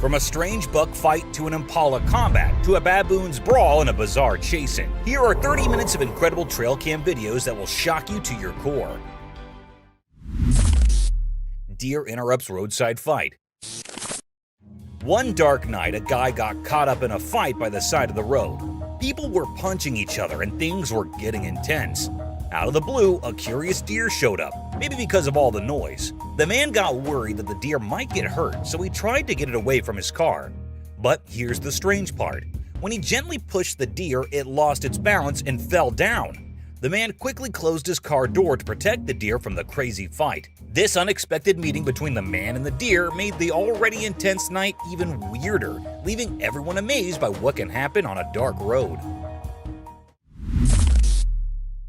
From a strange buck fight to an impala combat to a baboon's brawl and a bizarre chasing, here are 30 minutes of incredible trail cam videos that will shock you to your core. Deer interrupts roadside fight. One dark night, a guy got caught up in a fight by the side of the road. People were punching each other and things were getting intense. Out of the blue, a curious deer showed up, maybe because of all the noise. The man got worried that the deer might get hurt, so he tried to get it away from his car. But here's the strange part. When he gently pushed the deer, it lost its balance and fell down. The man quickly closed his car door to protect the deer from the crazy fight. This unexpected meeting between the man and the deer made the already intense night even weirder, leaving everyone amazed by what can happen on a dark road.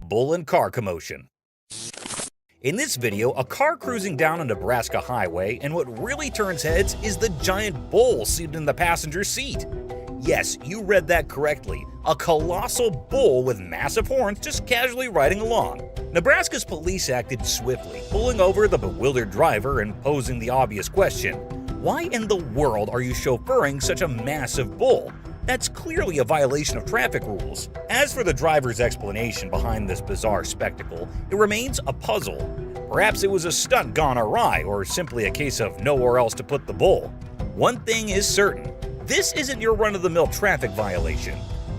Bull and car commotion. In this video, a car cruising down a Nebraska highway, and what really turns heads is the giant bull seated in the passenger seat. Yes, you read that correctly. A colossal bull with massive horns just casually riding along. Nebraska's police acted swiftly, pulling over the bewildered driver and posing the obvious question: why in the world are you chauffeuring such a massive bull? That's clearly a violation of traffic rules. As for the driver's explanation behind this bizarre spectacle, it remains a puzzle. Perhaps it was a stunt gone awry, or simply a case of nowhere else to put the bull. One thing is certain, this isn't your run-of-the-mill traffic violation.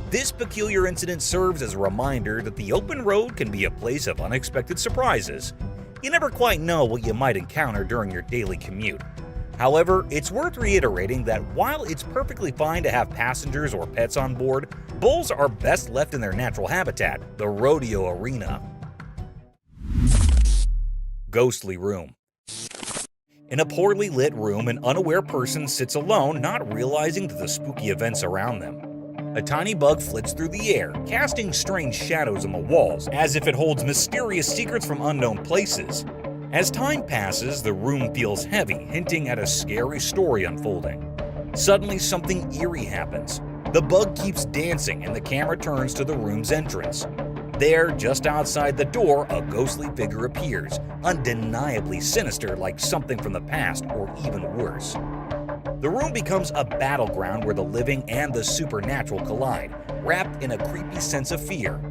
This peculiar incident serves as a reminder that the open road can be a place of unexpected surprises. You never quite know what you might encounter during your daily commute. However, it's worth reiterating that while it's perfectly fine to have passengers or pets on board, bulls are best left in their natural habitat, the rodeo arena. Ghostly room. In a poorly lit room, an unaware person sits alone, not realizing the spooky events around them. A tiny bug flits through the air, casting strange shadows on the walls, as if it holds mysterious secrets from unknown places. As time passes, the room feels heavy, hinting at a scary story unfolding. Suddenly, something eerie happens. The bug keeps dancing and the camera turns to the room's entrance. There, just outside the door, a ghostly figure appears, undeniably sinister, like something from the past, or even worse. The room becomes a battleground where the living and the supernatural collide, wrapped in a creepy sense of fear.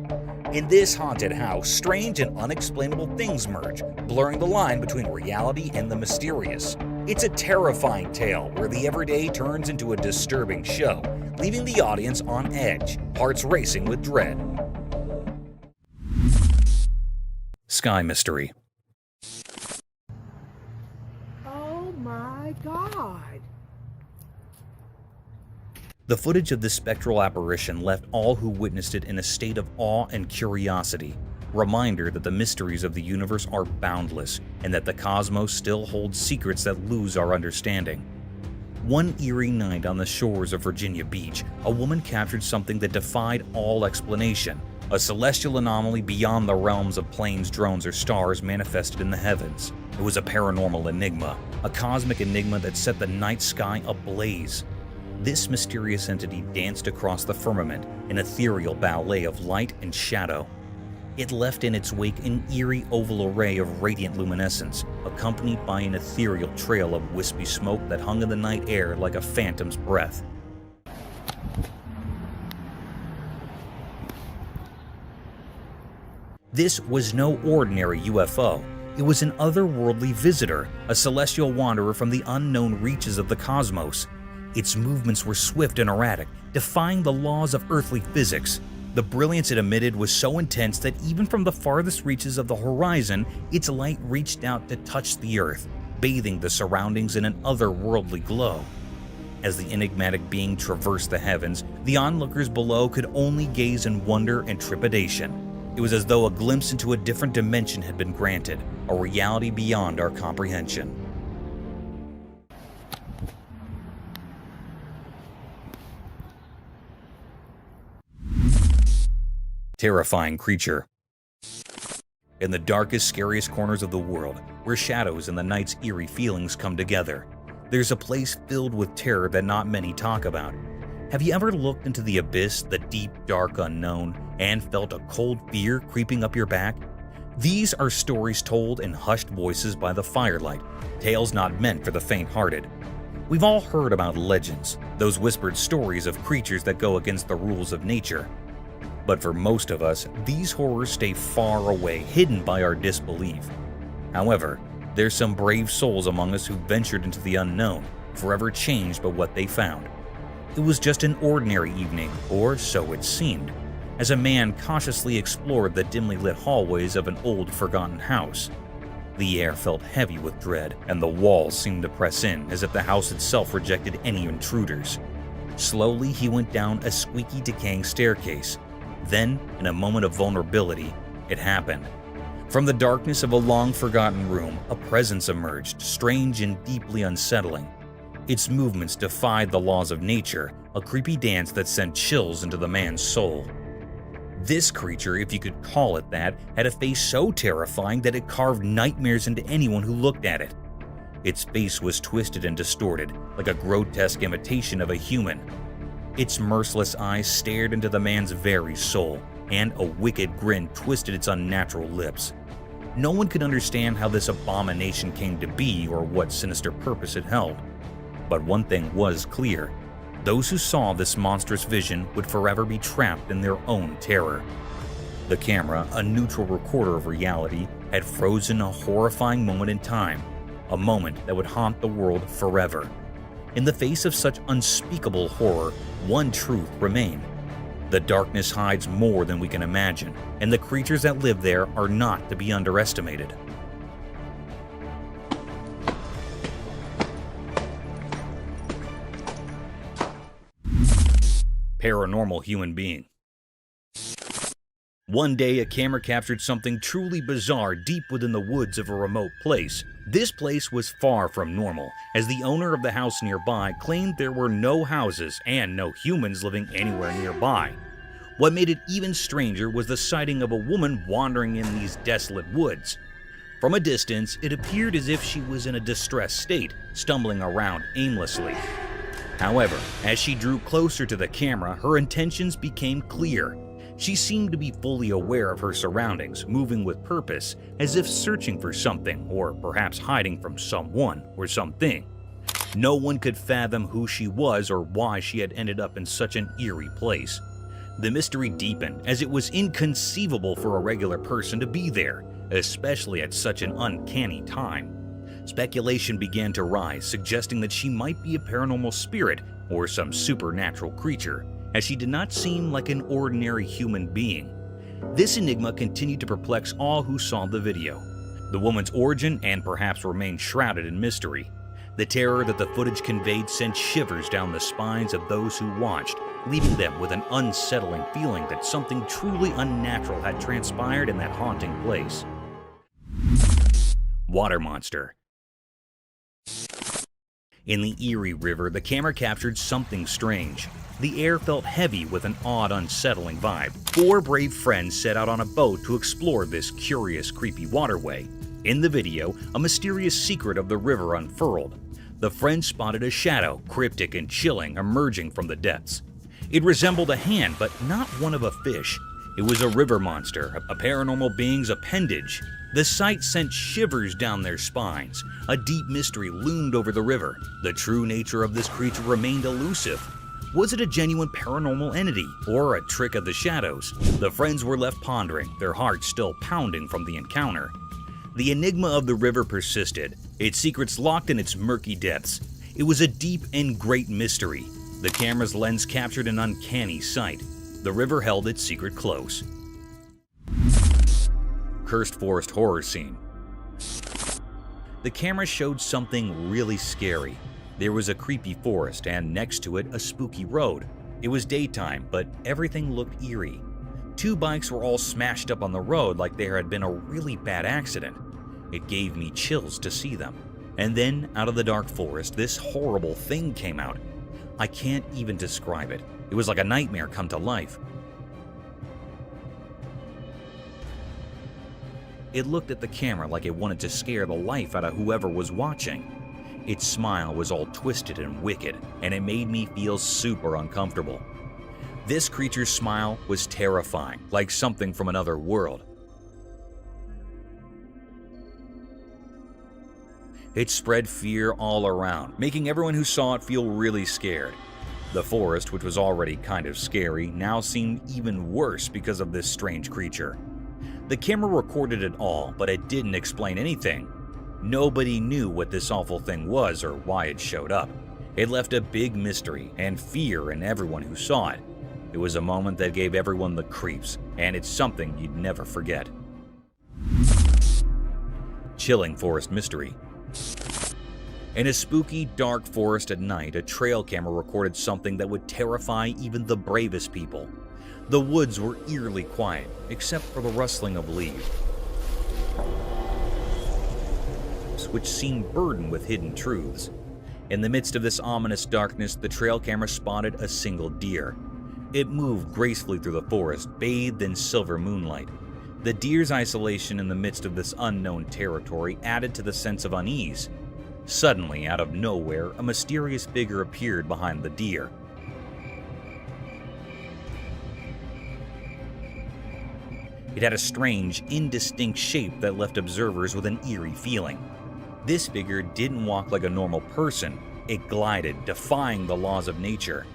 In this haunted house, strange and unexplainable things merge, blurring the line between reality and the mysterious. It's a terrifying tale where the everyday turns into a disturbing show, leaving the audience on edge, hearts racing with dread. Sky mystery. Oh my God! The footage of this spectral apparition left all who witnessed it in a state of awe and curiosity, reminder that the mysteries of the universe are boundless and that the cosmos still holds secrets that lose our understanding. One eerie night on the shores of Virginia Beach, a woman captured something that defied all explanation, a celestial anomaly beyond the realms of planes, drones, or stars manifested in the heavens. It was a paranormal enigma, a cosmic enigma that set the night sky ablaze. This mysterious entity danced across the firmament, an ethereal ballet of light and shadow. It left in its wake an eerie oval array of radiant luminescence, accompanied by an ethereal trail of wispy smoke that hung in the night air like a phantom's breath. This was no ordinary UFO. It was an otherworldly visitor, a celestial wanderer from the unknown reaches of the cosmos. Its movements were swift and erratic, defying the laws of earthly physics. The brilliance it emitted was so intense that even from the farthest reaches of the horizon, its light reached out to touch the earth, bathing the surroundings in an otherworldly glow. As the enigmatic being traversed the heavens, the onlookers below could only gaze in wonder and trepidation. It was as though a glimpse into a different dimension had been granted, a reality beyond our comprehension. Terrifying creature. In the darkest, scariest corners of the world, where shadows and the night's eerie feelings come together, there's a place filled with terror that not many talk about. Have you ever looked into the abyss, the deep, dark unknown, and felt a cold fear creeping up your back? These are stories told in hushed voices by the firelight, tales not meant for the faint-hearted. We've all heard about legends, those whispered stories of creatures that go against the rules of nature. But for most of us, these horrors stay far away, hidden by our disbelief. However, there's some brave souls among us who ventured into the unknown, forever changed by what they found. It was just an ordinary evening, or so it seemed, as a man cautiously explored the dimly lit hallways of an old, forgotten house. The air felt heavy with dread, and the walls seemed to press in as if the house itself rejected any intruders. Slowly, he went down a squeaky, decaying staircase. Then, in a moment of vulnerability, it happened. From the darkness of a long-forgotten room, a presence emerged, strange and deeply unsettling. Its movements defied the laws of nature, a creepy dance that sent chills into the man's soul. This creature, if you could call it that, had a face so terrifying that it carved nightmares into anyone who looked at it. Its face was twisted and distorted, like a grotesque imitation of a human. Its merciless eyes stared into the man's very soul, and a wicked grin twisted its unnatural lips. No one could understand how this abomination came to be or what sinister purpose it held. But one thing was clear. Those who saw this monstrous vision would forever be trapped in their own terror. The camera, a neutral recorder of reality, had frozen a horrifying moment in time, a moment that would haunt the world forever. In the face of such unspeakable horror, one truth remained. The darkness hides more than we can imagine, and the creatures that live there are not to be underestimated. Paranormal human being. One day, a camera captured something truly bizarre deep within the woods of a remote place. This place was far from normal, as the owner of the house nearby claimed there were no houses and no humans living anywhere nearby. What made it even stranger was the sighting of a woman wandering in these desolate woods. From a distance, it appeared as if she was in a distressed state, stumbling around aimlessly. However, as she drew closer to the camera, her intentions became clear. She seemed to be fully aware of her surroundings, moving with purpose, as if searching for something, or perhaps hiding from someone or something. No one could fathom who she was or why she had ended up in such an eerie place. The mystery deepened, as it was inconceivable for a regular person to be there, especially at such an uncanny time. Speculation began to rise, suggesting that she might be a paranormal spirit or some supernatural creature, as she did not seem like an ordinary human being. This enigma continued to perplex all who saw the video. The woman's origin and perhaps remained shrouded in mystery. The terror that the footage conveyed sent shivers down the spines of those who watched, leaving them with an unsettling feeling that something truly unnatural had transpired in that haunting place. Water monster. In the Eerie River, the camera captured something strange. The air felt heavy with an odd, unsettling vibe. 4 brave friends set out on a boat to explore this curious, creepy waterway. In the video, a mysterious secret of the river unfurled. The friends spotted a shadow, cryptic and chilling, emerging from the depths. It resembled a hand, but not one of a fish. It was a river monster, a paranormal being's appendage. The sight sent shivers down their spines. A deep mystery loomed over the river. The true nature of this creature remained elusive. Was it a genuine paranormal entity, or a trick of the shadows? The friends were left pondering, their hearts still pounding from the encounter. The enigma of the river persisted, its secrets locked in its murky depths. It was a deep and great mystery. The camera's lens captured an uncanny sight. The river held its secret close. Cursed forest horror scene. The camera showed something really scary. There was a creepy forest and next to it a spooky road. It was daytime, but everything looked eerie. 2 bikes were all smashed up on the road like there had been a really bad accident. It gave me chills to see them. And then, out of the dark forest, this horrible thing came out. I can't even describe it. It was like a nightmare come to life. It looked at the camera like it wanted to scare the life out of whoever was watching. Its smile was all twisted and wicked, and it made me feel super uncomfortable. This creature's smile was terrifying, like something from another world. It spread fear all around, making everyone who saw it feel really scared. The forest, which was already kind of scary, now seemed even worse because of this strange creature. The camera recorded it all, but it didn't explain anything. Nobody knew what this awful thing was or why it showed up. It left a big mystery and fear in everyone who saw it. It was a moment that gave everyone the creeps, and it's something you'd never forget. Chilling forest mystery. In a spooky, dark forest at night, a trail camera recorded something that would terrify even the bravest people. The woods were eerily quiet, except for the rustling of leaves, which seemed burdened with hidden truths. In the midst of this ominous darkness, the trail camera spotted a single deer. It moved gracefully through the forest, bathed in silver moonlight. The deer's isolation in the midst of this unknown territory added to the sense of unease. Suddenly, out of nowhere, a mysterious figure appeared behind the deer. It had a strange, indistinct shape that left observers with an eerie feeling. This figure didn't walk like a normal person. It glided, defying the laws of nature.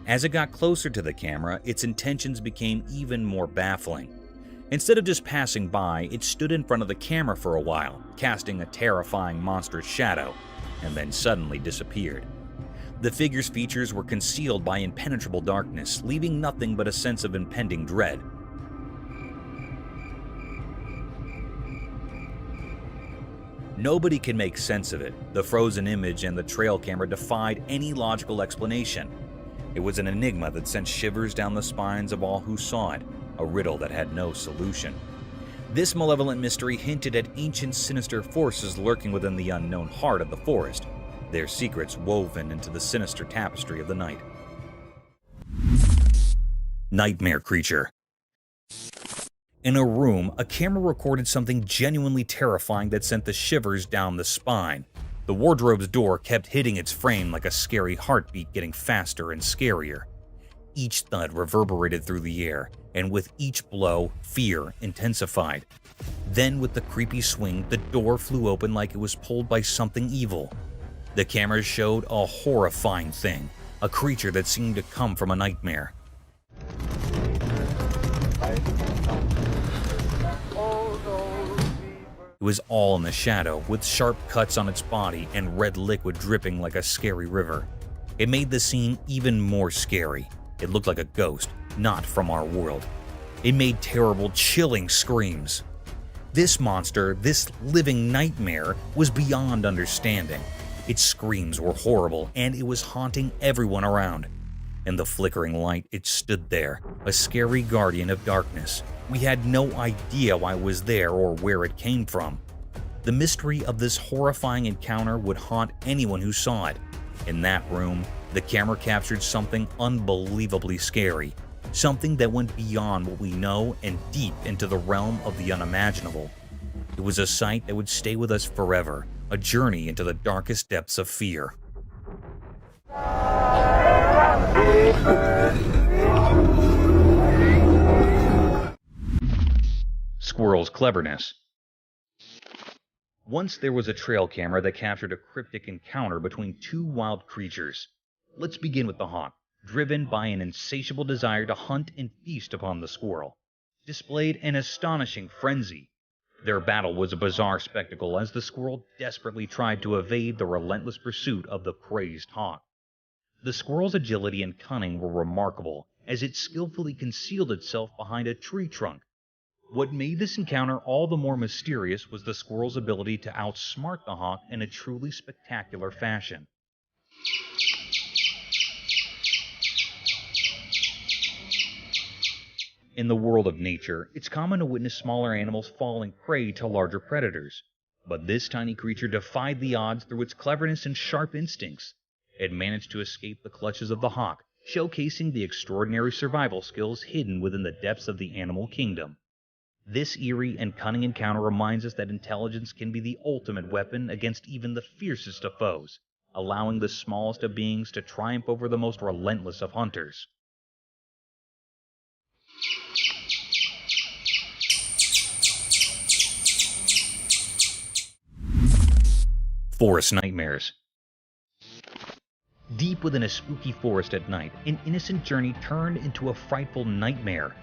As it got closer to the camera, its intentions became even more baffling. Instead of just passing by, it stood in front of the camera for a while, casting a terrifying monstrous shadow, and then suddenly disappeared. The figure's features were concealed by impenetrable darkness, leaving nothing but a sense of impending dread. Nobody can make sense of it. The frozen image and the trail camera defied any logical explanation. It was an enigma that sent shivers down the spines of all who saw it, a riddle that had no solution. This malevolent mystery hinted at ancient sinister forces lurking within the unknown heart of the forest, their secrets woven into the sinister tapestry of the night. Nightmare creature. In a room, a camera recorded something genuinely terrifying that sent the shivers down the spine. The wardrobe's door kept hitting its frame like a scary heartbeat, getting faster and scarier. Each thud reverberated through the air, and with each blow, fear intensified. Then, with the creepy swing, the door flew open like it was pulled by something evil. The cameras showed a horrifying thing, a creature that seemed to come from a nightmare. It was all in the shadow, with sharp cuts on its body and red liquid dripping like a scary river. It made the scene even more scary. It looked like a ghost, not from our world. It made terrible, chilling screams. This monster, this living nightmare, was beyond understanding. Its screams were horrible, and it was haunting everyone around. In the flickering light, it stood there, a scary guardian of darkness. We had no idea why it was there or where it came from. The mystery of this horrifying encounter would haunt anyone who saw it. In that room, the camera captured something unbelievably scary, something that went beyond what we know and deep into the realm of the unimaginable. It was a sight that would stay with us forever, a journey into the darkest depths of fear. Squirrel's cleverness. Once there was a trail camera that captured a cryptic encounter between two wild creatures. Let's begin with the hawk, driven by an insatiable desire to hunt and feast upon the squirrel, displayed an astonishing frenzy. Their battle was a bizarre spectacle as the squirrel desperately tried to evade the relentless pursuit of the crazed hawk. The squirrel's agility and cunning were remarkable as it skillfully concealed itself behind a tree trunk. What made this encounter all the more mysterious was the squirrel's ability to outsmart the hawk in a truly spectacular fashion. In the world of nature, it's common to witness smaller animals falling prey to larger predators. But this tiny creature defied the odds through its cleverness and sharp instincts. It managed to escape the clutches of the hawk, showcasing the extraordinary survival skills hidden within the depths of the animal kingdom. This eerie and cunning encounter reminds us that intelligence can be the ultimate weapon against even the fiercest of foes, allowing the smallest of beings to triumph over the most relentless of hunters. Forest nightmares. Deep within a spooky forest at night, an innocent journey turned into a frightful nightmare.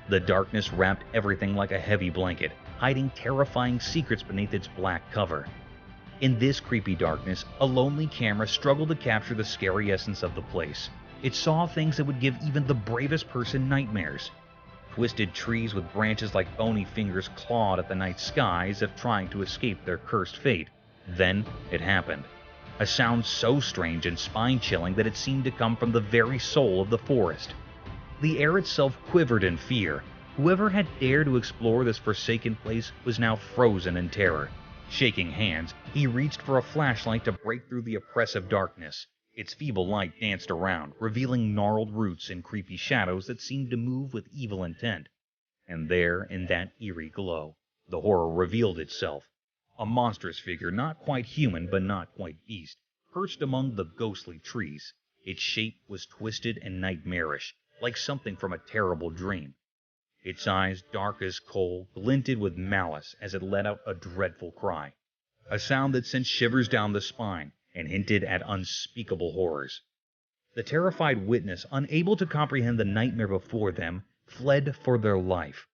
The darkness wrapped everything like a heavy blanket, hiding terrifying secrets beneath its black cover. In this creepy darkness, a lonely camera struggled to capture the scary essence of the place. It saw things that would give even the bravest person nightmares. Twisted trees with branches like bony fingers clawed at the night sky as if trying to escape their cursed fate. Then it happened. A sound so strange and spine-chilling that it seemed to come from the very soul of the forest. The air itself quivered in fear. Whoever had dared to explore this forsaken place was now frozen in terror. Shaking hands, he reached for a flashlight to break through the oppressive darkness. Its feeble light danced around, revealing gnarled roots and creepy shadows that seemed to move with evil intent. And there, in that eerie glow, the horror revealed itself. A monstrous figure, not quite human but not quite beast, perched among the ghostly trees. Its shape was twisted and nightmarish, like something from a terrible dream. Its eyes, dark as coal, glinted with malice as it let out a dreadful cry, a sound that sent shivers down the spine and hinted at unspeakable horrors. The terrified witness, unable to comprehend the nightmare before them, fled for their life.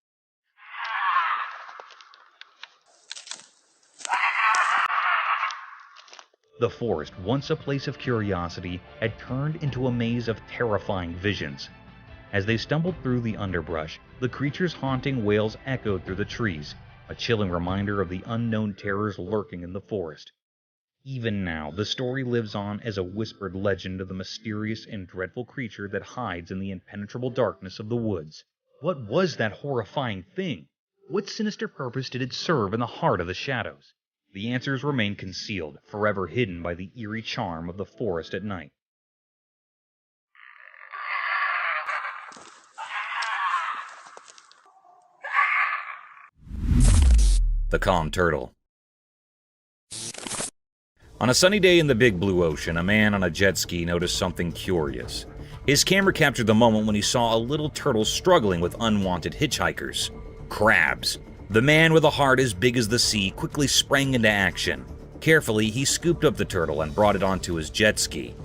The forest, once a place of curiosity, had turned into a maze of terrifying visions. As they stumbled through the underbrush, the creature's haunting wails echoed through the trees, a chilling reminder of the unknown terrors lurking in the forest. Even now, the story lives on as a whispered legend of the mysterious and dreadful creature that hides in the impenetrable darkness of the woods. What was that horrifying thing? What sinister purpose did it serve in the heart of the shadows? The answers remain concealed, forever hidden by the eerie charm of the forest at night. The calm turtle. On a sunny day in the big blue ocean, a man on a jet ski noticed something curious. His camera captured the moment when he saw a little turtle struggling with unwanted hitchhikers. Crabs. The man with a heart as big as the sea quickly sprang into action. Carefully, he scooped up the turtle and brought it onto his jet ski.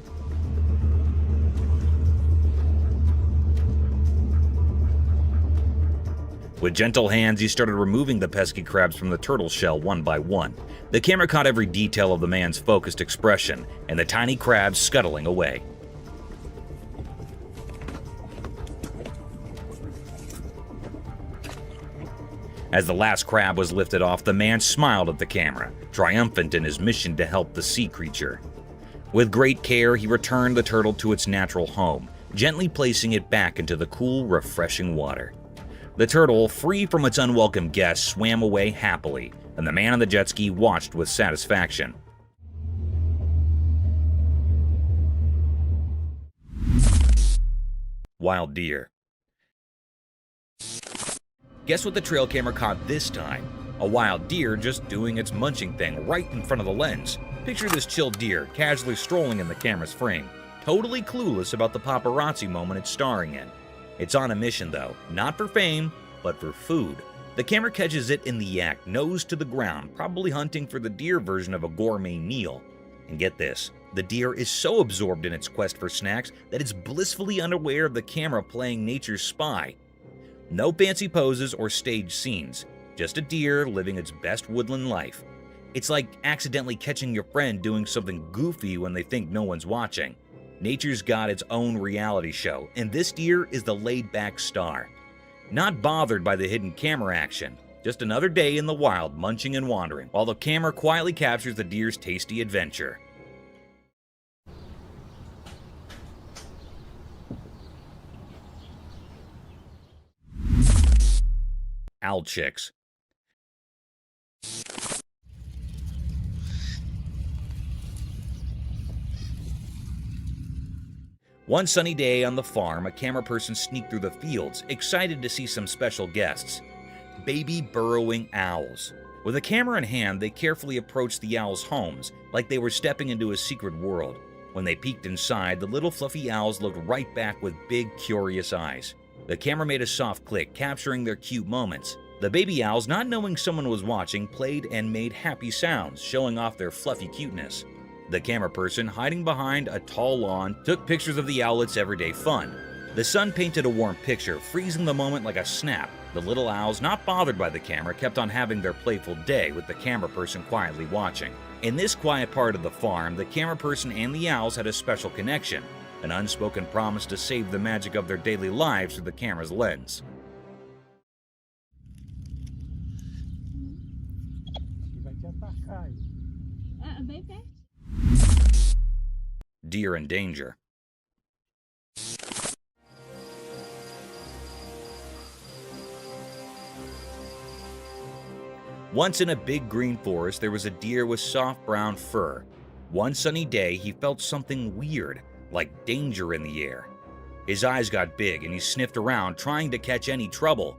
With gentle hands, he started removing the pesky crabs from the turtle shell one by one. The camera caught every detail of the man's focused expression and the tiny crabs scuttling away. As the last crab was lifted off, the man smiled at the camera, triumphant in his mission to help the sea creature. With great care, he returned the turtle to its natural home, gently placing it back into the cool, refreshing water. The turtle, free from its unwelcome guests, swam away happily, and the man on the jet ski watched with satisfaction. Wild deer. Guess what the trail camera caught this time? A wild deer just doing its munching thing right in front of the lens. Picture this chill deer casually strolling in the camera's frame, totally clueless about the paparazzi moment it's starring in. It's on a mission though, not for fame, but for food. The camera catches it in the act, nose to the ground, probably hunting for the deer version of a gourmet meal. And get this, the deer is so absorbed in its quest for snacks that it's blissfully unaware of the camera playing nature's spy. No fancy poses or staged scenes, just a deer living its best woodland life. It's like accidentally catching your friend doing something goofy when they think no one's watching. Nature's got its own reality show, and this deer is the laid-back star. Not bothered by the hidden camera action, just another day in the wild munching and wandering, while the camera quietly captures the deer's tasty adventure. Owl chicks. One sunny day on the farm, a camera person sneaked through the fields, excited to see some special guests. Baby burrowing owls. With a camera in hand, they carefully approached the owls' homes, like they were stepping into a secret world. When they peeked inside, the little fluffy owls looked right back with big, curious eyes. The camera made a soft click, capturing their cute moments. The baby owls, not knowing someone was watching, played and made happy sounds, showing off their fluffy cuteness. The camera person, hiding behind a tall lawn, took pictures of the owlet's everyday fun. The sun painted a warm picture, freezing the moment like a snap. The little owls, not bothered by the camera, kept on having their playful day with the camera person quietly watching. In this quiet part of the farm, the camera person and the owls had a special connection, an unspoken promise to save the magic of their daily lives through the camera's lens. Deer in danger. Once in a big green forest, there was a deer with soft brown fur. One sunny day, he felt something weird, like danger in the air. His eyes got big and he sniffed around, trying to catch any trouble.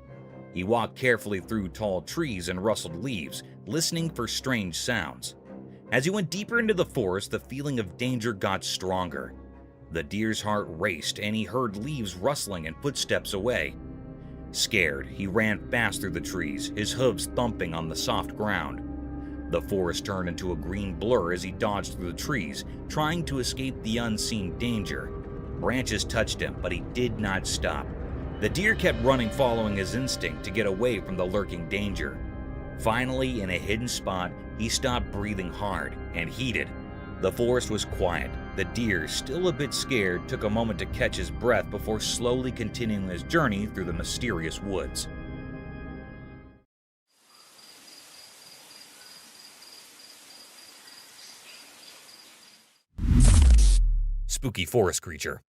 He walked carefully through tall trees and rustled leaves, listening for strange sounds. As he went deeper into the forest, the feeling of danger got stronger. The deer's heart raced and he heard leaves rustling and footsteps away. Scared, he ran fast through the trees, his hooves thumping on the soft ground. The forest turned into a green blur as he dodged through the trees, trying to escape the unseen danger. Branches touched him, but he did not stop. The deer kept running, following his instinct to get away from the lurking danger. Finally, in a hidden spot, he stopped breathing hard and heated. The forest was quiet. The deer, still a bit scared, took a moment to catch his breath before slowly continuing his journey through the mysterious woods. Spooky forest creature.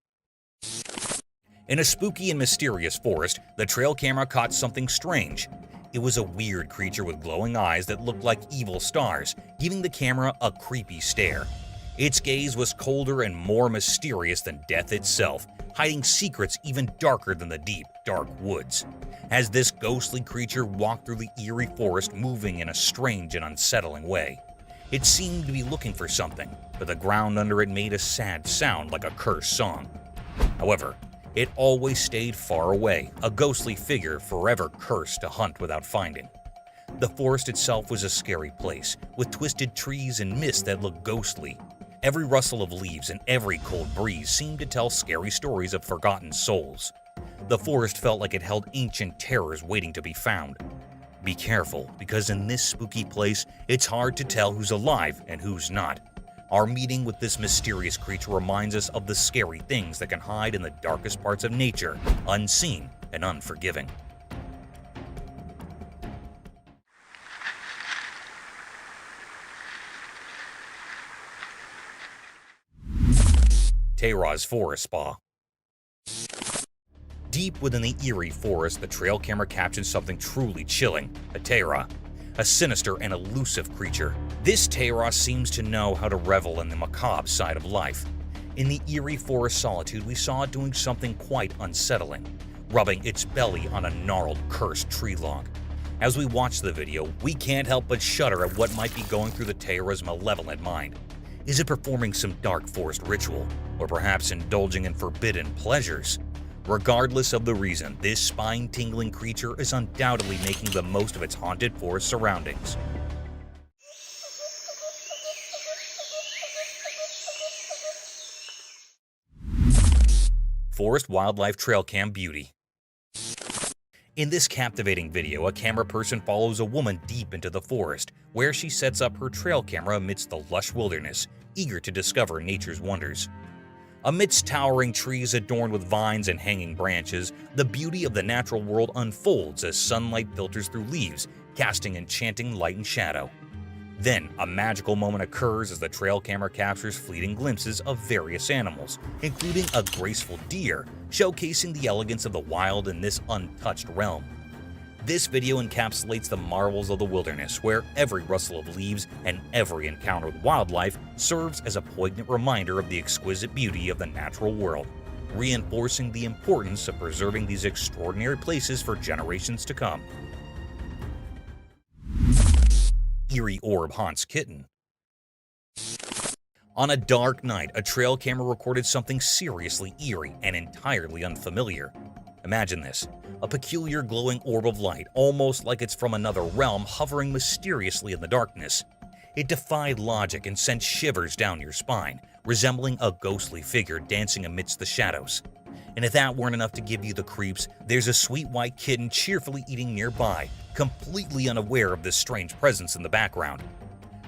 In a spooky and mysterious forest, the trail camera caught something strange. It was a weird creature with glowing eyes that looked like evil stars, giving the camera a creepy stare. Its gaze was colder and more mysterious than death itself, hiding secrets even darker than the deep, dark woods. As this ghostly creature walked through the eerie forest, moving in a strange and unsettling way. It seemed to be looking for something, but the ground under it made a sad sound like a cursed song. However, it always stayed far away, a ghostly figure forever cursed to hunt without finding. The forest itself was a scary place, with twisted trees and mist that looked ghostly. Every rustle of leaves and every cold breeze seemed to tell scary stories of forgotten souls. The forest felt like it held ancient terrors waiting to be found. Be careful, because in this spooky place, it's hard to tell who's alive and who's not. Our meeting with this mysterious creature reminds us of the scary things that can hide in the darkest parts of nature, unseen and unforgiving. Tara's Forest Spa. Deep within the Eerie forest, the trail camera captured something truly chilling, a Tara, a sinister and elusive creature. This Tara seems to know how to revel in the macabre side of life. In the Eerie forest solitude, we saw it doing something quite unsettling, rubbing its belly on a gnarled, cursed tree log. As we watch the video, we can't help but shudder at what might be going through the Tara's malevolent mind. Is it performing some dark forest ritual, or perhaps indulging in forbidden pleasures? Regardless of the reason, this spine-tingling creature is undoubtedly making the most of its haunted forest surroundings. Forest Wildlife Trail Cam Beauty. In this captivating video, a camera person follows a woman deep into the forest, where she sets up her trail camera amidst the lush wilderness, eager to discover nature's wonders. Amidst towering trees adorned with vines and hanging branches, the beauty of the natural world unfolds as sunlight filters through leaves, casting enchanting light and shadow. Then, a magical moment occurs as the trail camera captures fleeting glimpses of various animals, including a graceful deer, showcasing the elegance of the wild in this untouched realm. This video encapsulates the marvels of the wilderness, where every rustle of leaves and every encounter with wildlife serves as a poignant reminder of the exquisite beauty of the natural world, reinforcing the importance of preserving these extraordinary places for generations to come. Eerie orb haunts kitten. On a dark night, a trail camera recorded something seriously eerie and entirely unfamiliar. Imagine this, a peculiar glowing orb of light, almost like it's from another realm, hovering mysteriously in the darkness. It defied logic and sent shivers down your spine, resembling a ghostly figure dancing amidst the shadows. And if that weren't enough to give you the creeps, there's a sweet white kitten cheerfully eating nearby, completely unaware of this strange presence in the background.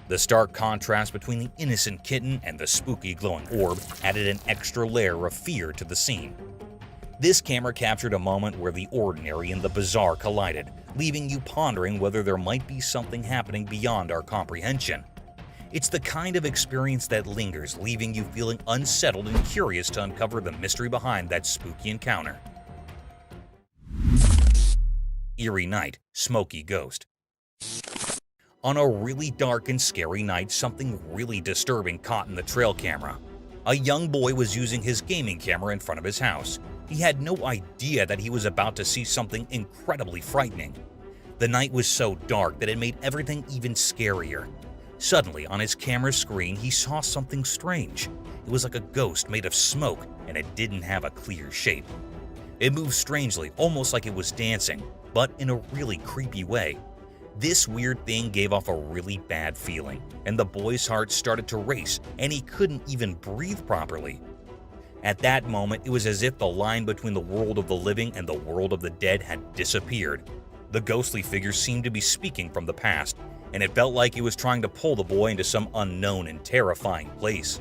The stark contrast between the innocent kitten and the spooky glowing orb added an extra layer of fear to the scene. This camera captured a moment where the ordinary and the bizarre collided, leaving you pondering whether there might be something happening beyond our comprehension. It's the kind of experience that lingers, leaving you feeling unsettled and curious to uncover the mystery behind that spooky encounter. Eerie night, Smoky ghost. On a really dark and scary night, something really disturbing caught in the trail camera. A young boy was using his gaming camera in front of his house. He had no idea that he was about to see something incredibly frightening. The night was so dark that it made everything even scarier. Suddenly, on his camera screen, he saw something strange. It was like a ghost made of smoke, and it didn't have a clear shape. It moved strangely, almost like it was dancing, but in a really creepy way. This weird thing gave off a really bad feeling, and the boy's heart started to race, and he couldn't even breathe properly. At that moment, it was as if the line between the world of the living and the world of the dead had disappeared. The ghostly figure seemed to be speaking from the past, and it felt like it was trying to pull the boy into some unknown and terrifying place.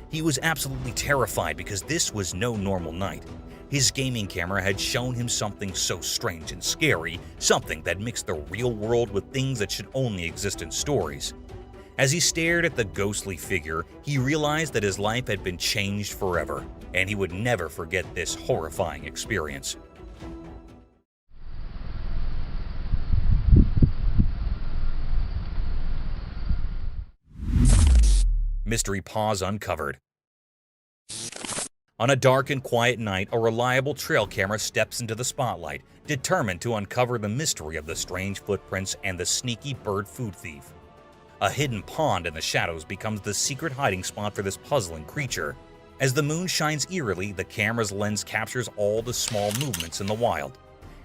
He was absolutely terrified because this was no normal night. His gaming camera had shown him something so strange and scary, something that mixed the real world with things that should only exist in stories. As he stared at the ghostly figure, he realized that his life had been changed forever, and he would never forget this horrifying experience. Mystery paws uncovered. On a dark and quiet night, a reliable trail camera steps into the spotlight, determined to uncover the mystery of the strange footprints and the sneaky bird food thief. A hidden pond in the shadows becomes the secret hiding spot for this puzzling creature. As the moon shines eerily, the camera's lens captures all the small movements in the wild.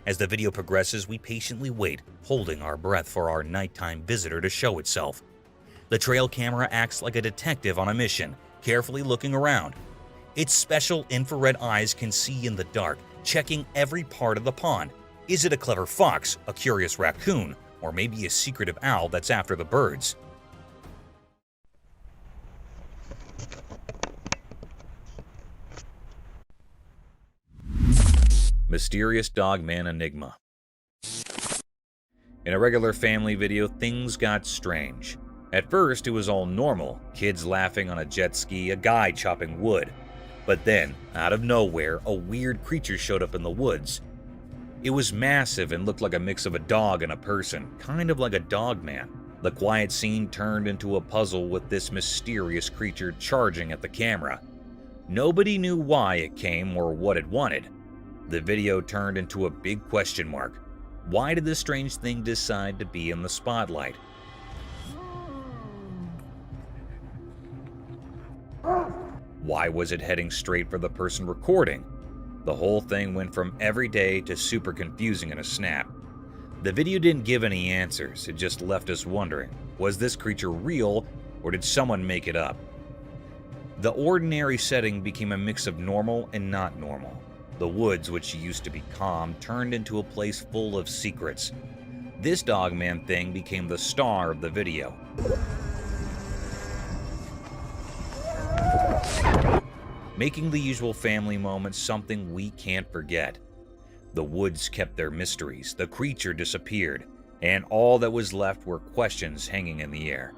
As the video progresses, we patiently wait, holding our breath for our nighttime visitor to show itself. The trail camera acts like a detective on a mission, carefully looking around. Its special infrared eyes can see in the dark, checking every part of the pond. Is it a clever fox, a curious raccoon, or maybe a secretive owl that's after the birds? Mysterious Dogman enigma. In a regular family video, things got strange. At first, it was all normal, kids laughing on a jet ski, a guy chopping wood. But then, out of nowhere, a weird creature showed up in the woods. It was massive and looked like a mix of a dog and a person, kind of like a Dogman. The quiet scene turned into a puzzle with this mysterious creature charging at the camera. Nobody knew why it came or what it wanted. The video turned into a big question mark. Why did this strange thing decide to be in the spotlight? Why was it heading straight for the person recording? The whole thing went from everyday to super confusing in a snap. The video didn't give any answers, it just left us wondering, was this creature real or did someone make it up? The ordinary setting became a mix of normal and not normal. The woods, which used to be calm, turned into a place full of secrets. This Dogman thing became the star of the video. Making the usual family moments something we can't forget. The woods kept their mysteries, the creature disappeared, and all that was left were questions hanging in the air.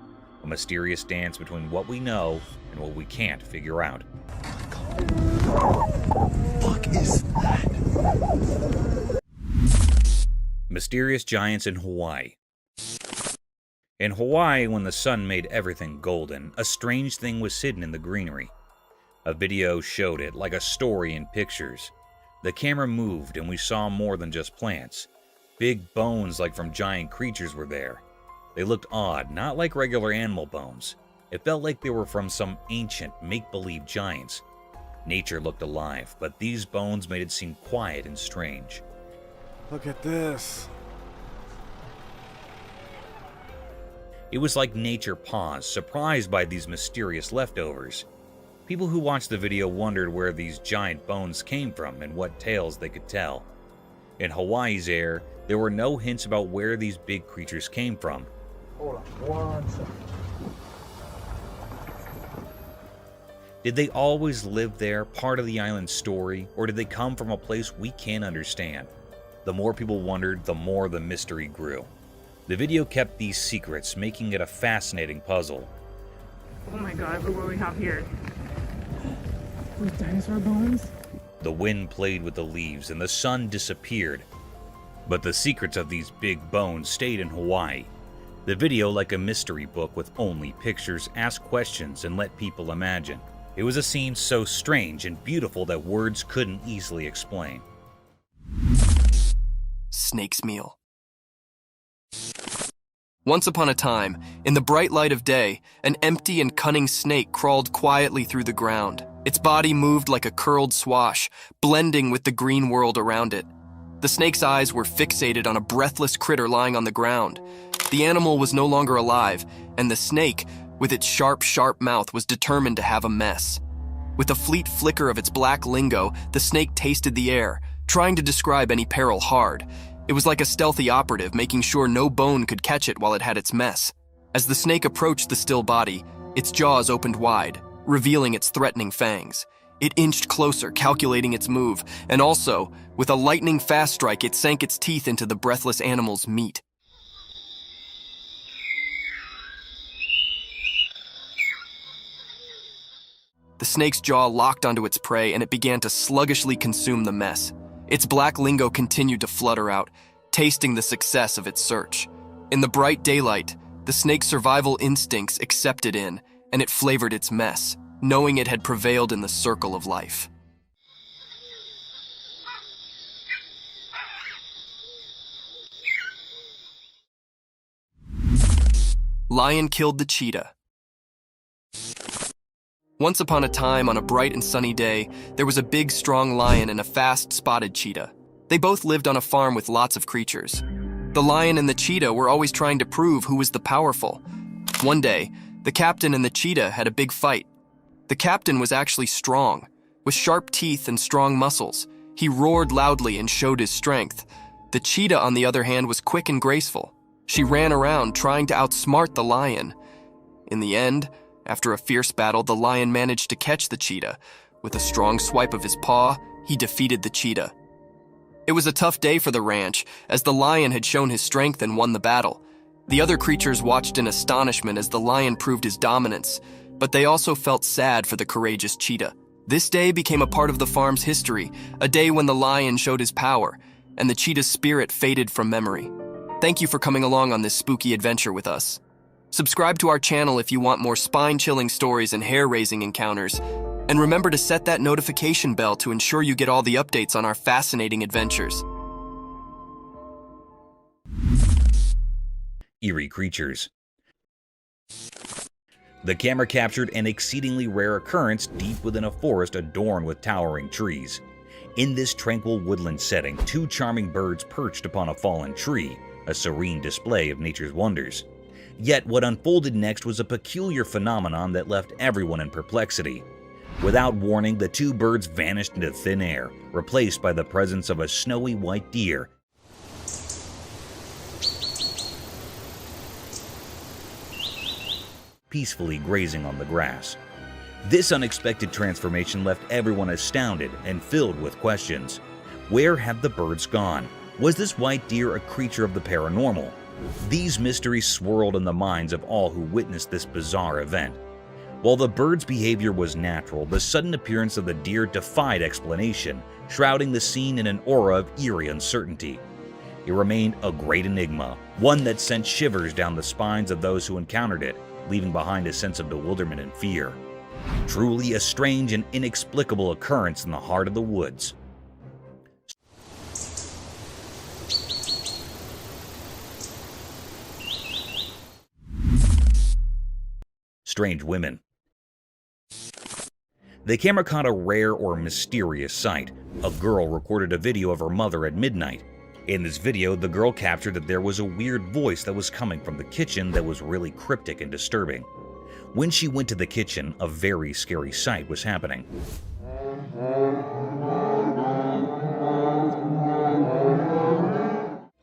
A mysterious dance between what we know and what we can't figure out. What is that? Mysterious giants in Hawaii. In Hawaii, when the sun made everything golden, a strange thing was hidden in the greenery. A video showed it, like a story in pictures. The camera moved and we saw more than just plants. Big bones like from giant creatures were there. They looked odd, not like regular animal bones. It felt like they were from some ancient, make-believe giants. Nature looked alive, but these bones made it seem quiet and strange. Look at this. It was like nature paused, surprised by these mysterious leftovers. People who watched the video wondered where these giant bones came from and what tales they could tell. In Hawaii's air, there were no hints about where these big creatures came from. Hold on 1 second. Did they always live there, part of the island's story, or did they come from a place we can't understand? The more people wondered, the more the mystery grew. The video kept these secrets, making it a fascinating puzzle. Oh my god, look what we have here. With dinosaur bones? The wind played with the leaves and the sun disappeared. But the secrets of these big bones stayed in Hawaii. The video, like a mystery book with only pictures, asked questions and let people imagine. It was a scene so strange and beautiful that words couldn't easily explain. Snake's meal. Once upon a time, in the bright light of day, an empty and cunning snake crawled quietly through the ground. Its body moved like a curled swash, blending with the green world around it. The snake's eyes were fixated on a breathless critter lying on the ground. The animal was no longer alive, and the snake, with its sharp mouth, was determined to have a mess. With a fleet flicker of its black lingo, the snake tasted the air, trying to describe any peril hard. It was like a stealthy operative, making sure no bone could catch it while it had its mess. As the snake approached the still body, its jaws opened wide, revealing its threatening fangs. It inched closer, calculating its move, and also, with a lightning-fast strike, it sank its teeth into the breathless animal's meat. The snake's jaw locked onto its prey, and it began to sluggishly consume the mess. Its black lingo continued to flutter out, tasting the success of its search. In the bright daylight, the snake's survival instincts accepted in, and it flavored its mess, knowing it had prevailed in the circle of life. Lion killed the cheetah. Once upon a time, on a bright and sunny day, there was a big, strong lion and a fast, spotted cheetah. They both lived on a farm with lots of creatures. The lion and the cheetah were always trying to prove who was the powerful. One day, the captain and the cheetah had a big fight. The captain was actually strong, with sharp teeth and strong muscles. He roared loudly and showed his strength. The cheetah, on the other hand, was quick and graceful. She ran around trying to outsmart the lion. In the end, after a fierce battle, the lion managed to catch the cheetah. With a strong swipe of his paw, he defeated the cheetah. It was a tough day for the ranch, as the lion had shown his strength and won the battle. The other creatures watched in astonishment as the lion proved his dominance, but they also felt sad for the courageous cheetah. This day became a part of the farm's history, a day when the lion showed his power, and the cheetah's spirit faded from memory. Thank you for coming along on this spooky adventure with us. Subscribe to our channel if you want more spine-chilling stories and hair-raising encounters. And remember to set that notification bell to ensure you get all the updates on our fascinating adventures. Eerie creatures. The camera captured an exceedingly rare occurrence deep within a forest adorned with towering trees. In this tranquil woodland setting, two charming birds perched upon a fallen tree, a serene display of nature's wonders. Yet what unfolded next was a peculiar phenomenon that left everyone in perplexity. Without warning, the two birds vanished into thin air, replaced by the presence of a snowy white deer peacefully grazing on the grass. This unexpected transformation left everyone astounded and filled with questions. Where had the birds gone? Was this white deer a creature of the paranormal? These mysteries swirled in the minds of all who witnessed this bizarre event. While the bird's behavior was natural, the sudden appearance of the deer defied explanation, shrouding the scene in an aura of eerie uncertainty. It remained a great enigma, one that sent shivers down the spines of those who encountered it, leaving behind a sense of bewilderment and fear. Truly a strange and inexplicable occurrence in the heart of the woods. Strange women. The camera caught a rare or mysterious sight. A girl recorded a video of her mother at midnight. In this video, the girl captured that there was a weird voice that was coming from the kitchen that was really cryptic and disturbing. When she went to the kitchen, a very scary sight was happening.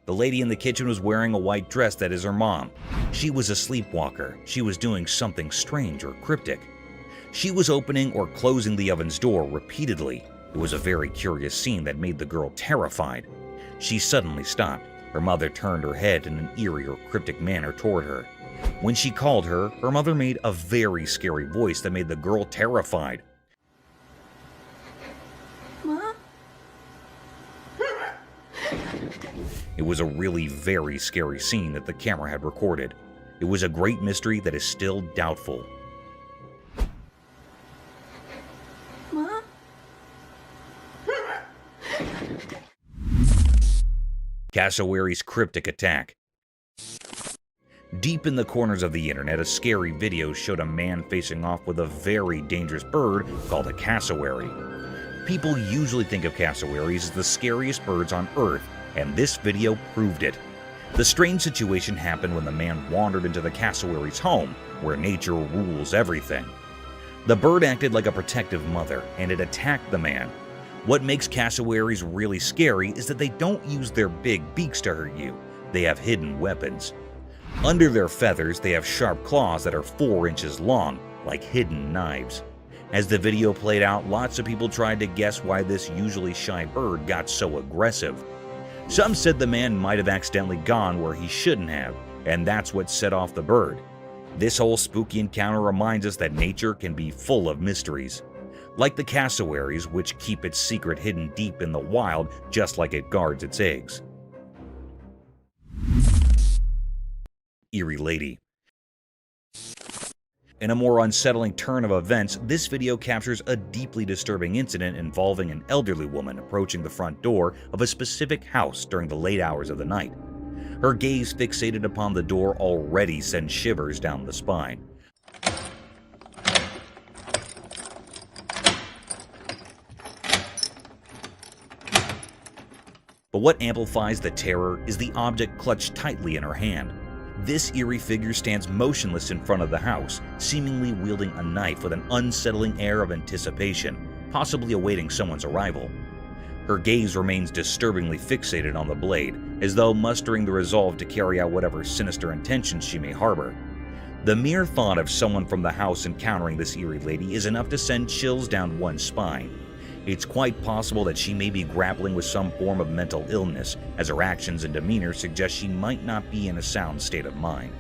The lady in the kitchen was wearing a white dress that is her mom. She was a sleepwalker. She was doing something strange or cryptic. She was opening or closing the oven's door repeatedly. It was a very curious scene that made the girl terrified. She suddenly stopped. Her mother turned her head in an eerie or cryptic manner toward her. When she called her, her mother made a very scary voice that made the girl terrified. Mom? It was a really very scary scene that the camera had recorded. It was a great mystery that is still doubtful. Mom? Cassowary's cryptic attack. Deep in the corners of the internet, a scary video showed a man facing off with a very dangerous bird called a cassowary. People usually think of cassowaries as the scariest birds on Earth, and this video proved it. The strange situation happened when the man wandered into the cassowary's home, where nature rules everything. The bird acted like a protective mother, and it attacked the man. What makes cassowaries really scary is that they don't use their big beaks to hurt you. They have hidden weapons. Under their feathers, they have sharp claws that are 4 inches long, like hidden knives. As the video played out, lots of people tried to guess why this usually shy bird got so aggressive. Some said the man might have accidentally gone where he shouldn't have, and that's what set off the bird. This whole spooky encounter reminds us that nature can be full of mysteries. Like the cassowaries, which keep its secret hidden deep in the wild, just like it guards its eggs. Eerie lady. In a more unsettling turn of events, this video captures a deeply disturbing incident involving an elderly woman approaching the front door of a specific house during the late hours of the night. Her gaze fixated upon the door already sends shivers down the spine. But what amplifies the terror is the object clutched tightly in her hand. This eerie figure stands motionless in front of the house, seemingly wielding a knife with an unsettling air of anticipation, possibly awaiting someone's arrival. Her gaze remains disturbingly fixated on the blade, as though mustering the resolve to carry out whatever sinister intentions she may harbor. The mere thought of someone from the house encountering this eerie lady is enough to send chills down one's spine. It's quite possible that she may be grappling with some form of mental illness, as her actions and demeanor suggest she might not be in a sound state of mind.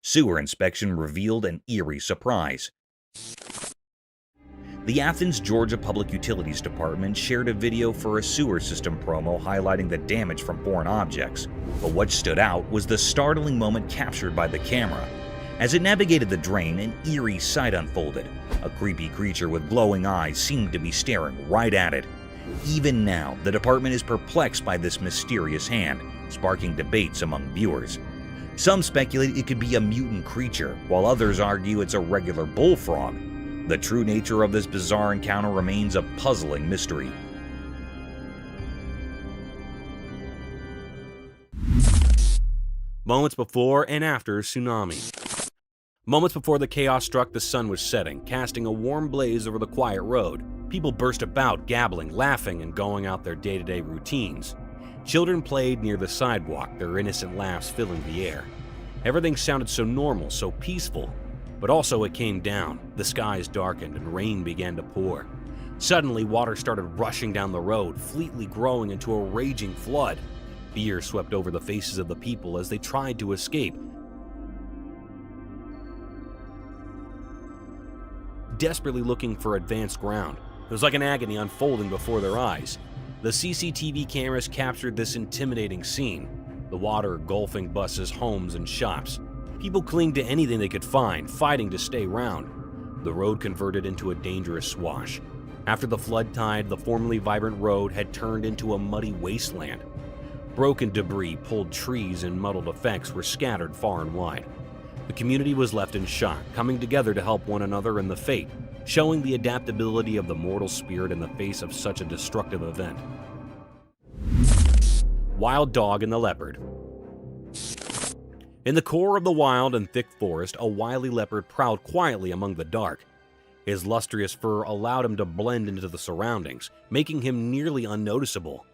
Sewer inspection revealed an eerie surprise. The Athens, Georgia Public Utilities Department shared a video for a sewer system promo highlighting the damage from foreign objects. But what stood out was the startling moment captured by the camera. As it navigated the drain, an eerie sight unfolded. A creepy creature with glowing eyes seemed to be staring right at it. Even now, the department is perplexed by this mysterious hand, sparking debates among viewers. Some speculate it could be a mutant creature, while others argue it's a regular bullfrog. The true nature of this bizarre encounter remains a puzzling mystery. Moments before and after tsunami. Moments before the chaos struck, the sun was setting, casting a warm blaze over the quiet road. People burst about, gabbling, laughing, and going out their day-to-day routines. Children played near the sidewalk, their innocent laughs filling the air. Everything sounded so normal, so peaceful. But also it came down, the skies darkened, and rain began to pour. Suddenly, water started rushing down the road, fleetly growing into a raging flood. Fear swept over the faces of the people as they tried to escape. Desperately looking for advanced ground. It was like an agony unfolding before their eyes. The CCTV cameras captured this intimidating scene. The water engulfing buses, homes, and shops. People clinged to anything they could find, fighting to stay round. The road converted into a dangerous swash. After the flood tide, the formerly vibrant road had turned into a muddy wasteland. Broken debris, pulled trees, and muddled effects were scattered far and wide. The community was left in shock, coming together to help one another in the fate, showing the adaptability of the mortal spirit in the face of such a destructive event. Wild Dog and the Leopard. In the core of the wild and thick forest, a wily leopard prowled quietly among the dark. His lustrous fur allowed him to blend into the surroundings, making him nearly unnoticeable.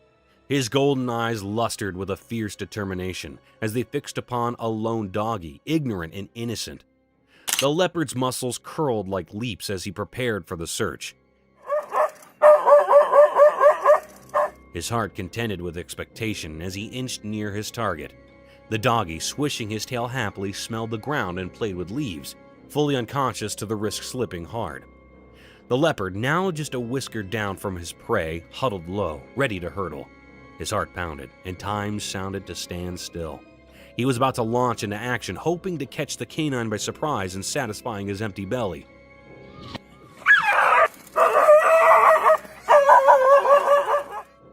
His golden eyes lustered with a fierce determination as they fixed upon a lone doggy, ignorant and innocent. The leopard's muscles curled like leaps as he prepared for the search. His heart contended with expectation as he inched near his target. The doggy, swishing his tail happily, smelled the ground and played with leaves, fully unconscious to the risk slipping hard. The leopard, now just a whisker down from his prey, huddled low, ready to hurtle. His heart pounded, and time sounded to stand still. He was about to launch into action, hoping to catch the canine by surprise and satisfying his empty belly.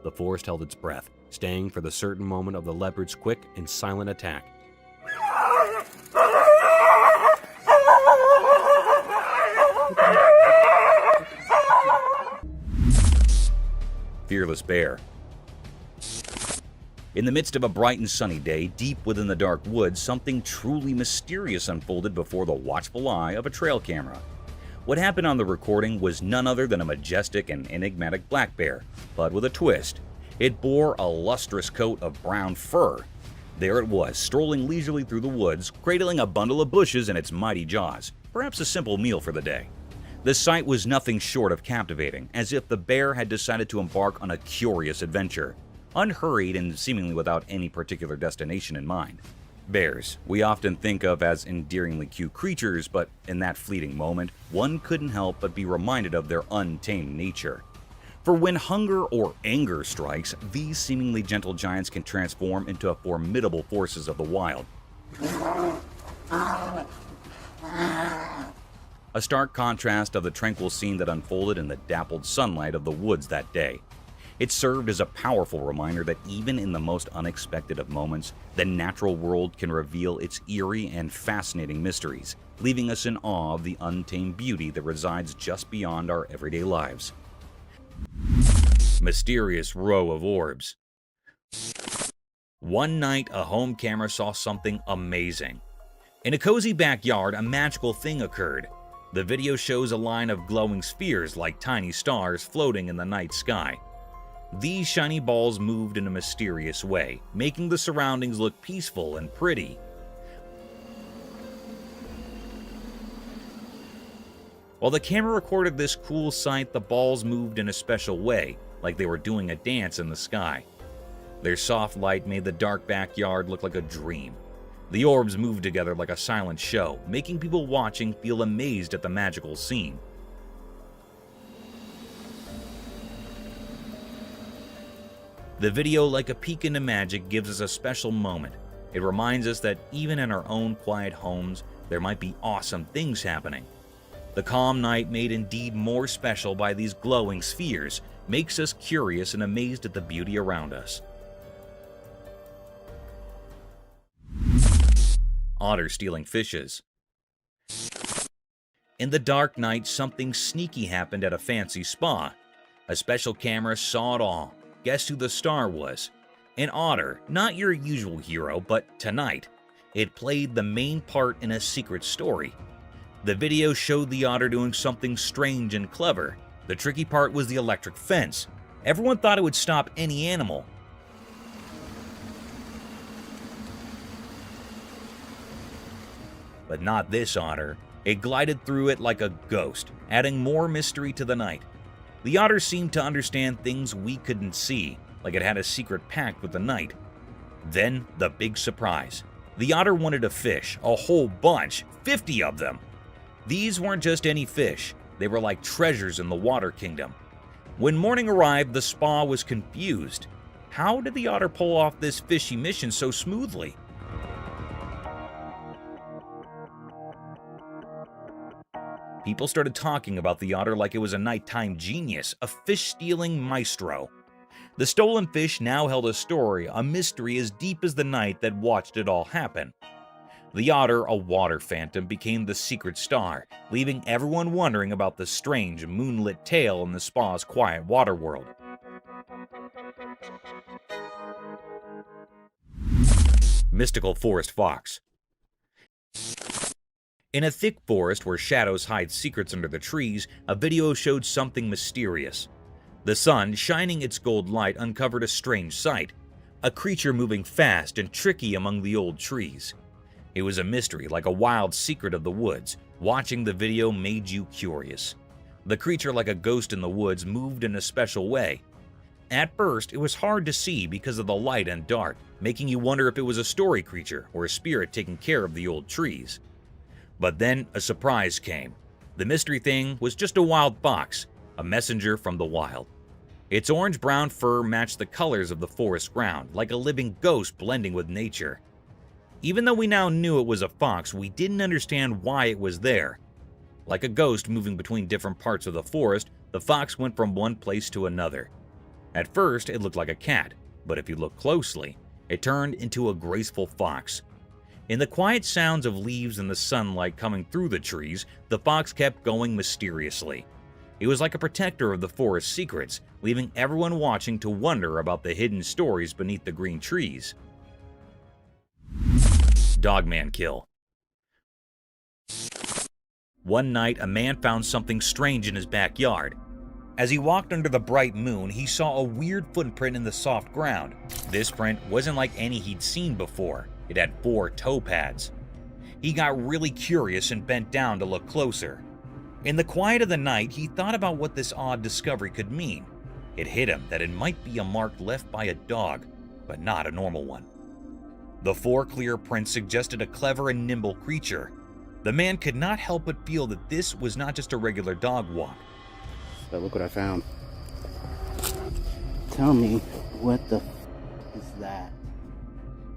The forest held its breath, staying for the certain moment of the leopard's quick and silent attack. Fearless bear. In the midst of a bright and sunny day, deep within the dark woods, something truly mysterious unfolded before the watchful eye of a trail camera. What happened on the recording was none other than a majestic and enigmatic black bear, but with a twist. It bore a lustrous coat of brown fur. There it was, strolling leisurely through the woods, cradling a bundle of bushes in its mighty jaws, perhaps a simple meal for the day. The sight was nothing short of captivating, as if the bear had decided to embark on a curious adventure, unhurried and seemingly without any particular destination in mind. Bears, we often think of as endearingly cute creatures, but in that fleeting moment, one couldn't help but be reminded of their untamed nature. For when hunger or anger strikes, these seemingly gentle giants can transform into formidable forces of the wild. A stark contrast of the tranquil scene that unfolded in the dappled sunlight of the woods that day. It served as a powerful reminder that even in the most unexpected of moments, the natural world can reveal its eerie and fascinating mysteries, leaving us in awe of the untamed beauty that resides just beyond our everyday lives. Mysterious row of orbs. One night, a home camera saw something amazing. In a cozy backyard, a magical thing occurred. The video shows a line of glowing spheres like tiny stars floating in the night sky. These shiny balls moved in a mysterious way, making the surroundings look peaceful and pretty. While the camera recorded this cool sight, the balls moved in a special way, like they were doing a dance in the sky. Their soft light made the dark backyard look like a dream. The orbs moved together like a silent show, making people watching feel amazed at the magical scene. The video, like a peek into magic, gives us a special moment. It reminds us that even in our own quiet homes, there might be awesome things happening. The calm night, made indeed more special by these glowing spheres, makes us curious and amazed at the beauty around us. Otter stealing fishes. In the dark night, something sneaky happened at a fancy spa. A special camera saw it all. Guess who the star was? An otter, not your usual hero, but tonight, it played the main part in a secret story. The video showed the otter doing something strange and clever. The tricky part was the electric fence. Everyone thought it would stop any animal. But not this otter. It glided through it like a ghost, adding more mystery to the night. The otter seemed to understand things we couldn't see, like it had a secret pact with the night. Then, the big surprise. The otter wanted a fish, a whole bunch, 50 of them. These weren't just any fish, they were like treasures in the water kingdom. When morning arrived, the spa was confused. How did the otter pull off this fishy mission so smoothly? People started talking about the otter like it was a nighttime genius, a fish-stealing maestro. The stolen fish now held a story, a mystery as deep as the night that watched it all happen. The otter, a water phantom, became the secret star, leaving everyone wondering about the strange, moonlit tale in the spa's quiet water world. Mystical forest fox. In a thick forest where shadows hide secrets under the trees, a video showed something mysterious. The sun, shining its gold light, uncovered a strange sight, a creature moving fast and tricky among the old trees. It was a mystery, like a wild secret of the woods. Watching the video made you curious. The creature, like a ghost in the woods, moved in a special way. At first, it was hard to see because of the light and dark, making you wonder if it was a story creature or a spirit taking care of the old trees. But then a surprise came. The mystery thing was just a wild fox, a messenger from the wild. Its orange-brown fur matched the colors of the forest ground, like a living ghost blending with nature. Even though we now knew it was a fox, we didn't understand why it was there. Like a ghost moving between different parts of the forest, the fox went from one place to another. At first, it looked like a cat, but if you look closely, it turned into a graceful fox. In the quiet sounds of leaves and the sunlight coming through the trees, the fox kept going mysteriously. It was like a protector of the forest's secrets, leaving everyone watching to wonder about the hidden stories beneath the green trees. Dogman kill. One night, a man found something strange in his backyard. As he walked under the bright moon, he saw a weird footprint in the soft ground. This print wasn't like any he'd seen before. It had 4 toe pads. He got really curious and bent down to look closer. In the quiet of the night, he thought about what this odd discovery could mean. It hit him that it might be a mark left by a dog, but not a normal one. The 4 clear prints suggested a clever and nimble creature. The man could not help but feel that this was not just a regular dog walk. But look what I found. Tell me, what the is that?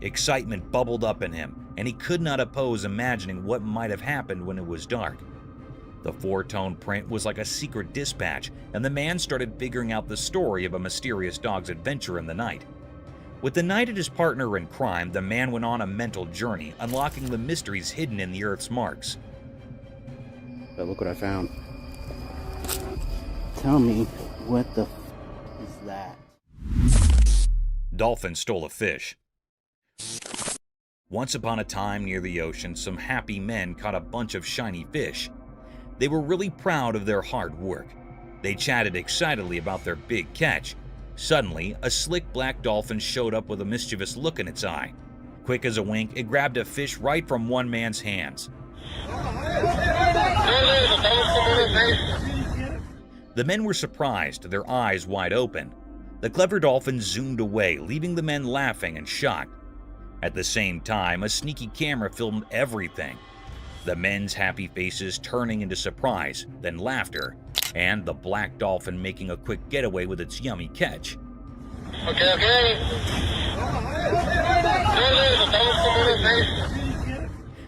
Excitement bubbled up in him, and he could not oppose imagining what might have happened when it was dark. The 4-tone print was like a secret dispatch, and the man started figuring out the story of a mysterious dog's adventure in the night. With the night as his partner in crime, the man went on a mental journey, unlocking the mysteries hidden in the Earth's marks. But look what I found. Tell me, what the is that? Dolphin stole a fish. Once upon a time near the ocean, some happy men caught a bunch of shiny fish. They were really proud of their hard work. They chatted excitedly about their big catch. Suddenly, a slick black dolphin showed up with a mischievous look in its eye. Quick as a wink, it grabbed a fish right from one man's hands. The men were surprised, their eyes wide open. The clever dolphin zoomed away, leaving the men laughing and shocked. At the same time, a sneaky camera filmed everything. The men's happy faces turning into surprise, then laughter, and the black dolphin making a quick getaway with its yummy catch. Okay.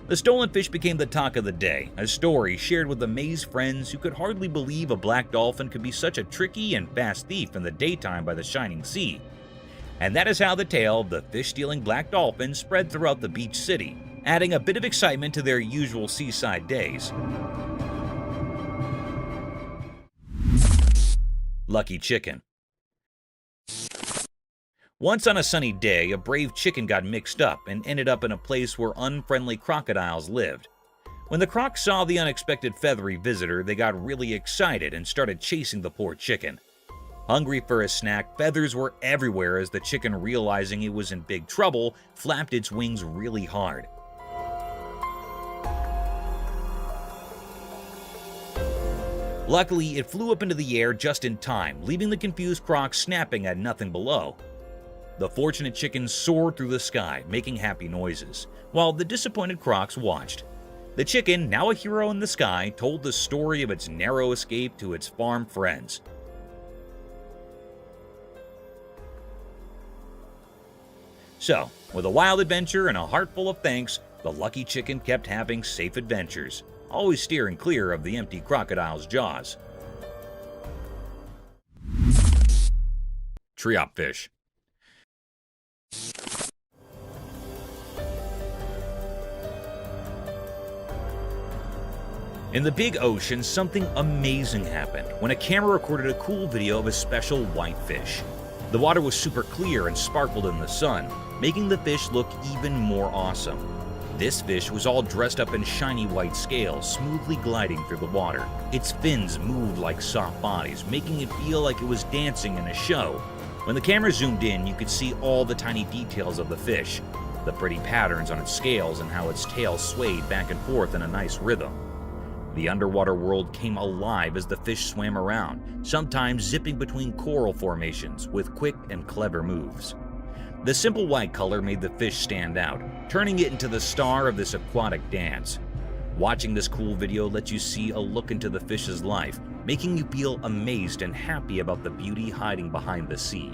The stolen fish became the talk of the day, a story shared with amazed friends who could hardly believe a black dolphin could be such a tricky and fast thief in the daytime by the shining sea. And that is how the tale of the fish-stealing black dolphin spread throughout the beach city, adding a bit of excitement to their usual seaside days. Lucky chicken. Once on a sunny day, a brave chicken got mixed up and ended up in a place where unfriendly crocodiles lived. When the crocs saw the unexpected feathery visitor, they got really excited and started chasing the poor chicken. Hungry for a snack, feathers were everywhere as the chicken, realizing it was in big trouble, flapped its wings really hard. Luckily, it flew up into the air just in time, leaving the confused crocs snapping at nothing below. The fortunate chicken soared through the sky, making happy noises, while the disappointed crocs watched. The chicken, now a hero in the sky, told the story of its narrow escape to its farm friends. So, with a wild adventure and a heart full of thanks, the lucky chicken kept having safe adventures. always steering clear of the empty crocodile's jaws. Treopfish. In the big ocean, something amazing happened when a camera recorded a cool video of a special whitefish. The water was super clear and sparkled in the sun, making the fish look even more awesome. This fish was all dressed up in shiny white scales, smoothly gliding through the water. Its fins moved like soft bodies, making it feel like it was dancing in a show. When the camera zoomed in, you could see all the tiny details of the fish, the pretty patterns on its scales and how its tail swayed back and forth in a nice rhythm. The underwater world came alive as the fish swam around, sometimes zipping between coral formations with quick and clever moves. The simple white color made the fish stand out, turning it into the star of this aquatic dance. Watching this cool video lets you see a look into the fish's life, making you feel amazed and happy about the beauty hiding behind the sea.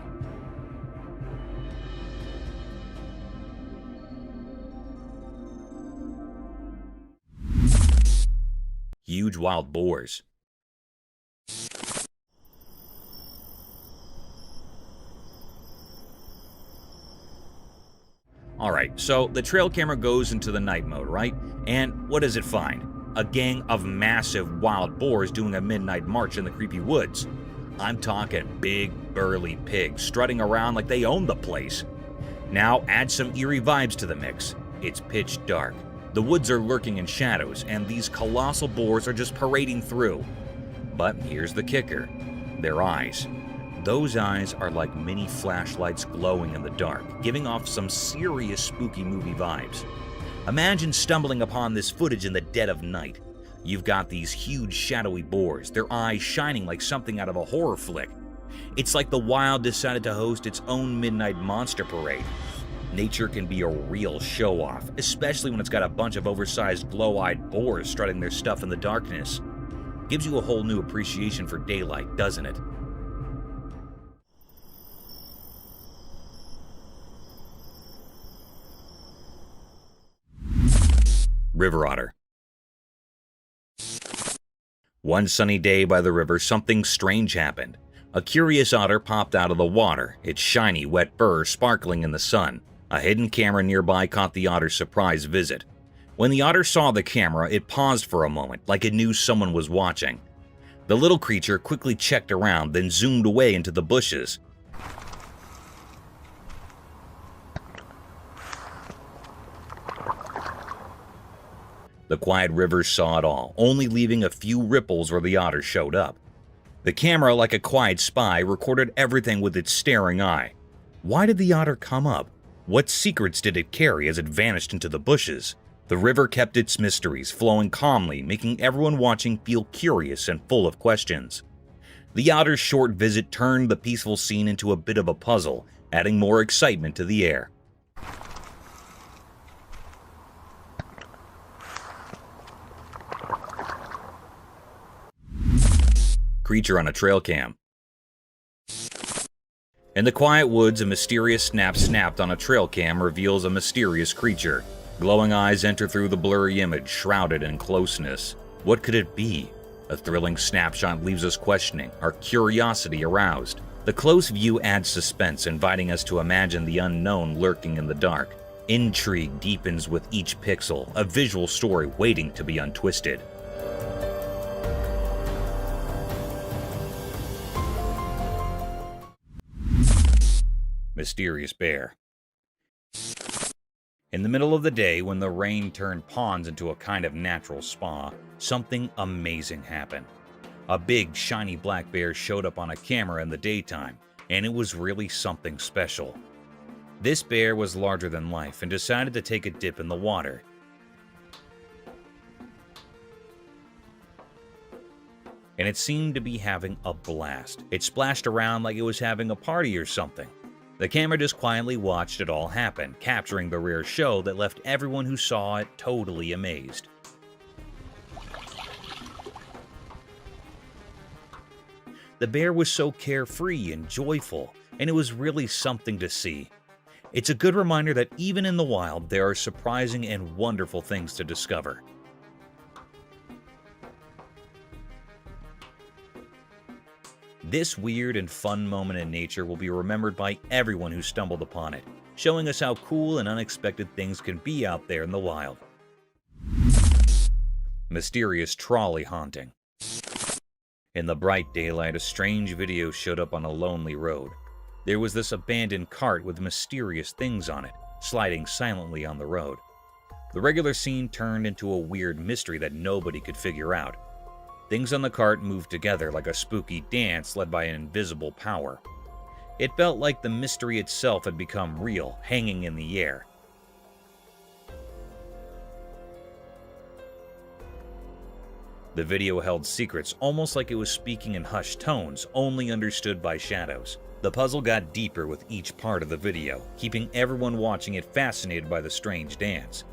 Huge wild boars. Alright, so the trail camera goes into the night mode, right? And what does it find? A gang of massive wild boars doing a midnight march in the creepy woods. I'm talking big, burly pigs strutting around like they own the place. Now add some eerie vibes to the mix. It's pitch dark. The woods are lurking in shadows, and these colossal boars are just parading through. But here's the kicker. Their eyes. Those eyes are like mini flashlights glowing in the dark, giving off some serious spooky movie vibes. Imagine stumbling upon this footage in the dead of night. You've got these huge shadowy boars, their eyes shining like something out of a horror flick. It's like the wild decided to host its own midnight monster parade. Nature can be a real show-off, especially when it's got a bunch of oversized glow-eyed boars strutting their stuff in the darkness. Gives you a whole new appreciation for daylight, doesn't it? River otter. One sunny day by the river, something strange happened. A curious otter popped out of the water, its shiny, wet fur sparkling in the sun. A hidden camera nearby caught the otter's surprise visit. When the otter saw the camera, it paused for a moment, like it knew someone was watching. The little creature quickly checked around, then zoomed away into the bushes. The quiet river saw it all, only leaving a few ripples where the otter showed up. The camera, like a quiet spy, recorded everything with its staring eye. Why did the otter come up? What secrets did it carry as it vanished into the bushes? The river kept its mysteries, flowing calmly, making everyone watching feel curious and full of questions. The otter's short visit turned the peaceful scene into a bit of a puzzle, adding more excitement to the air. Creature on a trail cam. In the quiet woods, a mysterious snap snapped on a trail cam reveals a mysterious creature. Glowing eyes enter through the blurry image, shrouded in closeness. What could it be? A thrilling snapshot leaves us questioning, our curiosity aroused. The close view adds suspense, inviting us to imagine the unknown lurking in the dark. Intrigue deepens with each pixel, a visual story waiting to be untwisted. Mysterious bear. In the middle of the day, when the rain turned ponds into a kind of natural spa, something amazing happened. A big, shiny black bear showed up on a camera in the daytime, and it was really something special. This bear was larger than life and decided to take a dip in the water. And it seemed to be having a blast. It splashed around like it was having a party or something. The camera just quietly watched it all happen, capturing the rare show that left everyone who saw it totally amazed. The bear was so carefree and joyful, and it was really something to see. It's a good reminder that even in the wild, there are surprising and wonderful things to discover. This weird and fun moment in nature will be remembered by everyone who stumbled upon it, showing us how cool and unexpected things can be out there in the wild. Mysterious trolley haunting. In the bright daylight, a strange video showed up on a lonely road. There was this abandoned cart with mysterious things on it, sliding silently on the road. The regular scene turned into a weird mystery that nobody could figure out. Things on the cart moved together like a spooky dance led by an invisible power. It felt like the mystery itself had become real, hanging in the air. The video held secrets, almost like it was speaking in hushed tones, only understood by shadows. The puzzle got deeper with each part of the video, keeping everyone watching it fascinated by the strange dance.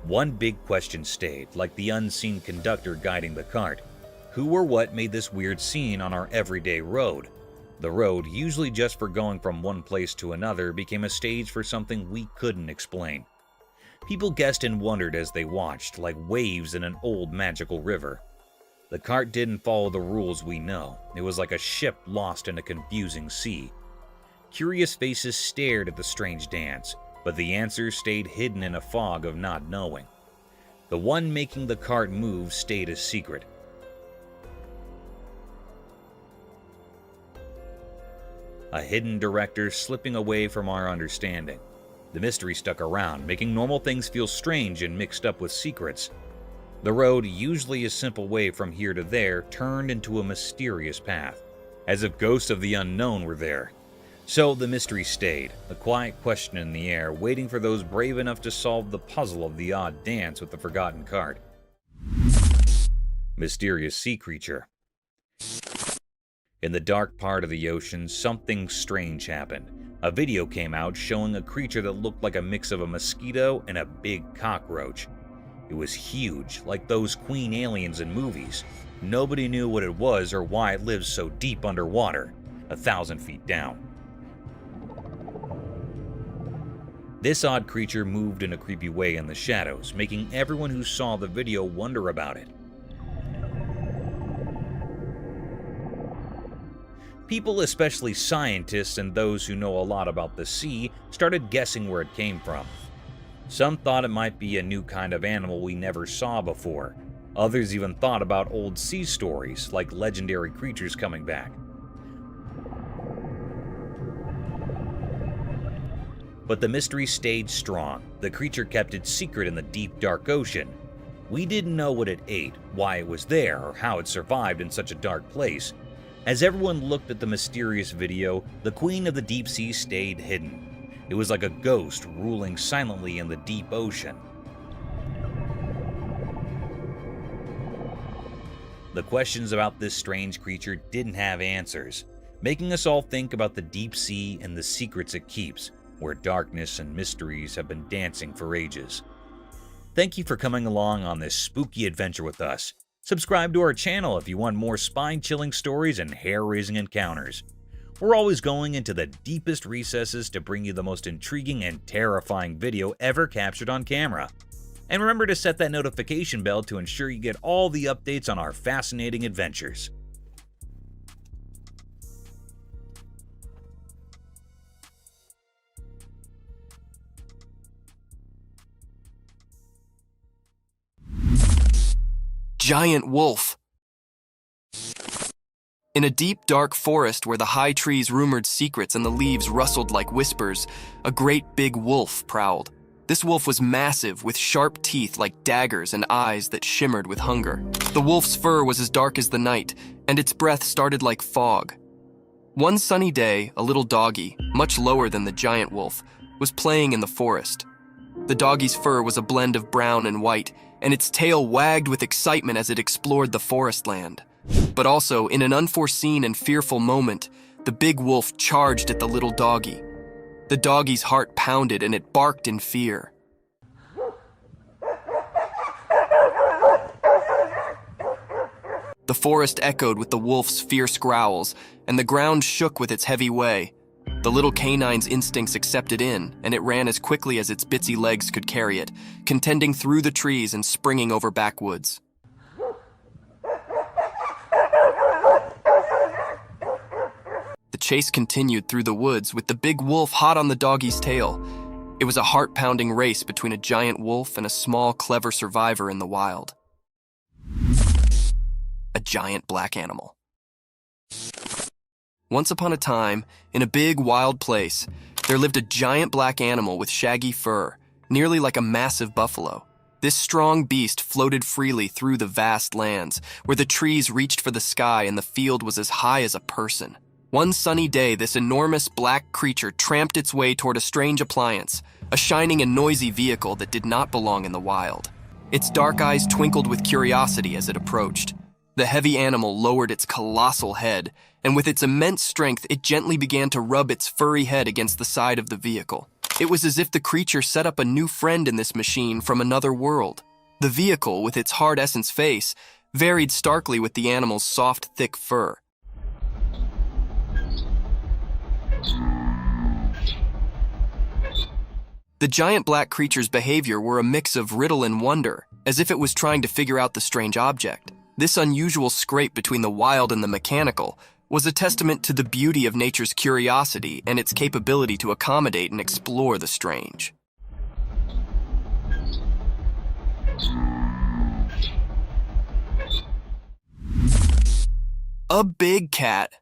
One big question stayed, like the unseen conductor guiding the cart. Who or what made this weird scene on our everyday road? The road, usually just for going from one place to another, became a stage for something we couldn't explain. People guessed and wondered as they watched, like waves in an old magical river. The cart didn't follow the rules we know. It was like a ship lost in a confusing sea. Curious faces stared at the strange dance, but the answers stayed hidden in a fog of not knowing. The one making the cart move stayed a secret. A hidden director slipping away from our understanding. The mystery stuck around, making normal things feel strange and mixed up with secrets. The road, usually a simple way from here to there, turned into a mysterious path, as if ghosts of the unknown were there. So the mystery stayed, a quiet question in the air, waiting for those brave enough to solve the puzzle of the odd dance with the forgotten cart. Mysterious sea creature. In the dark part of the ocean, something strange happened. A video came out showing a creature that looked like a mix of a mosquito and a big cockroach. It was huge, like those queen aliens in movies. Nobody knew what it was or why it lives so deep underwater, 1,000 feet down. This odd creature moved in a creepy way in the shadows, making everyone who saw the video wonder about it. People, especially scientists and those who know a lot about the sea, started guessing where it came from. Some thought it might be a new kind of animal we never saw before. Others even thought about old sea stories, like legendary creatures coming back. But the mystery stayed strong. The creature kept its secret in the deep, dark ocean. We didn't know what it ate, why it was there, or how it survived in such a dark place. As everyone looked at the mysterious video, the queen of the deep sea stayed hidden. It was like a ghost ruling silently in the deep ocean. The questions about this strange creature didn't have answers, making us all think about the deep sea and the secrets it keeps, where darkness and mysteries have been dancing for ages. Thank you for coming along on this spooky adventure with us. Subscribe to our channel if you want more spine-chilling stories and hair-raising encounters. We're always going into the deepest recesses to bring you the most intriguing and terrifying video ever captured on camera. And remember to set that notification bell to ensure you get all the updates on our fascinating adventures. Giant wolf. In a deep, dark forest where the high trees rumored secrets and the leaves rustled like whispers, a great big wolf prowled. This wolf was massive, with sharp teeth like daggers and eyes that shimmered with hunger. The wolf's fur was as dark as the night, and its breath started like fog. One sunny day, a little doggy, much lower than the giant wolf, was playing in the forest. The doggy's fur was a blend of brown and white, and its tail wagged with excitement as it explored the forest land. But also, in an unforeseen and fearful moment, the big wolf charged at the little doggy. The doggy's heart pounded and it barked in fear. The forest echoed with the wolf's fierce growls, and the ground shook with its heavy way. The little canine's instincts accepted in, and it ran as quickly as its bitsy legs could carry it, contending through the trees and springing over backwoods. The chase continued through the woods with the big wolf hot on the doggie's tail. It was a heart-pounding race between a giant wolf and a small, clever survivor in the wild. A giant black animal. Once upon a time, in a big, wild place, there lived a giant black animal with shaggy fur, nearly like a massive buffalo. This strong beast floated freely through the vast lands, where the trees reached for the sky and the field was as high as a person. One sunny day, this enormous black creature tramped its way toward a strange appliance, a shining and noisy vehicle that did not belong in the wild. Its dark eyes twinkled with curiosity as it approached. The heavy animal lowered its colossal head, and with its immense strength, it gently began to rub its furry head against the side of the vehicle. It was as if the creature set up a new friend in this machine from another world. The vehicle, with its hard essence face, varied starkly with the animal's soft, thick fur. The giant black creature's behavior were a mix of riddle and wonder, as if it was trying to figure out the strange object. This unusual scrape between the wild and the mechanical was a testament to the beauty of nature's curiosity and its capability to accommodate and explore the strange. A big cat.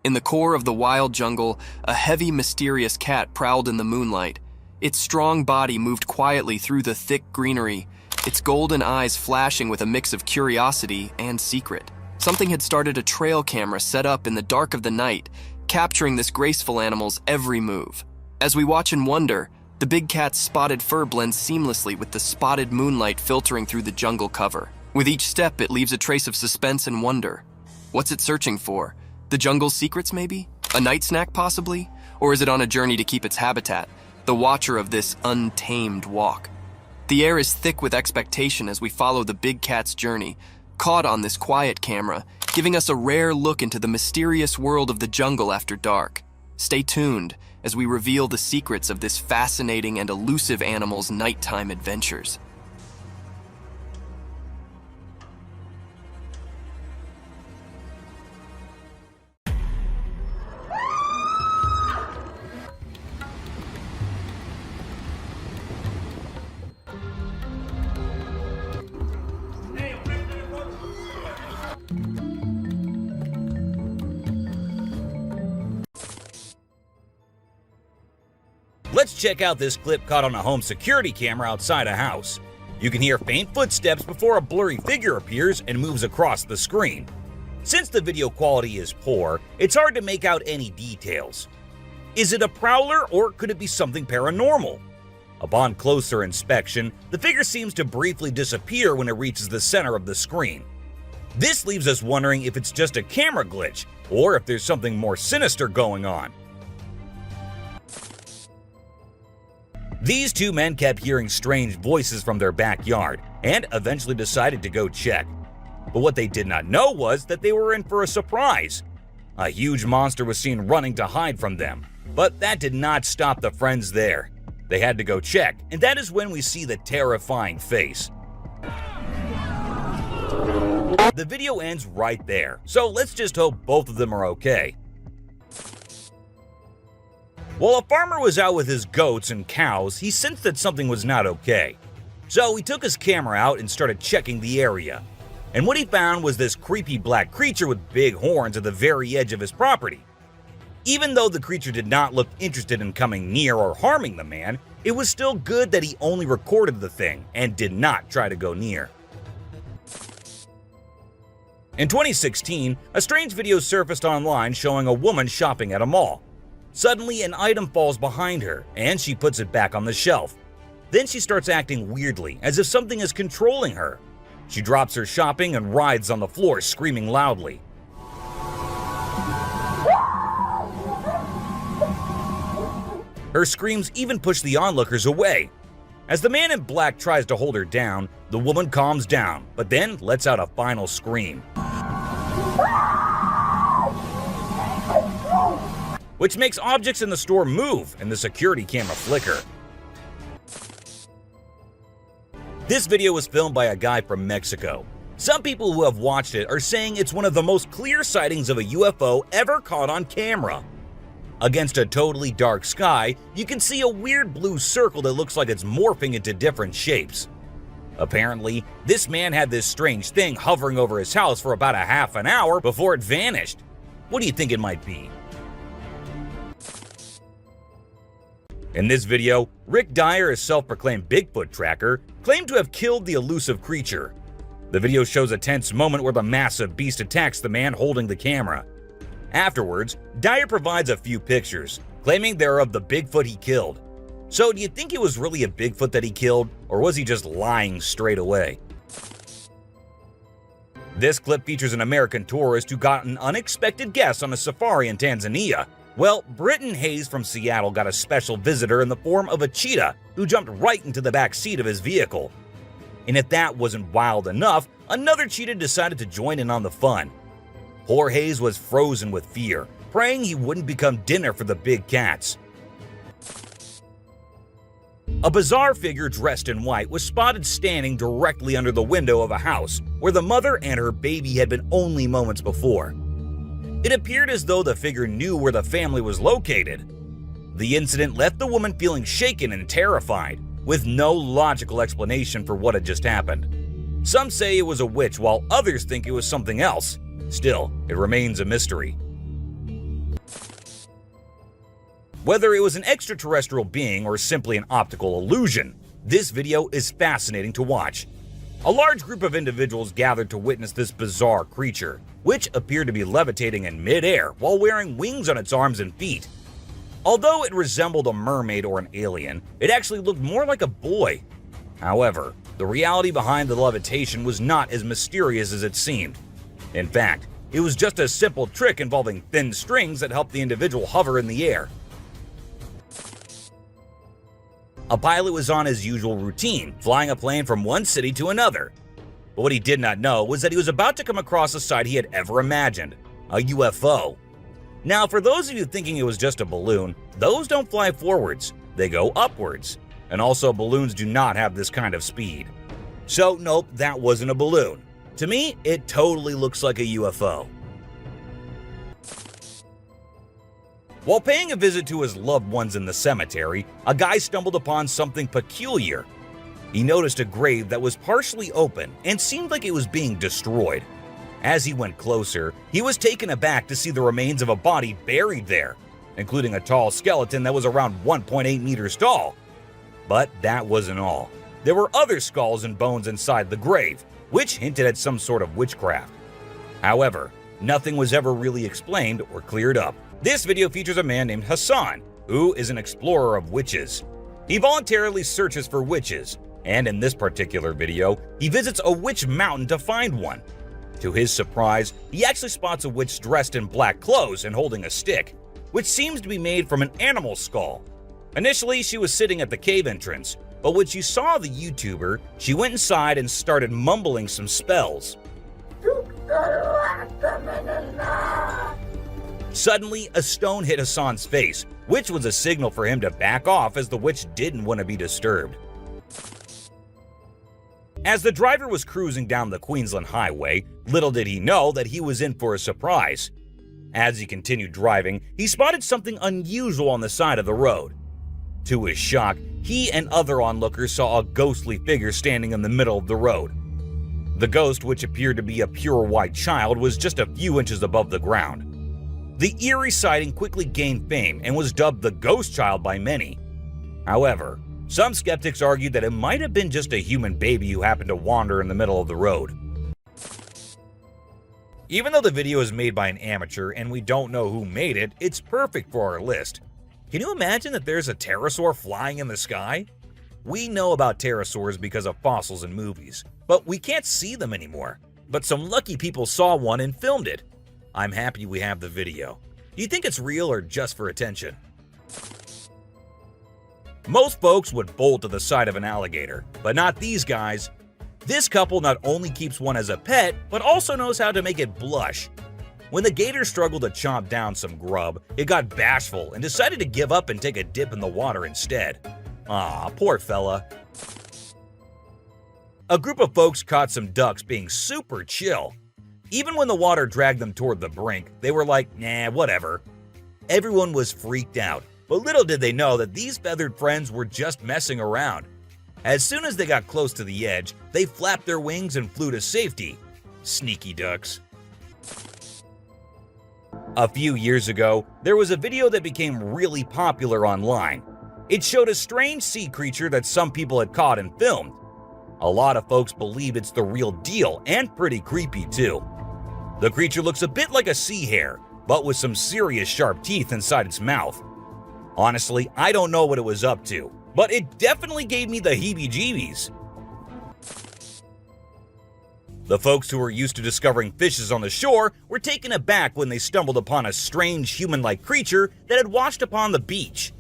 In the core of the wild jungle, a heavy, mysterious cat prowled in the moonlight. Its strong body moved quietly through the thick greenery, its golden eyes flashing with a mix of curiosity and secret. Something had started a trail camera set up in the dark of the night, capturing this graceful animal's every move. As we watch and wonder, the big cat's spotted fur blends seamlessly with the spotted moonlight filtering through the jungle cover. With each step, it leaves a trace of suspense and wonder. What's it searching for? The jungle's secrets, maybe? A night snack, possibly? Or is it on a journey to keep its habitat, the watcher of this untamed walk? The air is thick with expectation as we follow the big cat's journey, caught on this quiet camera, giving us a rare look into the mysterious world of the jungle after dark. Stay tuned as we reveal the secrets of this fascinating and elusive animal's nighttime adventures. Let's check out this clip caught on a home security camera outside a house. You can hear faint footsteps before a blurry figure appears and moves across the screen. Since the video quality is poor, it's hard to make out any details. Is it a prowler or could it be something paranormal? Upon closer inspection, the figure seems to briefly disappear when it reaches the center of the screen. This leaves us wondering if it's just a camera glitch or if there's something more sinister going on. These two men kept hearing strange voices from their backyard and eventually decided to go check. But what they did not know was that they were in for a surprise. A huge monster was seen running to hide from them, but that did not stop the friends there. They had to go check, and that is when we see the terrifying face. The video ends right there, so let's just hope both of them are okay. While a farmer was out with his goats and cows, he sensed that something was not okay. So he took his camera out and started checking the area. And what he found was this creepy black creature with big horns at the very edge of his property. Even though the creature did not look interested in coming near or harming the man, it was still good that he only recorded the thing and did not try to go near. In 2016, a strange video surfaced online showing a woman shopping at a mall. Suddenly, an item falls behind her, and she puts it back on the shelf. Then she starts acting weirdly, as if something is controlling her. She drops her shopping and writhes on the floor, screaming loudly. Her screams even push the onlookers away. As the man in black tries to hold her down, the woman calms down, but then lets out a final scream. which makes objects in the store move and the security camera flicker. This video was filmed by a guy from Mexico. Some people who have watched it are saying it's one of the most clear sightings of a UFO ever caught on camera. Against a totally dark sky, you can see a weird blue circle that looks like it's morphing into different shapes. Apparently, this man had this strange thing hovering over his house for about a half an hour before it vanished. What do you think it might be? In this video, Rick Dyer, a self-proclaimed Bigfoot tracker, claimed to have killed the elusive creature. The video shows a tense moment where the massive beast attacks the man holding the camera. Afterwards, Dyer provides a few pictures, claiming they're of the Bigfoot he killed. So do you think it was really a Bigfoot that he killed, or was he just lying straight away? This clip features an American tourist who got an unexpected guest on a safari in Tanzania. Well, Britton Hayes from Seattle got a special visitor in the form of a cheetah who jumped right into the back seat of his vehicle. And if that wasn't wild enough, another cheetah decided to join in on the fun. Poor Hayes was frozen with fear, praying he wouldn't become dinner for the big cats. A bizarre figure dressed in white was spotted standing directly under the window of a house where the mother and her baby had been only moments before. It appeared as though the figure knew where the family was located. The incident left the woman feeling shaken and terrified, with no logical explanation for what had just happened. Some say it was a witch, while others think it was something else. Still, it remains a mystery. Whether it was an extraterrestrial being or simply an optical illusion, this video is fascinating to watch. A large group of individuals gathered to witness this bizarre creature, which appeared to be levitating in mid-air while wearing wings on its arms and feet. Although it resembled a mermaid or an alien, it actually looked more like a boy. However, the reality behind the levitation was not as mysterious as it seemed. In fact, it was just a simple trick involving thin strings that helped the individual hover in the air. A pilot was on his usual routine, flying a plane from one city to another. But what he did not know was that he was about to come across a sight he had ever imagined, a UFO. Now, for those of you thinking it was just a balloon, those don't fly forwards, they go upwards. And also, balloons do not have this kind of speed. So nope, that wasn't a balloon. To me, it totally looks like a UFO. While paying a visit to his loved ones in the cemetery, a guy stumbled upon something peculiar. He noticed a grave that was partially open and seemed like it was being destroyed. As he went closer, he was taken aback to see the remains of a body buried there, including a tall skeleton that was around 1.8 meters tall. But that wasn't all. There were other skulls and bones inside the grave, which hinted at some sort of witchcraft. However, nothing was ever really explained or cleared up. This video features a man named Hassan, who is an explorer of witches. He voluntarily searches for witches, and in this particular video, he visits a witch mountain to find one. To his surprise, he actually spots a witch dressed in black clothes and holding a stick, which seems to be made from an animal skull. Initially, she was sitting at the cave entrance, but when she saw the YouTuber, she went inside and started mumbling some spells. Suddenly, a stone hit Hassan's face, which was a signal for him to back off as the witch didn't want to be disturbed. As the driver was cruising down the Queensland highway, little did he know that he was in for a surprise. As he continued driving, he spotted something unusual on the side of the road. To his shock, he and other onlookers saw a ghostly figure standing in the middle of the road. The ghost, which appeared to be a pure white child, was just a few inches above the ground. The Eerie sighting quickly gained fame and was dubbed the Ghost Child by many. However, some skeptics argued that it might have been just a human baby who happened to wander in the middle of the road. Even though the video is made by an amateur and we don't know who made it, it's perfect for our list. Can you imagine that there's a pterosaur flying in the sky? We know about pterosaurs because of fossils in movies, but we can't see them anymore. But some lucky people saw one and filmed it. I'm happy we have the video. Do you think it's real or just for attention? Most folks would bolt to the side of an alligator, but not these guys. This couple not only keeps one as a pet, but also knows how to make it blush. When the gator struggled to chomp down some grub, it got bashful and decided to give up and take a dip in the water instead. Aw, poor fella. A group of folks caught some ducks being super chill. Even when the water dragged them toward the brink, they were like, nah, whatever. Everyone was freaked out, but little did they know that these feathered friends were just messing around. As soon as they got close to the edge, they flapped their wings and flew to safety. Sneaky ducks. A few years ago, there was a video that became really popular online. It showed a strange sea creature that some people had caught and filmed. A lot of folks believe it's the real deal and pretty creepy too. The creature looks a bit like a sea hare, but with some serious sharp teeth inside its mouth. Honestly, I don't know what it was up to, but it definitely gave me the heebie-jeebies. The folks who were used to discovering fishes on the shore were taken aback when they stumbled upon a strange human-like creature that had washed upon the beach.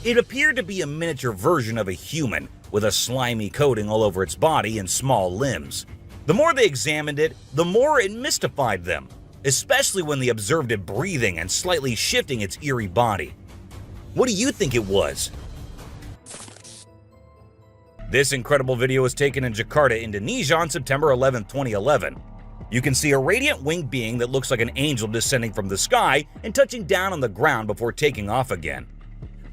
It appeared to be a miniature version of a human, with a slimy coating all over its body and small limbs. The more they examined it, the more it mystified them, especially when they observed it breathing and slightly shifting its eerie body. What do you think it was? This incredible video was taken in Jakarta, Indonesia on September 11, 2011. You can see a radiant winged being that looks like an angel descending from the sky and touching down on the ground before taking off again.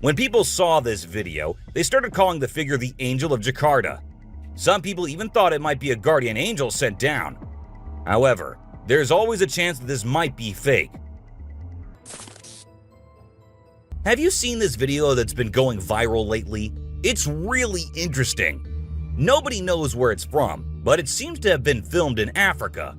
When people saw this video, they started calling the figure the Angel of Jakarta. Some people even thought it might be a guardian angel sent down. However, there's always a chance that this might be fake. Have you seen this video that's been going viral lately? It's really interesting. Nobody knows where it's from, but it seems to have been filmed in Africa.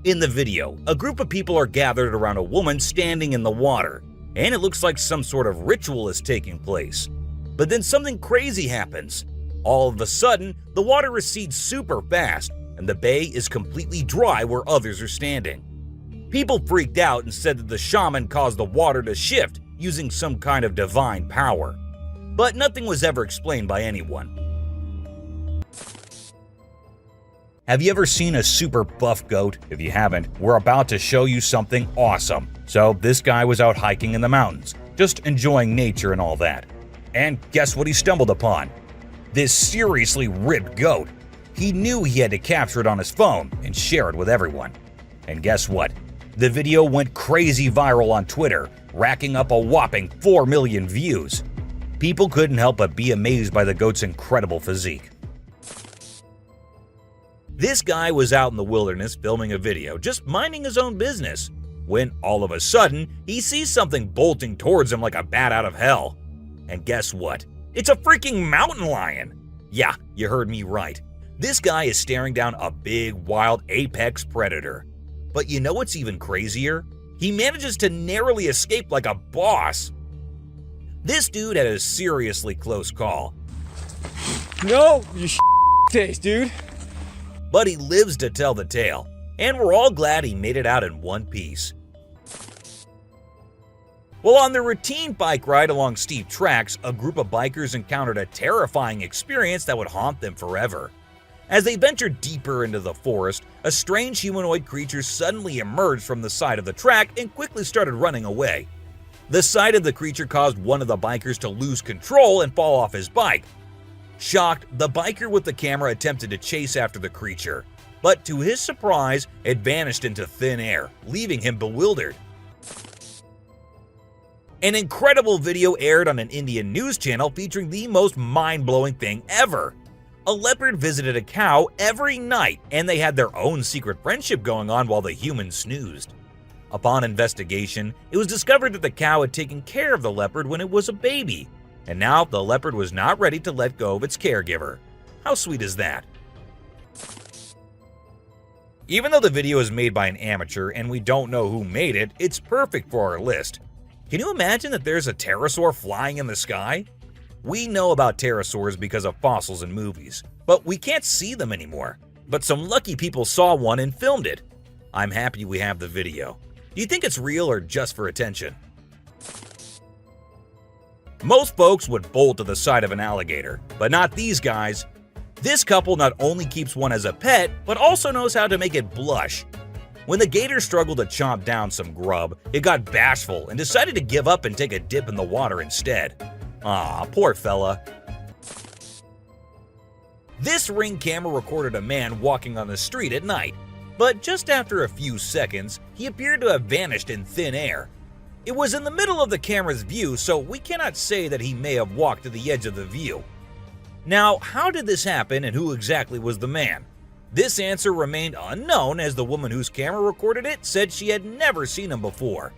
In the video, a group of people are gathered around a woman standing in the water, and it looks like some sort of ritual is taking place. But then something crazy happens. All of a sudden, the water recedes super fast, and the bay is completely dry where others are standing. People freaked out and said that the shaman caused the water to shift using some kind of divine power. But nothing was ever explained by anyone. Have you ever seen a super buff goat? If you haven't, we're about to show you something awesome. So this guy was out hiking in the mountains, just enjoying nature and all that. And guess what he stumbled upon? This seriously ripped goat. He knew he had to capture it on his phone and share it with everyone. And guess what? The video went crazy viral on Twitter, racking up a whopping 4 million views. People couldn't help but be amazed by the goat's incredible physique. This guy was out in the wilderness filming a video, just minding his own business, when all of a sudden, he sees something bolting towards him like a bat out of hell. And guess what? It's a freaking mountain lion! Yeah, you heard me right. This guy is staring down a big, wild apex predator. But you know what's even crazier? He manages to narrowly escape like a boss. This dude had a seriously close call. No, you taste, dude. But he lives to tell the tale, and we're all glad he made it out in one piece. Well, on their routine bike ride along steep tracks, a group of bikers encountered a terrifying experience that would haunt them forever. As they ventured deeper into the forest, a strange humanoid creature suddenly emerged from the side of the track and quickly started running away. The sight of the creature caused one of the bikers to lose control and fall off his bike. Shocked, the biker with the camera attempted to chase after the creature, but to his surprise, it vanished into thin air, leaving him bewildered. An incredible video aired on an Indian news channel featuring the most mind-blowing thing ever. A leopard visited a cow every night, and they had their own secret friendship going on while the human snoozed. Upon investigation, it was discovered that the cow had taken care of the leopard when it was a baby, and now the leopard was not ready to let go of its caregiver. How sweet is that? Even though the video is made by an amateur and we don't know who made it, it's perfect for our list. Can you imagine that there's a pterosaur flying in the sky? We know about pterosaurs because of fossils in movies, but we can't see them anymore. But some lucky people saw one and filmed it. I'm happy we have the video. Do you think it's real or just for attention? Most folks would bolt to the side of an alligator, but not these guys. This couple not only keeps one as a pet, but also knows how to make it blush. When the gator struggled to chomp down some grub, it got bashful and decided to give up and take a dip in the water instead. Aw, poor fella. This Ring camera recorded a man walking on the street at night, but just after a few seconds, he appeared to have vanished in thin air. It was in the middle of the camera's view, so we cannot say that he may have walked to the edge of the view. Now, how did this happen and who exactly was the man? This answer remained unknown, as the woman whose camera recorded it said she had never seen him before.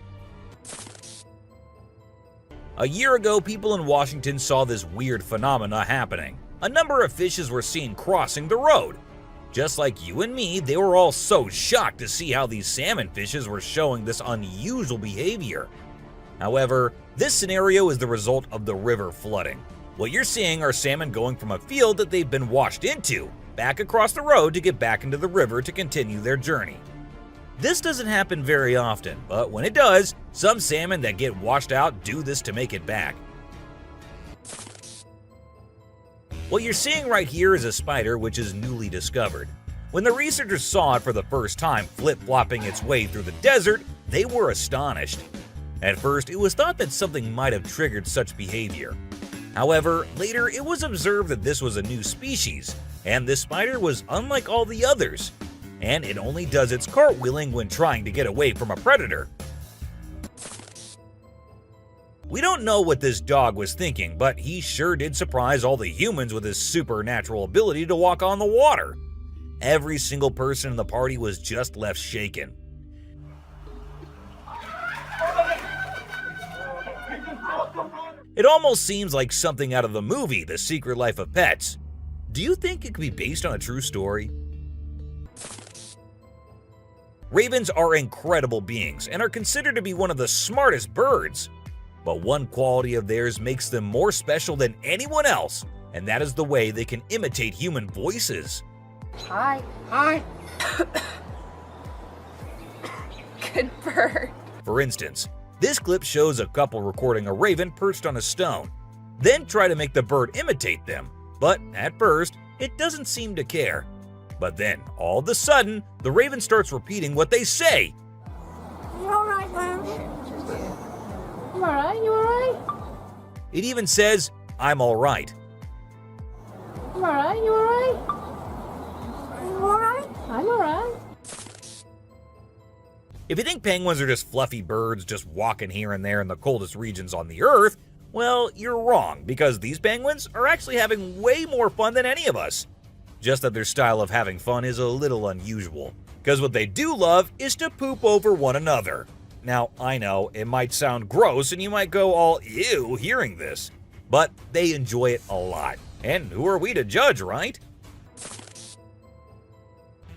A year ago, people in Washington saw this weird phenomena happening. A number of fishes were seen crossing the road. Just like you and me, they were all so shocked to see how these salmon fishes were showing this unusual behavior. However, this scenario is the result of the river flooding. What you're seeing are salmon going from a field that they've been washed into, back across the road to get back into the river to continue their journey. This doesn't happen very often, but when it does, some salmon that get washed out do this to make it back. What you're seeing right here is a spider which is newly discovered. When the researchers saw it for the first time flip-flopping its way through the desert, they were astonished. At first, it was thought that something might have triggered such behavior. However, later it was observed that this was a new species, and this spider was unlike all the others, and it only does its cartwheeling when trying to get away from a predator. We don't know what this dog was thinking, but he sure did surprise all the humans with his supernatural ability to walk on the water. Every single person in the party was just left shaken. It almost seems like something out of the movie The Secret Life of Pets. Do you think it could be based on a true story? Ravens are incredible beings and are considered to be one of the smartest birds. But one quality of theirs makes them more special than anyone else, and that is the way they can imitate human voices. Hi. Hi. Good bird. For instance, this clip shows a couple recording a raven perched on a stone, then try to make the bird imitate them, but at first, it doesn't seem to care. But then, all of a sudden, the raven starts repeating what they say. You alright, Lamb? You alright? You alright? It even says, "I'm alright." You alright? You alright? You alright? I'm alright. If you think penguins are just fluffy birds just walking here and there in the coldest regions on the Earth, well, you're wrong, because these penguins are actually having way more fun than any of us. Just that their style of having fun is a little unusual, because what they do love is to poop over one another. Now, I know it might sound gross and you might go all ew hearing this, but they enjoy it a lot. And who are we to judge, right?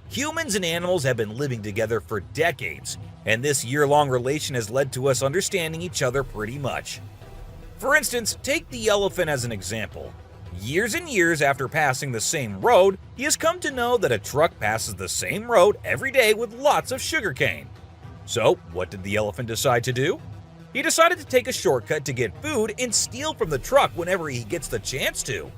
Humans and animals have been living together for decades, and this year-long relation has led to us understanding each other pretty much. For instance, take the elephant as an example. Years and years after passing the same road, he has come to know that a truck passes the same road every day with lots of sugarcane. So, what did the elephant decide to do? He decided to take a shortcut to get food and steal from the truck whenever he gets the chance to.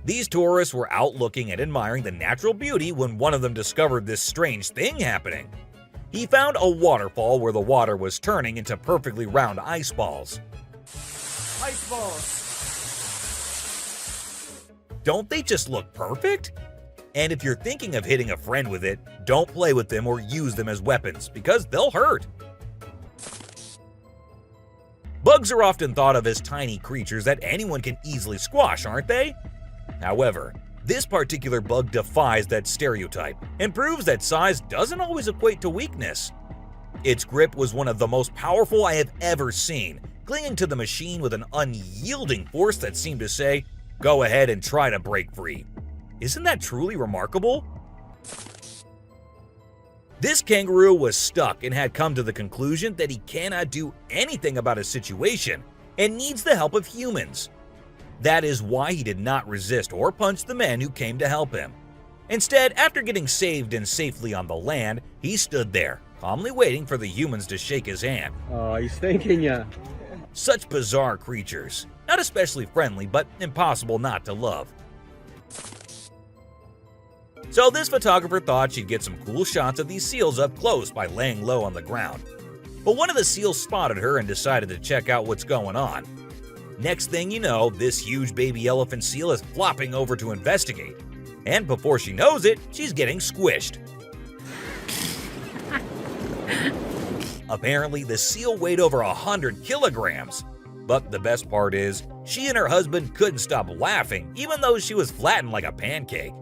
These tourists were out looking and admiring the natural beauty when one of them discovered this strange thing happening. He found a waterfall where the water was turning into perfectly round ice balls. Ice balls. Don't they just look perfect? And if you're thinking of hitting a friend with it, don't play with them or use them as weapons, because they'll hurt. Bugs are often thought of as tiny creatures that anyone can easily squash, aren't they? However, this particular bug defies that stereotype and proves that size doesn't always equate to weakness. Its grip was one of the most powerful I have ever seen, clinging to the machine with an unyielding force that seemed to say, "Go ahead and try to break free." Isn't that truly remarkable? This kangaroo was stuck and had come to the conclusion that he cannot do anything about his situation and needs the help of humans. That is why he did not resist or punch the men who came to help him. Instead, after getting saved and safely on the land, he stood there, calmly waiting for the humans to shake his hand. Oh, he's thanking ya. Such bizarre creatures, not especially friendly, but impossible not to love. So this photographer thought she'd get some cool shots of these seals up close by laying low on the ground. But one of the seals spotted her and decided to check out what's going on. Next thing you know, this huge baby elephant seal is flopping over to investigate. And before she knows it, she's getting squished. Apparently, the seal weighed over 100 kilograms. But the best part is, she and her husband couldn't stop laughing, even though she was flattened like a pancake.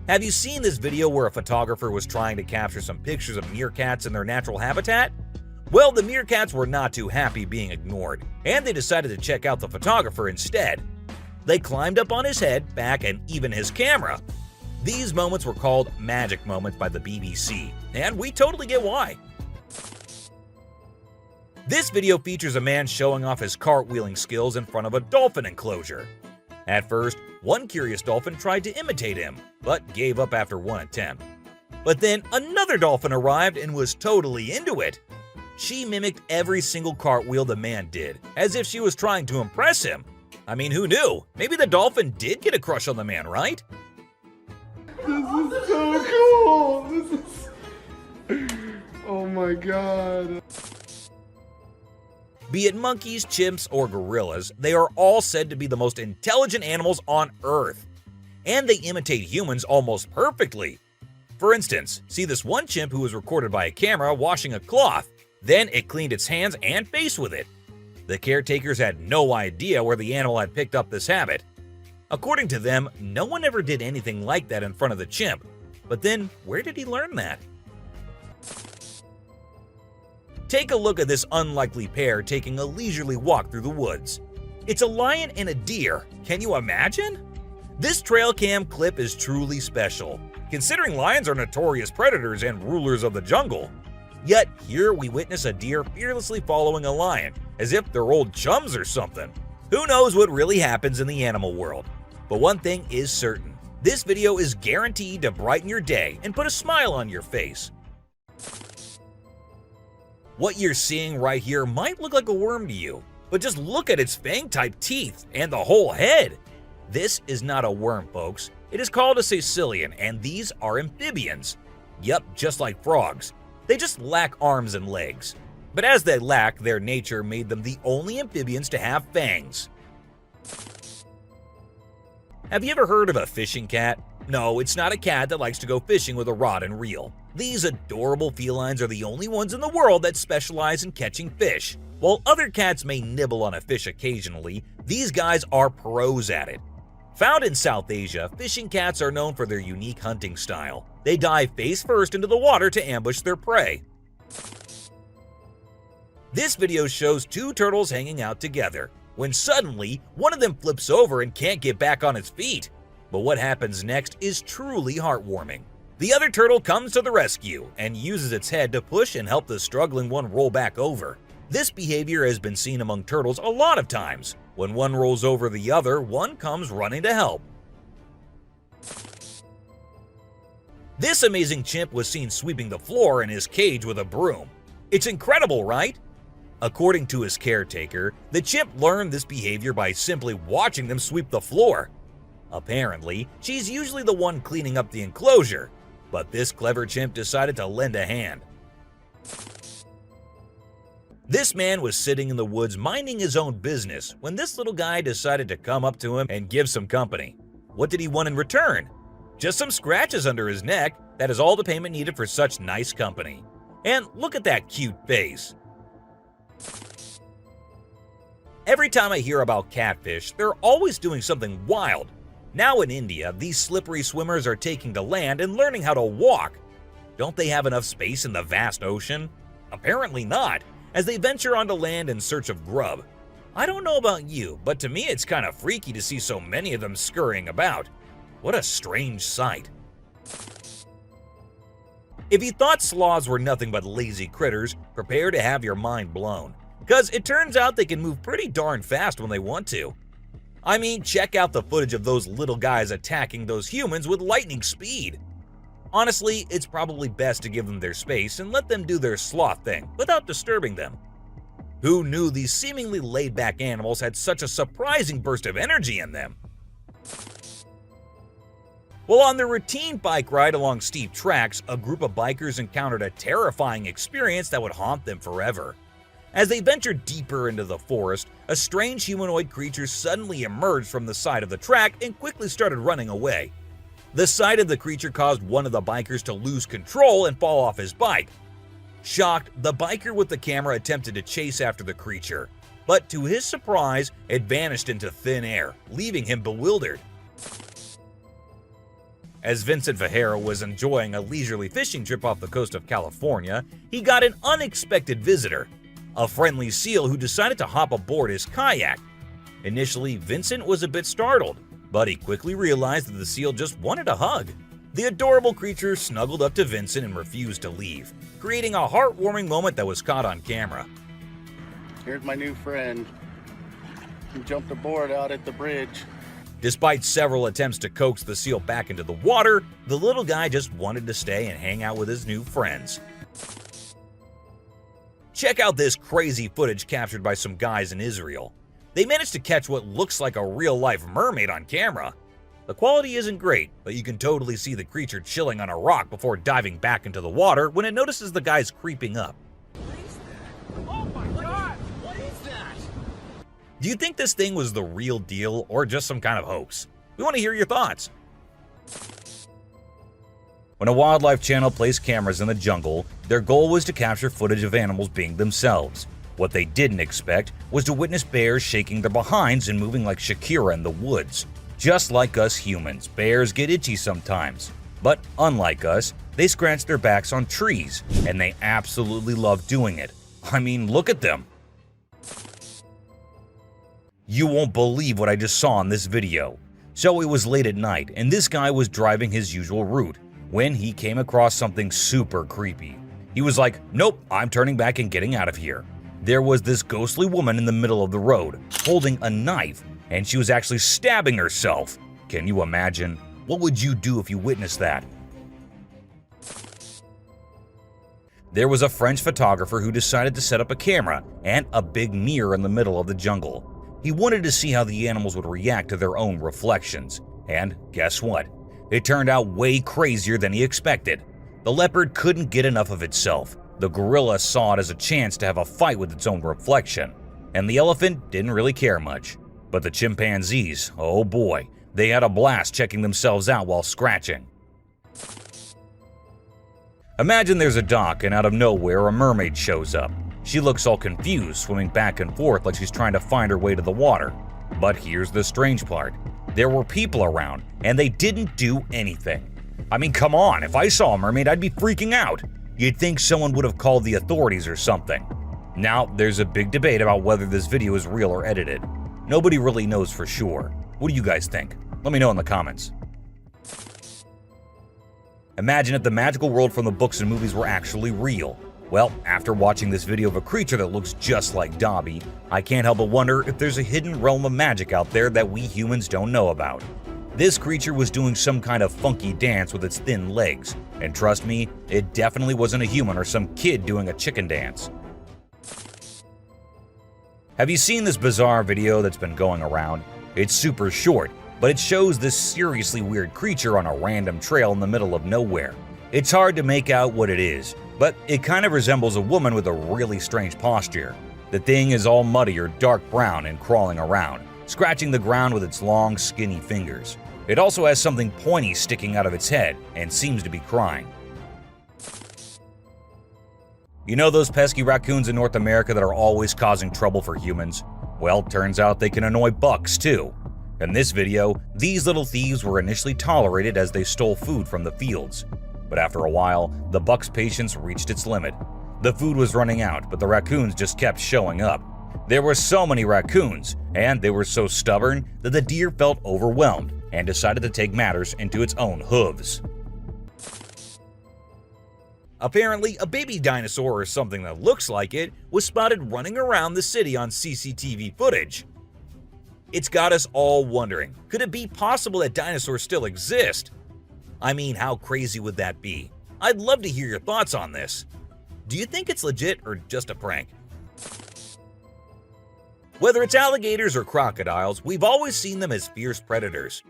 Have you seen this video where a photographer was trying to capture some pictures of meerkats in their natural habitat? Well, the meerkats were not too happy being ignored, and they decided to check out the photographer instead. They climbed up on his head, back, and even his camera. These moments were called magic moments by the BBC, and we totally get why. This video features a man showing off his cartwheeling skills in front of a dolphin enclosure. At first, one curious dolphin tried to imitate him, but gave up after one attempt. But then another dolphin arrived and was totally into it. She mimicked every single cartwheel the man did, as if she was trying to impress him. I mean, who knew? Maybe the dolphin did get a crush on the man, right? This is so cool! This is... Oh my god. Be it monkeys, chimps, or gorillas, they are all said to be the most intelligent animals on Earth. And they imitate humans almost perfectly. For instance, see this one chimp who was recorded by a camera washing a cloth. Then it cleaned its hands and face with it. The caretakers had no idea where the animal had picked up this habit. According to them, no one ever did anything like that in front of the chimp. But then, where did he learn that? Take a look at this unlikely pair taking a leisurely walk through the woods. It's a lion and a deer. Can you imagine? This trail cam clip is truly special, considering lions are notorious predators and rulers of the jungle. Yet here we witness a deer fearlessly following a lion, as if they're old chums or something. Who knows what really happens in the animal world? But one thing is certain, this video is guaranteed to brighten your day and put a smile on your face. What you're seeing right here might look like a worm to you, but just look at its fang-type teeth and the whole head. This is not a worm, folks. It is called a caecilian, and these are amphibians. Yup, just like frogs. They just lack arms and legs. But as they lack, their nature made them the only amphibians to have fangs. Have you ever heard of a fishing cat? No, it's not a cat that likes to go fishing with a rod and reel. These adorable felines are the only ones in the world that specialize in catching fish. While other cats may nibble on a fish occasionally, these guys are pros at it. Found in South Asia, fishing cats are known for their unique hunting style. They dive face first into the water to ambush their prey. This video shows two turtles hanging out together, when suddenly one of them flips over and can't get back on its feet. But what happens next is truly heartwarming. The other turtle comes to the rescue and uses its head to push and help the struggling one roll back over. This behavior has been seen among turtles a lot of times. When one rolls over the other, one comes running to help. This amazing chimp was seen sweeping the floor in his cage with a broom. It's incredible, right? According to his caretaker, the chimp learned this behavior by simply watching them sweep the floor. Apparently, she's usually the one cleaning up the enclosure, but this clever chimp decided to lend a hand. This man was sitting in the woods minding his own business when this little guy decided to come up to him and give some company. What did he want in return? Just some scratches under his neck. That is all the payment needed for such nice company. And look at that cute face. Every time I hear about catfish, they're always doing something wild. Now in India, these slippery swimmers are taking to land and learning how to walk. Don't they have enough space in the vast ocean? Apparently not, as they venture onto land in search of grub. I don't know about you, but to me it's kind of freaky to see so many of them scurrying about. What a strange sight. If you thought sloths were nothing but lazy critters, prepare to have your mind blown. Because it turns out they can move pretty darn fast when they want to. I mean, check out the footage of those little guys attacking those humans with lightning speed. Honestly, it's probably best to give them their space and let them do their sloth thing without disturbing them. Who knew these seemingly laid-back animals had such a surprising burst of energy in them? Well, on their routine bike ride along steep tracks, a group of bikers encountered a terrifying experience that would haunt them forever. As they ventured deeper into the forest, a strange humanoid creature suddenly emerged from the side of the track and quickly started running away. The sight of the creature caused one of the bikers to lose control and fall off his bike. Shocked, the biker with the camera attempted to chase after the creature, but to his surprise, it vanished into thin air, leaving him bewildered. As Vincent Vajera was enjoying a leisurely fishing trip off the coast of California, he got an unexpected visitor, a friendly seal who decided to hop aboard his kayak. Initially, Vincent was a bit startled, but he quickly realized that the seal just wanted a hug. The adorable creature snuggled up to Vincent and refused to leave, creating a heartwarming moment that was caught on camera. Here's my new friend. He jumped aboard out at the bridge. Despite several attempts to coax the seal back into the water, the little guy just wanted to stay and hang out with his new friends. Check out this crazy footage captured by some guys in Israel. They managed to catch what looks like a real-life mermaid on camera. The quality isn't great, but you can totally see the creature chilling on a rock before diving back into the water when it notices the guys creeping up. Oh my god! What is that? Do you think this thing was the real deal or just some kind of hoax? We want to hear your thoughts. When a wildlife channel placed cameras in the jungle, their goal was to capture footage of animals being themselves. What they didn't expect was to witness bears shaking their behinds and moving like Shakira in the woods. Just like us humans, bears get itchy sometimes. But unlike us, they scratch their backs on trees, and they absolutely love doing it. I mean, look at them. You won't believe what I just saw in this video. So it was late at night, and this guy was driving his usual route when he came across something super creepy. He was like, nope, I'm turning back and getting out of here. There was this ghostly woman in the middle of the road, holding a knife, and she was actually stabbing herself. Can you imagine? What would you do if you witnessed that? There was a French photographer who decided to set up a camera and a big mirror in the middle of the jungle. He wanted to see how the animals would react to their own reflections. And guess what? It turned out way crazier than he expected. The leopard couldn't get enough of itself. The gorilla saw it as a chance to have a fight with its own reflection. And the elephant didn't really care much. But the chimpanzees, oh boy, they had a blast checking themselves out while scratching. Imagine there's a dock and out of nowhere a mermaid shows up. She looks all confused, swimming back and forth like she's trying to find her way to the water. But here's the strange part. There were people around, and they didn't do anything. I mean, come on, if I saw a mermaid, I'd be freaking out. You'd think someone would have called the authorities or something. Now, there's a big debate about whether this video is real or edited. Nobody really knows for sure. What do you guys think? Let me know in the comments. Imagine if the magical world from the books and movies were actually real. Well, after watching this video of a creature that looks just like Dobby, I can't help but wonder if there's a hidden realm of magic out there that we humans don't know about. This creature was doing some kind of funky dance with its thin legs, and trust me, it definitely wasn't a human or some kid doing a chicken dance. Have you seen this bizarre video that's been going around? It's super short, but it shows this seriously weird creature on a random trail in the middle of nowhere. It's hard to make out what it is, but it kind of resembles a woman with a really strange posture. The thing is all muddy or dark brown and crawling around, scratching the ground with its long, skinny fingers. It also has something pointy sticking out of its head and seems to be crying. You know those pesky raccoons in North America that are always causing trouble for humans? Well, turns out they can annoy bucks too. In this video, these little thieves were initially tolerated as they stole food from the fields. But after a while, the buck's patience reached its limit. The food was running out, but the raccoons just kept showing up. There were so many raccoons, and they were so stubborn that the deer felt overwhelmed and decided to take matters into its own hooves. Apparently, a baby dinosaur or something that looks like it was spotted running around the city on CCTV footage. It's got us all wondering, could it be possible that dinosaurs still exist? I mean, how crazy would that be? I'd love to hear your thoughts on this. Do you think it's legit or just a prank? Whether it's alligators or crocodiles, we've always seen them as fierce predators.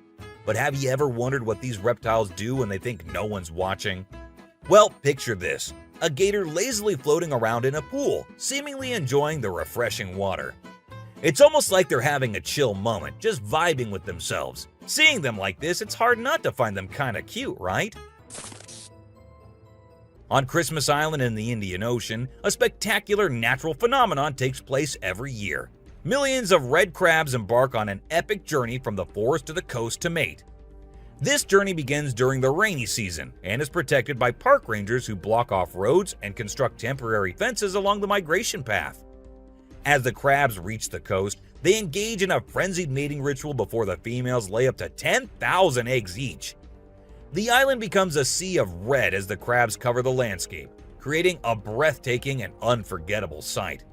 But have you ever wondered what these reptiles do when they think no one's watching? Well, picture this. A gator lazily floating around in a pool, seemingly enjoying the refreshing water. It's almost like they're having a chill moment, just vibing with themselves. Seeing them like this, it's hard not to find them kinda cute, right? On Christmas Island in the Indian Ocean, a spectacular natural phenomenon takes place every year. Millions of red crabs embark on an epic journey from the forest to the coast to mate. This journey begins during the rainy season and is protected by park rangers who block off roads and construct temporary fences along the migration path. As the crabs reach the coast, they engage in a frenzied mating ritual before the females lay up to 10,000 eggs each. The island becomes a sea of red as the crabs cover the landscape, creating a breathtaking and unforgettable sight.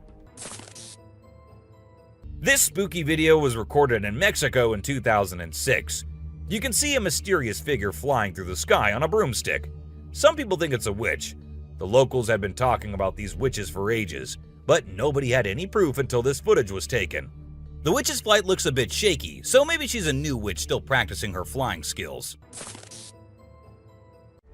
This spooky video was recorded in Mexico in 2006. You can see a mysterious figure flying through the sky on a broomstick. Some people think it's a witch. The locals had been talking about these witches for ages, but nobody had any proof until this footage was taken. The witch's flight looks a bit shaky, so maybe she's a new witch still practicing her flying skills.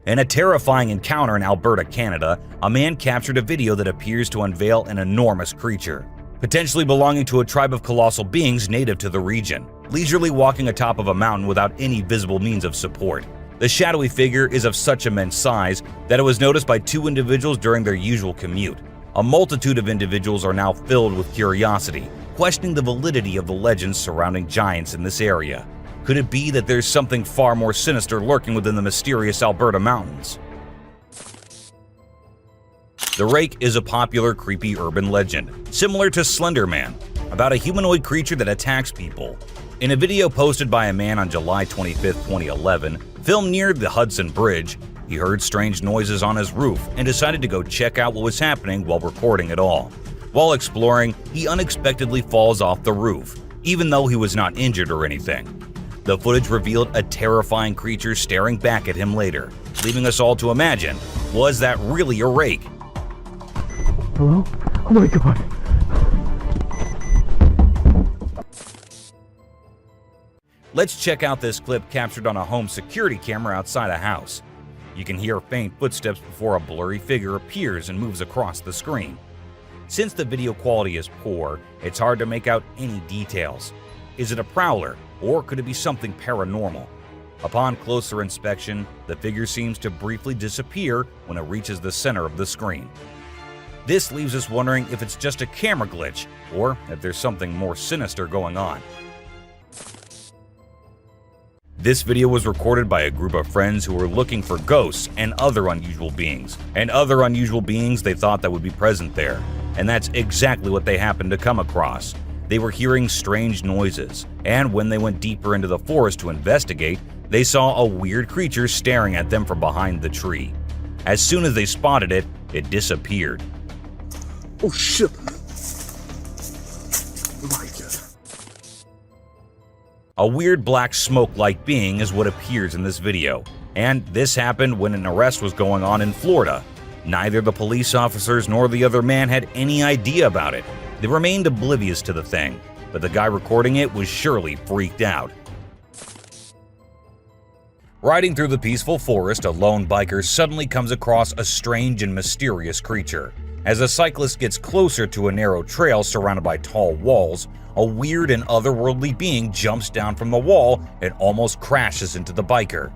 In a terrifying encounter in Alberta, Canada, a man captured a video that appears to unveil an enormous creature, potentially belonging to a tribe of colossal beings native to the region, leisurely walking atop of a mountain without any visible means of support. The shadowy figure is of such immense size that it was noticed by two individuals during their usual commute. A multitude of individuals are now filled with curiosity, questioning the validity of the legends surrounding giants in this area. Could it be that there's something far more sinister lurking within the mysterious Alberta mountains? The Rake is a popular creepy urban legend, similar to Slender Man, about a humanoid creature that attacks people. In a video posted by a man on July 25, 2011, filmed near the Hudson Bridge, he heard strange noises on his roof and decided to go check out what was happening while recording it all. While exploring, he unexpectedly falls off the roof, even though he was not injured or anything. The footage revealed a terrifying creature staring back at him later, leaving us all to imagine, was that really a rake? Hello? Oh my god. Let's check out this clip captured on a home security camera outside a house. You can hear faint footsteps before a blurry figure appears and moves across the screen. Since the video quality is poor, it's hard to make out any details. Is it a prowler, or could it be something paranormal? Upon closer inspection, the figure seems to briefly disappear when it reaches the center of the screen. This leaves us wondering if it's just a camera glitch, or if there's something more sinister going on. This video was recorded by a group of friends who were looking for ghosts and other unusual beings, they thought that would be present there. And that's exactly what they happened to come across. They were hearing strange noises, and when they went deeper into the forest to investigate, they saw a weird creature staring at them from behind the tree. As soon as they spotted it, it disappeared. Oh shit! Oh my god. A weird black smoke-like being is what appears in this video, and this happened when an arrest was going on in Florida. Neither the police officers nor the other man had any idea about it. They remained oblivious to the thing, but the guy recording it was surely freaked out. Riding through the peaceful forest, a lone biker suddenly comes across a strange and mysterious creature. As a cyclist gets closer to a narrow trail surrounded by tall walls, a weird and otherworldly being jumps down from the wall and almost crashes into the biker.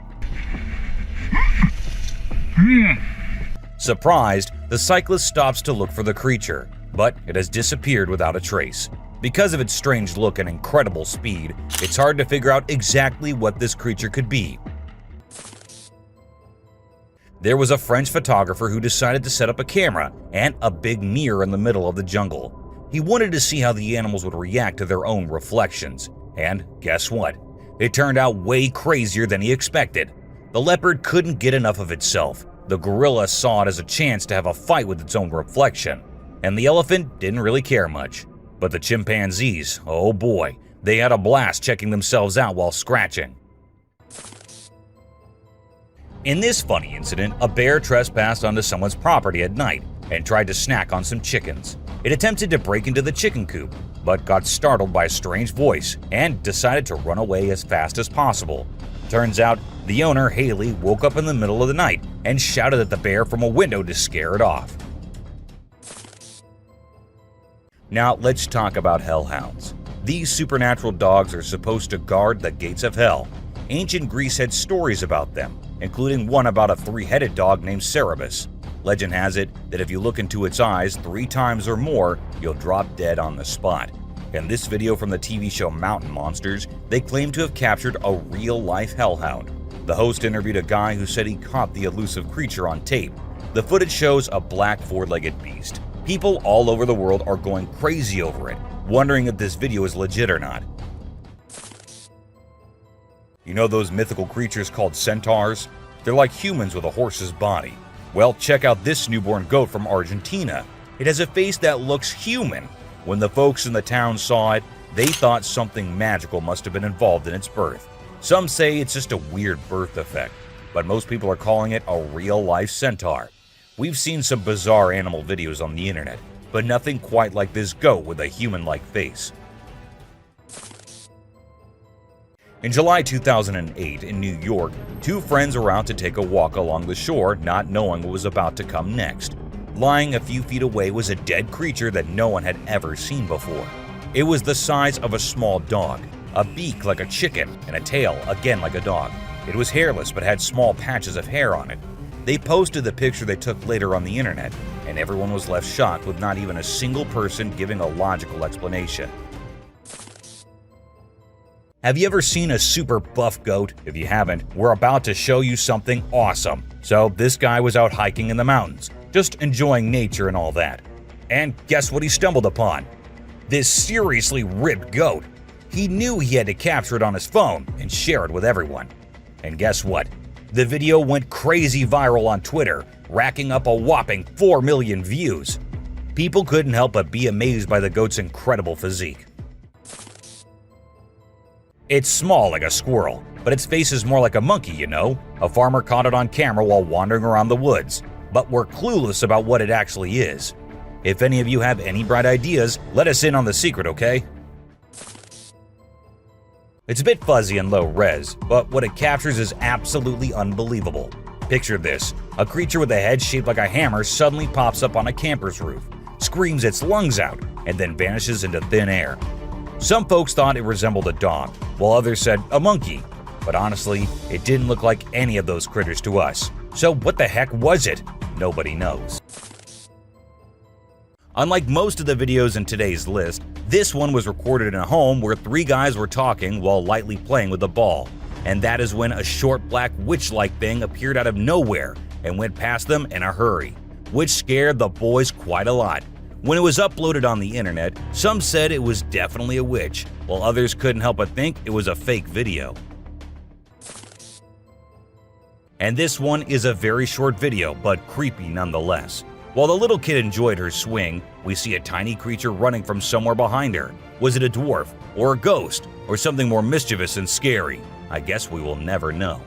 Surprised, the cyclist stops to look for the creature, but it has disappeared without a trace. Because of its strange look and incredible speed, it's hard to figure out exactly what this creature could be. There was a French photographer who decided to set up a camera and a big mirror in the middle of the jungle. He wanted to see how the animals would react to their own reflections, and guess what? It turned out way crazier than he expected. The leopard couldn't get enough of itself. The gorilla saw it as a chance to have a fight with its own reflection, and the elephant didn't really care much. But the chimpanzees, oh boy, they had a blast checking themselves out while scratching. In this funny incident, a bear trespassed onto someone's property at night and tried to snack on some chickens. It attempted to break into the chicken coop, but got startled by a strange voice and decided to run away as fast as possible. Turns out, the owner, Haley, woke up in the middle of the night and shouted at the bear from a window to scare it off. Now let's talk about hellhounds. These supernatural dogs are supposed to guard the gates of hell. Ancient Greece had stories about them, including one about a three-headed dog named Cerberus. Legend has it that if you look into its eyes 3 times or more, you'll drop dead on the spot. In this video from the TV show Mountain Monsters, they claim to have captured a real-life hellhound. The host interviewed a guy who said he caught the elusive creature on tape. The footage shows a black 4-legged beast. People all over the world are going crazy over it, wondering if this video is legit or not. You know those mythical creatures called centaurs? They're like humans with a horse's body. Well, check out this newborn goat from Argentina. It has a face that looks human. When the folks in the town saw it, they thought something magical must have been involved in its birth. Some say it's just a weird birth effect, but most people are calling it a real-life centaur. We've seen some bizarre animal videos on the internet, but nothing quite like this goat with a human-like face. In July 2008 in New York, 2 friends were out to take a walk along the shore, not knowing what was about to come next. Lying a few feet away was a dead creature that no one had ever seen before. It was the size of a small dog, a beak like a chicken, and a tail again like a dog. It was hairless but had small patches of hair on it. They posted the picture they took later on the internet, and everyone was left shocked with not even a single person giving a logical explanation. Have you ever seen a super buff goat? If you haven't, we're about to show you something awesome. So this guy was out hiking in the mountains, just enjoying nature and all that. And guess what he stumbled upon? This seriously ripped goat. He knew he had to capture it on his phone and share it with everyone. And guess what? The video went crazy viral on Twitter, racking up a whopping 4 million views. People couldn't help but be amazed by the goat's incredible physique. It's small like a squirrel, but its face is more like a monkey, you know? A farmer caught it on camera while wandering around the woods, but we're clueless about what it actually is. If any of you have any bright ideas, let us in on the secret, okay? It's a bit fuzzy and low res, but what it captures is absolutely unbelievable. Picture this: a creature with a head shaped like a hammer suddenly pops up on a camper's roof, screams its lungs out, and then vanishes into thin air. Some folks thought it resembled a dog, while others said a monkey. But honestly, it didn't look like any of those critters to us. So what the heck was it? Nobody knows. Unlike most of the videos in today's list, this one was recorded in a home where 3 guys were talking while lightly playing with a ball. And that is when a short black witch-like thing appeared out of nowhere and went past them in a hurry, which scared the boys quite a lot. When it was uploaded on the internet, some said it was definitely a witch, while others couldn't help but think it was a fake video. And this one is a very short video, but creepy nonetheless. While the little kid enjoyed her swing, we see a tiny creature running from somewhere behind her. Was it a dwarf, or a ghost, or something more mischievous and scary? I guess we will never know.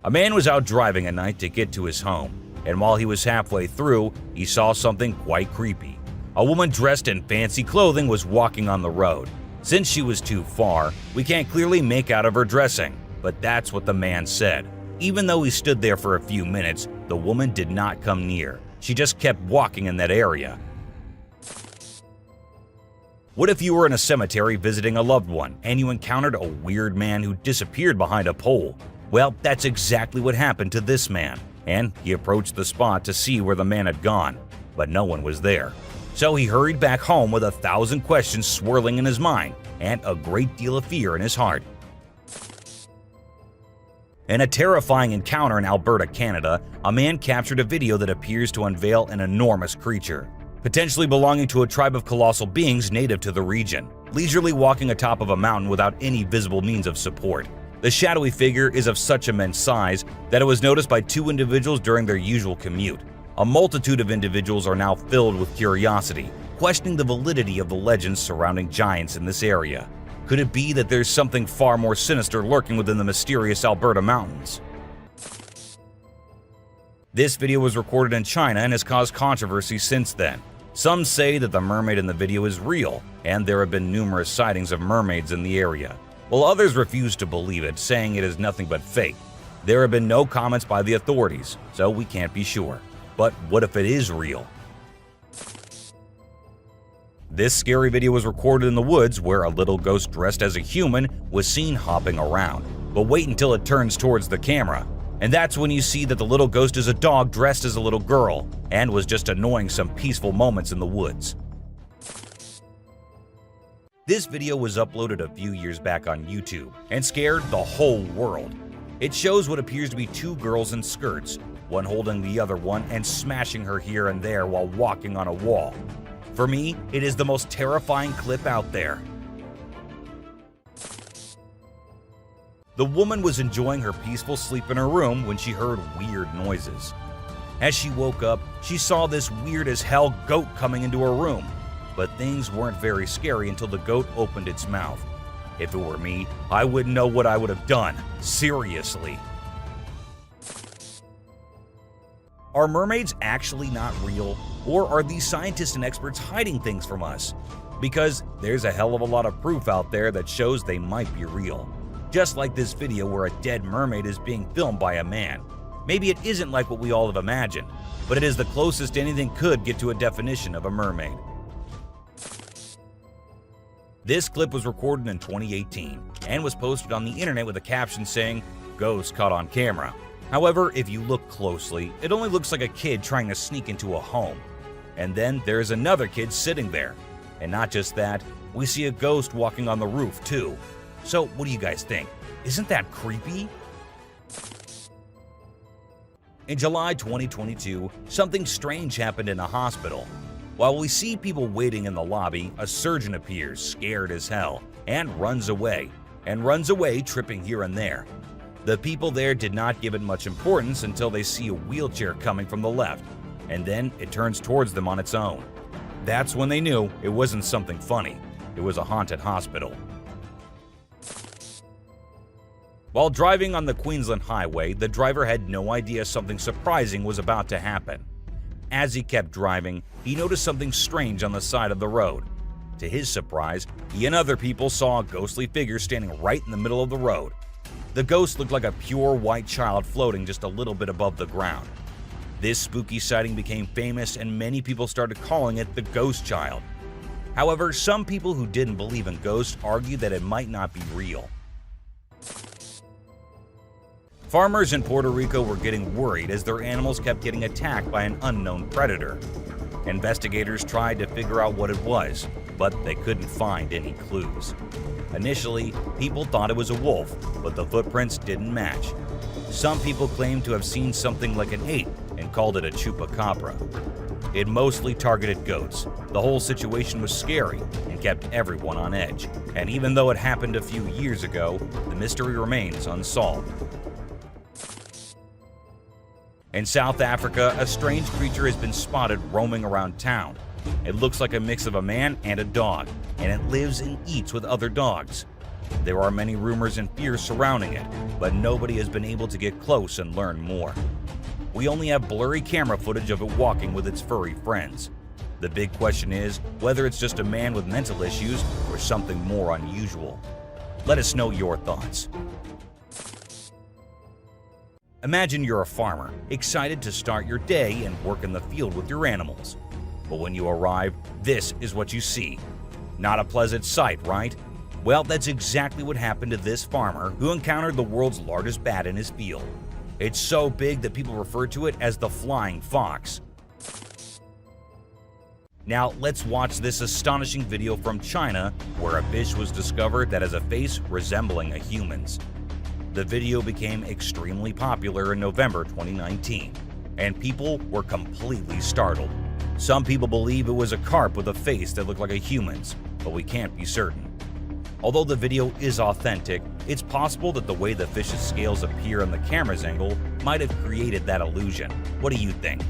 A man was out driving at night to get to his home, and while he was halfway through, he saw something quite creepy. A woman dressed in fancy clothing was walking on the road. Since she was too far, we can't clearly make out of her dressing, but that's what the man said. Even though he stood there for a few minutes, the woman did not come near. She just kept walking in that area. What if you were in a cemetery visiting a loved one and you encountered a weird man who disappeared behind a pole? Well, that's exactly what happened to this man, and he approached the spot to see where the man had gone, but no one was there. So he hurried back home with 1,000 questions swirling in his mind and a great deal of fear in his heart. In a terrifying encounter in Alberta, Canada, a man captured a video that appears to unveil an enormous creature, potentially belonging to a tribe of colossal beings native to the region, leisurely walking atop of a mountain without any visible means of support. The shadowy figure is of such immense size that it was noticed by 2 individuals during their usual commute. A multitude of individuals are now filled with curiosity, questioning the validity of the legends surrounding giants in this area. Could it be that there's something far more sinister lurking within the mysterious Alberta mountains? This video was recorded in China and has caused controversy since then. Some say that the mermaid in the video is real, and there have been numerous sightings of mermaids in the area, while others refuse to believe it, saying it is nothing but fake. There have been no comments by the authorities, so we can't be sure. But what if it is real? This scary video was recorded in the woods where a little ghost dressed as a human was seen hopping around. But wait until it turns towards the camera, and that's when you see that the little ghost is a dog dressed as a little girl and was just annoying some peaceful moments in the woods. This video was uploaded a few years back on YouTube and scared the whole world. It shows what appears to be two girls in skirts, one holding the other one and smashing her here and there while walking on a wall. For me, it is the most terrifying clip out there. The woman was enjoying her peaceful sleep in her room when she heard weird noises. As she woke up, she saw this weird as hell goat coming into her room. But things weren't very scary until the goat opened its mouth. If it were me, I wouldn't know what I would have done. Seriously. Are mermaids actually not real? Or are these scientists and experts hiding things from us? Because there's a hell of a lot of proof out there that shows they might be real. Just like this video where a dead mermaid is being filmed by a man. Maybe it isn't like what we all have imagined, but it is the closest anything could get to a definition of a mermaid. This clip was recorded in 2018 and was posted on the internet with a caption saying, "Ghost caught on camera." However, if you look closely, it only looks like a kid trying to sneak into a home. And then there's another kid sitting there. And not just that, we see a ghost walking on the roof too. So what do you guys think? Isn't that creepy? In July 2022, something strange happened in a hospital. While we see people waiting in the lobby, a surgeon appears, scared as hell, and runs away tripping here and there. The people there did not give it much importance until they see a wheelchair coming from the left, and then it turns towards them on its own. That's when they knew it wasn't something funny. It was a haunted hospital. While driving on the Queensland highway, the driver had no idea something surprising was about to happen. As he kept driving, he noticed something strange on the side of the road. To his surprise, he and other people saw a ghostly figure standing right in the middle of the road. The ghost looked like a pure white child floating just a little bit above the ground. This spooky sighting became famous and many people started calling it the ghost child. However, some people who didn't believe in ghosts argued that it might not be real. Farmers in Puerto Rico were getting worried as their animals kept getting attacked by an unknown predator. Investigators tried to figure out what it was, but they couldn't find any clues. Initially, people thought it was a wolf, but the footprints didn't match. Some people claimed to have seen something like an ape and called it a chupacabra. It mostly targeted goats. The whole situation was scary and kept everyone on edge. And even though it happened a few years ago, the mystery remains unsolved. In South Africa, a strange creature has been spotted roaming around town. It looks like a mix of a man and a dog, and it lives and eats with other dogs. There are many rumors and fears surrounding it, but nobody has been able to get close and learn more. We only have blurry camera footage of it walking with its furry friends. The big question is whether it's just a man with mental issues or something more unusual. Let us know your thoughts. Imagine you're a farmer, excited to start your day and work in the field with your animals. But when you arrive, this is what you see. Not a pleasant sight, right? Well, that's exactly what happened to this farmer who encountered the world's largest bat in his field. It's so big that people refer to it as the flying fox. Now let's watch this astonishing video from China where a fish was discovered that has a face resembling a human's. The video became extremely popular in November 2019, and people were completely startled. Some people believe it was a carp with a face that looked like a human's, but we can't be certain. Although the video is authentic, it's possible that the way the fish's scales appear on the camera's angle might have created that illusion. What do you think?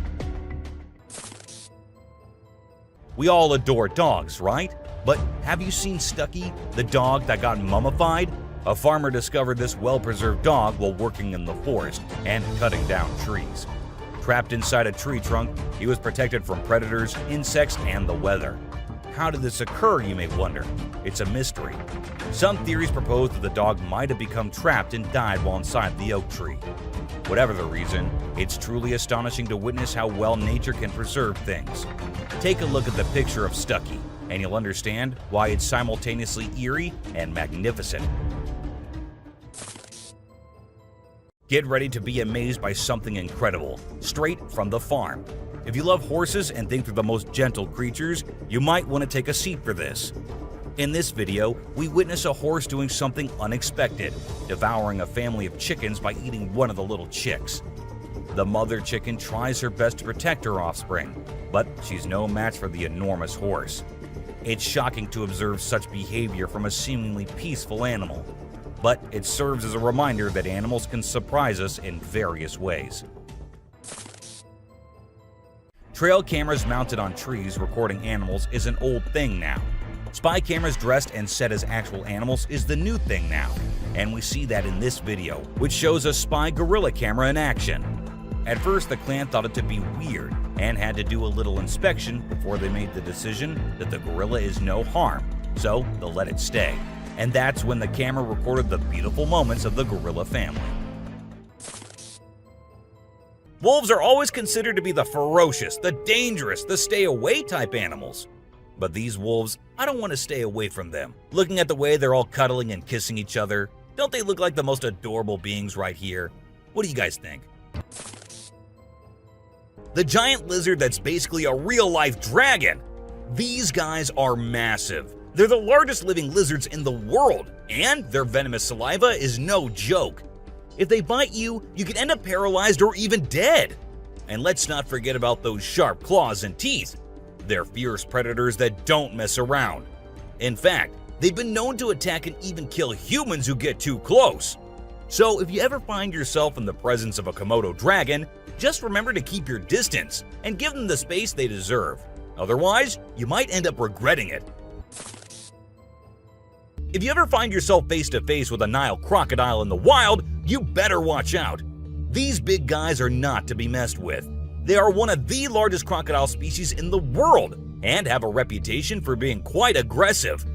We all adore dogs, right? But have you seen Stucky, the dog that got mummified? A farmer discovered this well-preserved dog while working in the forest and cutting down trees. Trapped inside a tree trunk, he was protected from predators, insects, and the weather. How did this occur, you may wonder? It's a mystery. Some theories propose that the dog might have become trapped and died while inside the oak tree. Whatever the reason, it's truly astonishing to witness how well nature can preserve things. Take a look at the picture of Stucky, and you'll understand why it's simultaneously eerie and magnificent. Get ready to be amazed by something incredible, straight from the farm. If you love horses and think they're the most gentle creatures, you might want to take a seat for this. In this video, we witness a horse doing something unexpected, devouring a family of chickens by eating one of the little chicks. The mother chicken tries her best to protect her offspring, but she's no match for the enormous horse. It's shocking to observe such behavior from a seemingly peaceful animal, but it serves as a reminder that animals can surprise us in various ways. Trail cameras mounted on trees recording animals is an old thing now. Spy cameras dressed and set as actual animals is the new thing now, and we see that in this video, which shows a spy gorilla camera in action. At first, the clan thought it to be weird and had to do a little inspection before they made the decision that the gorilla is no harm, so they'll let it stay. And that's when the camera recorded the beautiful moments of the gorilla family. Wolves are always considered to be the ferocious, the dangerous, the stay-away type animals. But these wolves, I don't want to stay away from them. Looking at the way they're all cuddling and kissing each other, don't they look like the most adorable beings right here? What do you guys think? The giant lizard that's basically a real-life dragon. These guys are massive. They're the largest living lizards in the world, and their venomous saliva is no joke. If they bite you, you could end up paralyzed or even dead. And let's not forget about those sharp claws and teeth. They're fierce predators that don't mess around. In fact, they've been known to attack and even kill humans who get too close. So if you ever find yourself in the presence of a Komodo dragon, just remember to keep your distance and give them the space they deserve. Otherwise, you might end up regretting it. If you ever find yourself face to face with a Nile crocodile in the wild, you better watch out. These big guys are not to be messed with. They are one of the largest crocodile species in the world and have a reputation for being quite aggressive.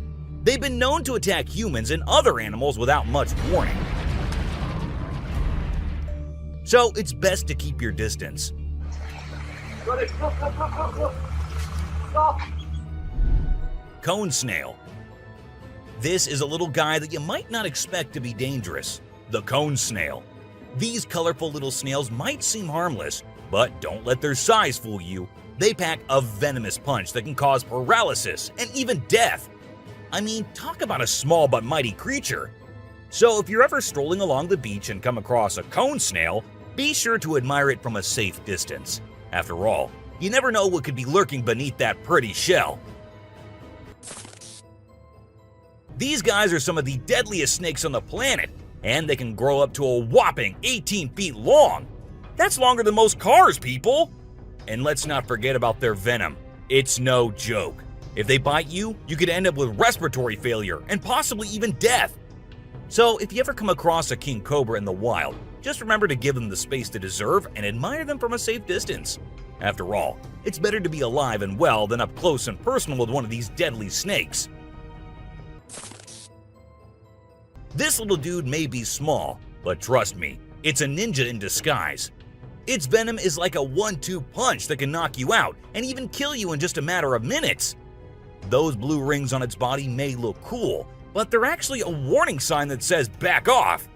They've been known to attack humans and other animals without much warning. So it's best to keep your distance. Stop. Cone snail. This is a little guy that you might not expect to be dangerous. The cone snail. These colorful little snails might seem harmless, but don't let their size fool you. They pack a venomous punch that can cause paralysis and even death. I mean, talk about a small but mighty creature. So if you're ever strolling along the beach and come across a cone snail, be sure to admire it from a safe distance. After all, you never know what could be lurking beneath that pretty shell. These guys are some of the deadliest snakes on the planet, and they can grow up to a whopping 18 feet long. That's longer than most cars, people! And let's not forget about their venom. It's no joke. If they bite you, you could end up with respiratory failure and possibly even death. So if you ever come across a king cobra in the wild, just remember to give them the space they deserve and admire them from a safe distance. After all, it's better to be alive and well than up close and personal with one of these deadly snakes. This little dude may be small, but trust me, it's a ninja in disguise. Its venom is like a 1-2 punch that can knock you out and even kill you in just a matter of minutes. Those blue rings on its body may look cool, but they're actually a warning sign that says back off.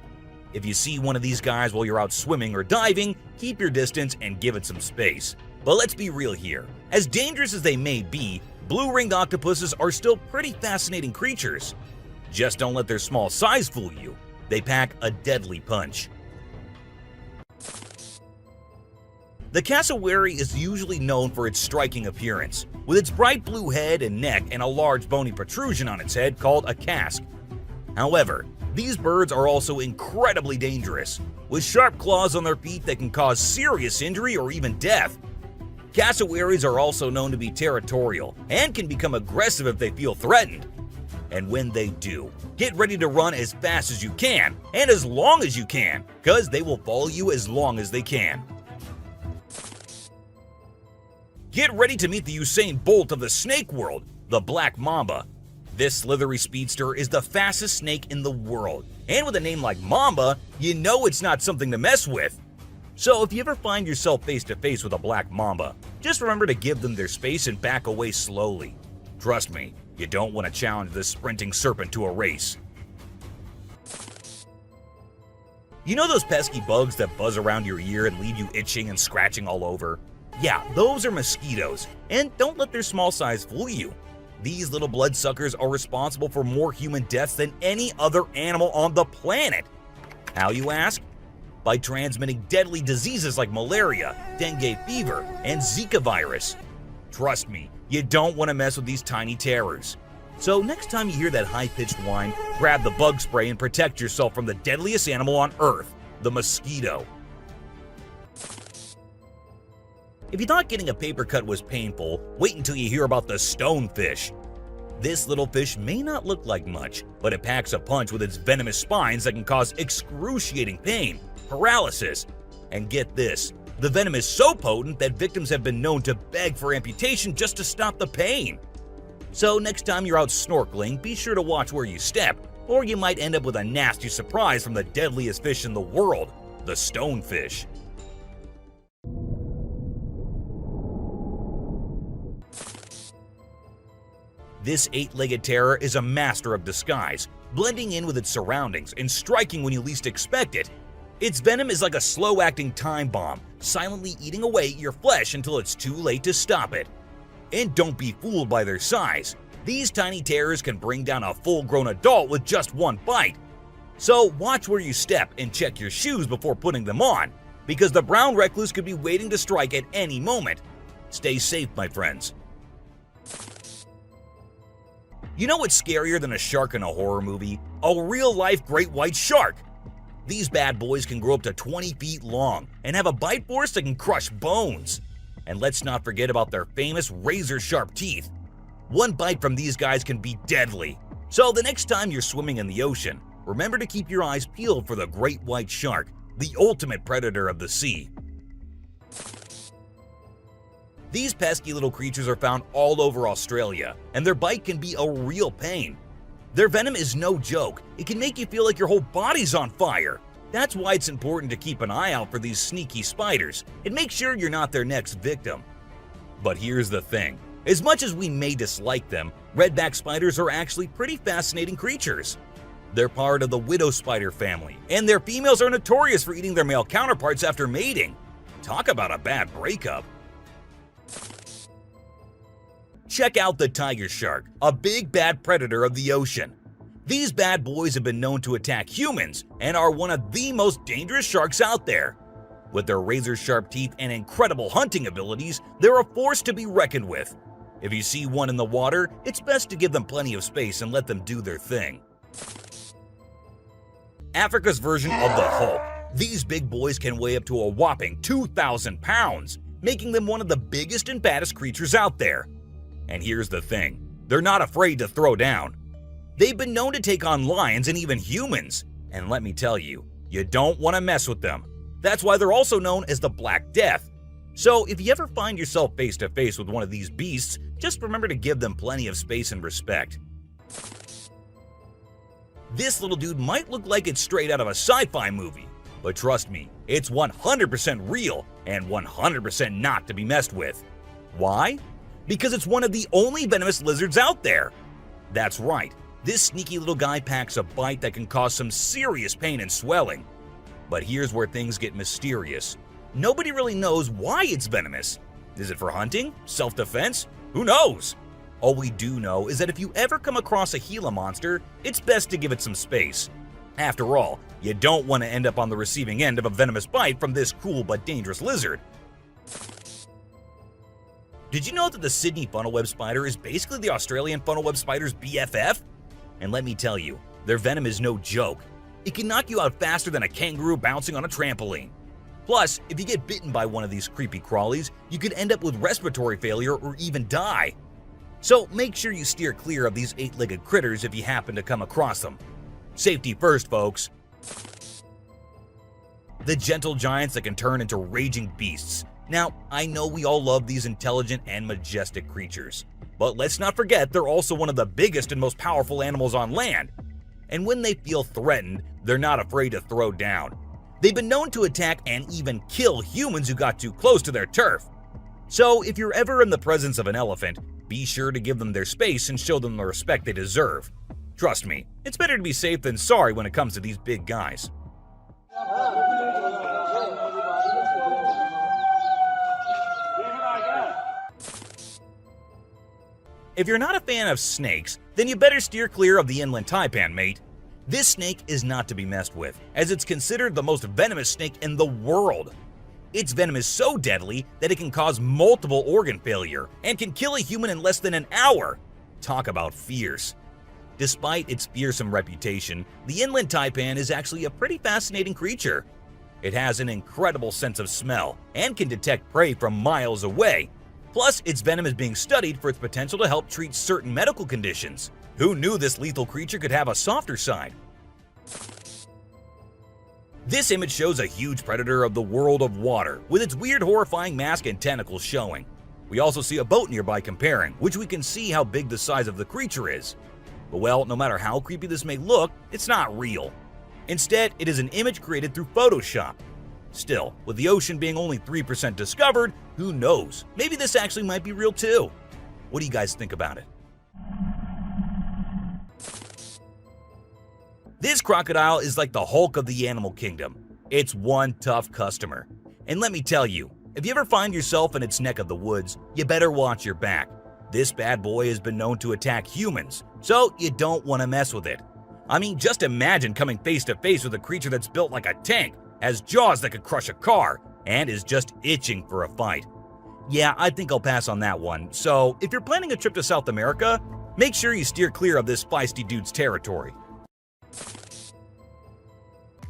If you see one of these guys while you're out swimming or diving, keep your distance and give it some space. But let's be real here. As dangerous as they may be, blue-ringed octopuses are still pretty fascinating creatures. Just don't let their small size fool you. They pack a deadly punch. The cassowary is usually known for its striking appearance, with its bright blue head and neck and a large bony protrusion on its head called a casque. However, these birds are also incredibly dangerous, with sharp claws on their feet that can cause serious injury or even death. Cassowaries are also known to be territorial and can become aggressive if they feel threatened. And when they do, get ready to run as fast as you can and as long as you can, because they will follow you as long as they can. Get ready to meet the Usain Bolt of the snake world, the black mamba. This slithery speedster is the fastest snake in the world, and with a name like Mamba, you know it's not something to mess with. So if you ever find yourself face to face with a black mamba, just remember to give them their space and back away slowly. Trust me, you don't want to challenge this sprinting serpent to a race. You know those pesky bugs that buzz around your ear and leave you itching and scratching all over? Yeah, those are mosquitoes, and don't let their small size fool you. These little bloodsuckers are responsible for more human deaths than any other animal on the planet. How, you ask? By transmitting deadly diseases like malaria, dengue fever, and Zika virus. Trust me, you don't want to mess with these tiny terrors. So next time you hear that high-pitched whine, grab the bug spray and protect yourself from the deadliest animal on Earth, the mosquito. If you thought getting a paper cut was painful, wait until you hear about the stonefish. This little fish may not look like much, but it packs a punch with its venomous spines that can cause excruciating pain, paralysis, and get this, the venom is so potent that victims have been known to beg for amputation just to stop the pain. So next time you're out snorkeling, be sure to watch where you step, or you might end up with a nasty surprise from the deadliest fish in the world, the stonefish. This eight-legged terror is a master of disguise, blending in with its surroundings and striking when you least expect it. Its venom is like a slow-acting time bomb, silently eating away at your flesh until it's too late to stop it. And don't be fooled by their size. These tiny terrors can bring down a full-grown adult with just one bite. So watch where you step and check your shoes before putting them on, because the brown recluse could be waiting to strike at any moment. Stay safe, my friends. You know what's scarier than a shark in a horror movie? A real-life great white shark! These bad boys can grow up to 20 feet long and have a bite force that can crush bones. And let's not forget about their famous razor-sharp teeth. One bite from these guys can be deadly. So the next time you're swimming in the ocean, remember to keep your eyes peeled for the great white shark, the ultimate predator of the sea. These pesky little creatures are found all over Australia, and their bite can be a real pain. Their venom is no joke. It can make you feel like your whole body's on fire. That's why it's important to keep an eye out for these sneaky spiders and make sure you're not their next victim. But here's the thing. As much as we may dislike them, redback spiders are actually pretty fascinating creatures. They're part of the widow spider family, and their females are notorious for eating their male counterparts after mating. Talk about a bad breakup. Check out the tiger shark, a big bad predator of the ocean. These bad boys have been known to attack humans and are one of the most dangerous sharks out there. With their razor-sharp teeth and incredible hunting abilities, they're a force to be reckoned with. If you see one in the water, it's best to give them plenty of space and let them do their thing. Africa's version of the Hulk. These big boys can weigh up to a whopping 2,000 pounds, making them one of the biggest and baddest creatures out there. And here's the thing, they're not afraid to throw down. They've been known to take on lions and even humans, and let me tell you, you don't want to mess with them. That's why they're also known as the Black Death. So if you ever find yourself face to face with one of these beasts, just remember to give them plenty of space and respect. This little dude might look like it's straight out of a sci-fi movie, but trust me, it's 100% real and 100% not to be messed with. Why? Because it's one of the only venomous lizards out there. That's right, this sneaky little guy packs a bite that can cause some serious pain and swelling. But here's where things get mysterious. Nobody really knows why it's venomous. Is it for hunting? Self-defense? Who knows? All we do know is that if you ever come across a Gila monster, it's best to give it some space. After all, you don't want to end up on the receiving end of a venomous bite from this cool but dangerous lizard. Did you know that the Sydney funnel-web spider is basically the Australian funnel-web spider's BFF? And let me tell you, their venom is no joke. It can knock you out faster than a kangaroo bouncing on a trampoline. Plus, if you get bitten by one of these creepy crawlies, you could end up with respiratory failure or even die. So make sure you steer clear of these eight-legged critters if you happen to come across them. Safety first, folks. The gentle giants that can turn into raging beasts. Now, I know we all love these intelligent and majestic creatures, but let's not forget they're also one of the biggest and most powerful animals on land. And when they feel threatened, they're not afraid to throw down. They've been known to attack and even kill humans who got too close to their turf. So if you're ever in the presence of an elephant, be sure to give them their space and show them the respect they deserve. Trust me, it's better to be safe than sorry when it comes to these big guys. If you're not a fan of snakes, then you better steer clear of the inland taipan, mate. This snake is not to be messed with, as it's considered the most venomous snake in the world. Its venom is so deadly that it can cause multiple organ failure and can kill a human in less than an hour. Talk about fierce. Despite its fearsome reputation, the inland taipan is actually a pretty fascinating creature. It has an incredible sense of smell and can detect prey from miles away. Plus, its venom is being studied for its potential to help treat certain medical conditions. Who knew this lethal creature could have a softer side? This image shows a huge predator of the world of water, with its weird horrifying mask and tentacles showing. We also see a boat nearby comparing, which we can see how big the size of the creature is. But well, no matter how creepy this may look, it's not real. Instead, it is an image created through Photoshop. Still, with the ocean being only 3% discovered, who knows? Maybe this actually might be real too. What do you guys think about it? This crocodile is like the Hulk of the animal kingdom. It's one tough customer. And let me tell you, if you ever find yourself in its neck of the woods, you better watch your back. This bad boy has been known to attack humans, so you don't want to mess with it. I mean, just imagine coming face to face with a creature that's built like a tank, has jaws that could crush a car, and is just itching for a fight. Yeah, I think I'll pass on that one. So if you're planning a trip to South America, make sure you steer clear of this feisty dude's territory.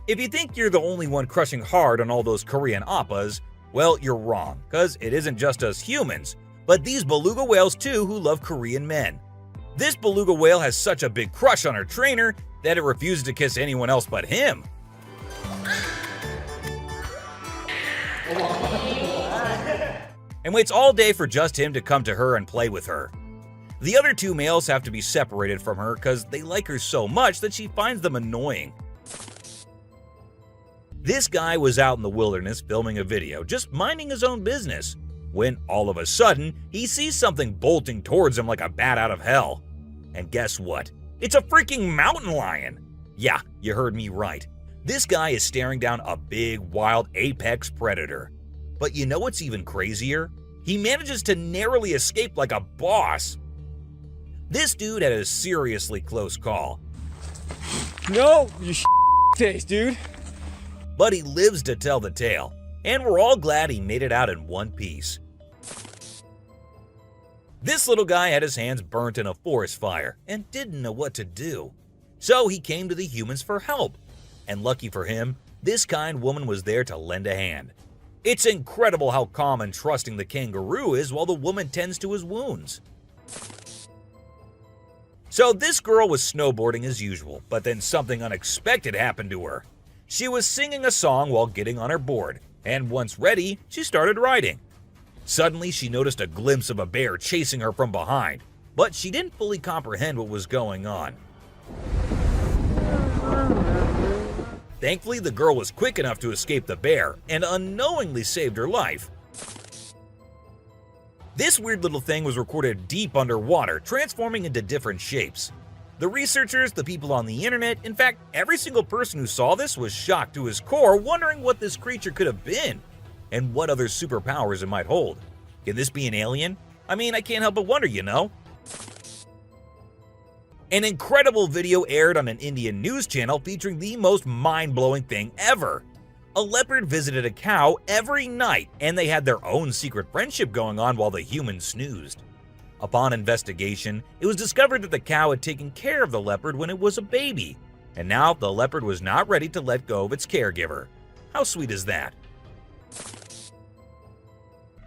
If you think you're the only one crushing hard on all those Korean oppas, well, you're wrong, because it isn't just us humans, but these beluga whales too who love Korean men. This beluga whale has such a big crush on her trainer that it refuses to kiss anyone else but him. And waits all day for just him to come to her and play with her. The other two males have to be separated from her because they like her so much that she finds them annoying. This guy was out in the wilderness filming a video, just minding his own business, when all of a sudden, he sees something bolting towards him like a bat out of hell. And guess what? It's a freaking mountain lion! Yeah, you heard me right. This guy is staring down a big, wild apex predator. But you know what's even crazier? He manages to narrowly escape like a boss. This dude had a seriously close call. No, you face, dude. But he lives to tell the tale, and we're all glad he made it out in one piece. This little guy had his hands burnt in a forest fire and didn't know what to do. So he came to the humans for help. And lucky for him, this kind woman was there to lend a hand. It's incredible how calm and trusting the kangaroo is while the woman tends to his wounds. So this girl was snowboarding as usual, but then something unexpected happened to her. She was singing a song while getting on her board, and once ready, she started riding. Suddenly, she noticed a glimpse of a bear chasing her from behind, but she didn't fully comprehend what was going on. Thankfully, the girl was quick enough to escape the bear and unknowingly saved her life. This weird little thing was recorded deep underwater, transforming into different shapes. The researchers, the people on the internet, in fact, every single person who saw this was shocked to his core, wondering what this creature could have been and what other superpowers it might hold. Can this be an alien? I mean, I can't help but wonder, you know? An incredible video aired on an Indian news channel featuring the most mind-blowing thing ever. A leopard visited a cow every night, and they had their own secret friendship going on while the humans snoozed. Upon investigation, it was discovered that the cow had taken care of the leopard when it was a baby, and now the leopard was not ready to let go of its caregiver. How sweet is that?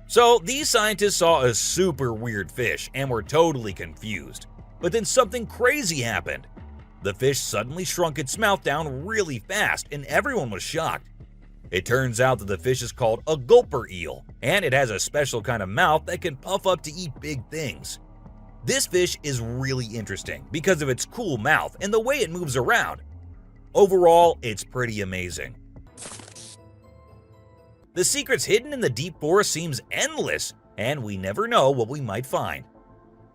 So these scientists saw a super weird fish and were totally confused. But then something crazy happened. The fish suddenly shrunk its mouth down really fast and everyone was shocked. It turns out that the fish is called a gulper eel, and it has a special kind of mouth that can puff up to eat big things. This fish is really interesting because of its cool mouth and the way it moves around. Overall, it's pretty amazing. The secrets hidden in the deep forest seems endless, and we never know what we might find.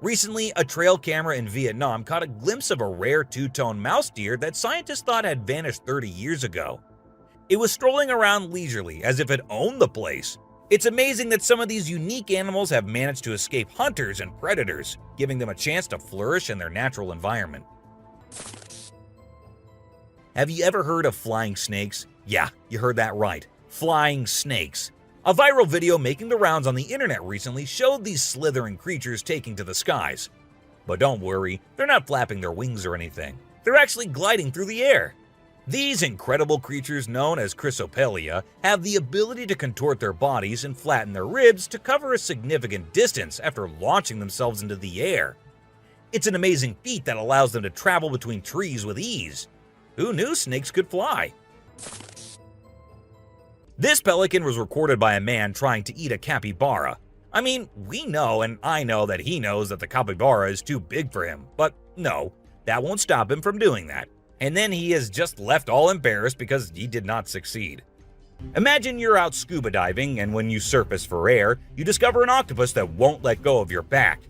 Recently, a trail camera in Vietnam caught a glimpse of a rare two-tone mouse deer that scientists thought had vanished 30 years ago. It was strolling around leisurely as if it owned the place. It's amazing that some of these unique animals have managed to escape hunters and predators, giving them a chance to flourish in their natural environment. Have you ever heard of flying snakes? Yeah, you heard that right. Flying snakes. A viral video making the rounds on the internet recently showed these slithering creatures taking to the skies. But don't worry, they're not flapping their wings or anything. They're actually gliding through the air. These incredible creatures, known as Chrysopelia, have the ability to contort their bodies and flatten their ribs to cover a significant distance after launching themselves into the air. It's an amazing feat that allows them to travel between trees with ease. Who knew snakes could fly? This pelican was recorded by a man trying to eat a capybara. I mean, we know and I know that he knows that the capybara is too big for him, but no, that won't stop him from doing that. And then he is just left all embarrassed because he did not succeed. Imagine you're out scuba diving and when you surface for air, you discover an octopus that won't let go of your back.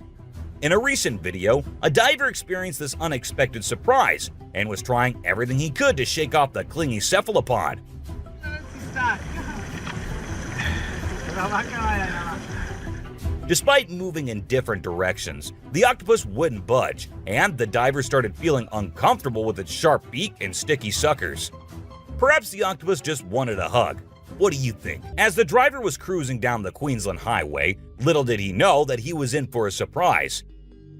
In a recent video, a diver experienced this unexpected surprise and was trying everything he could to shake off the clingy cephalopod. Despite moving in different directions, the octopus wouldn't budge, and the diver started feeling uncomfortable with its sharp beak and sticky suckers. Perhaps the octopus just wanted a hug. What do you think? As the driver was cruising down the Queensland highway, little did he know that he was in for a surprise.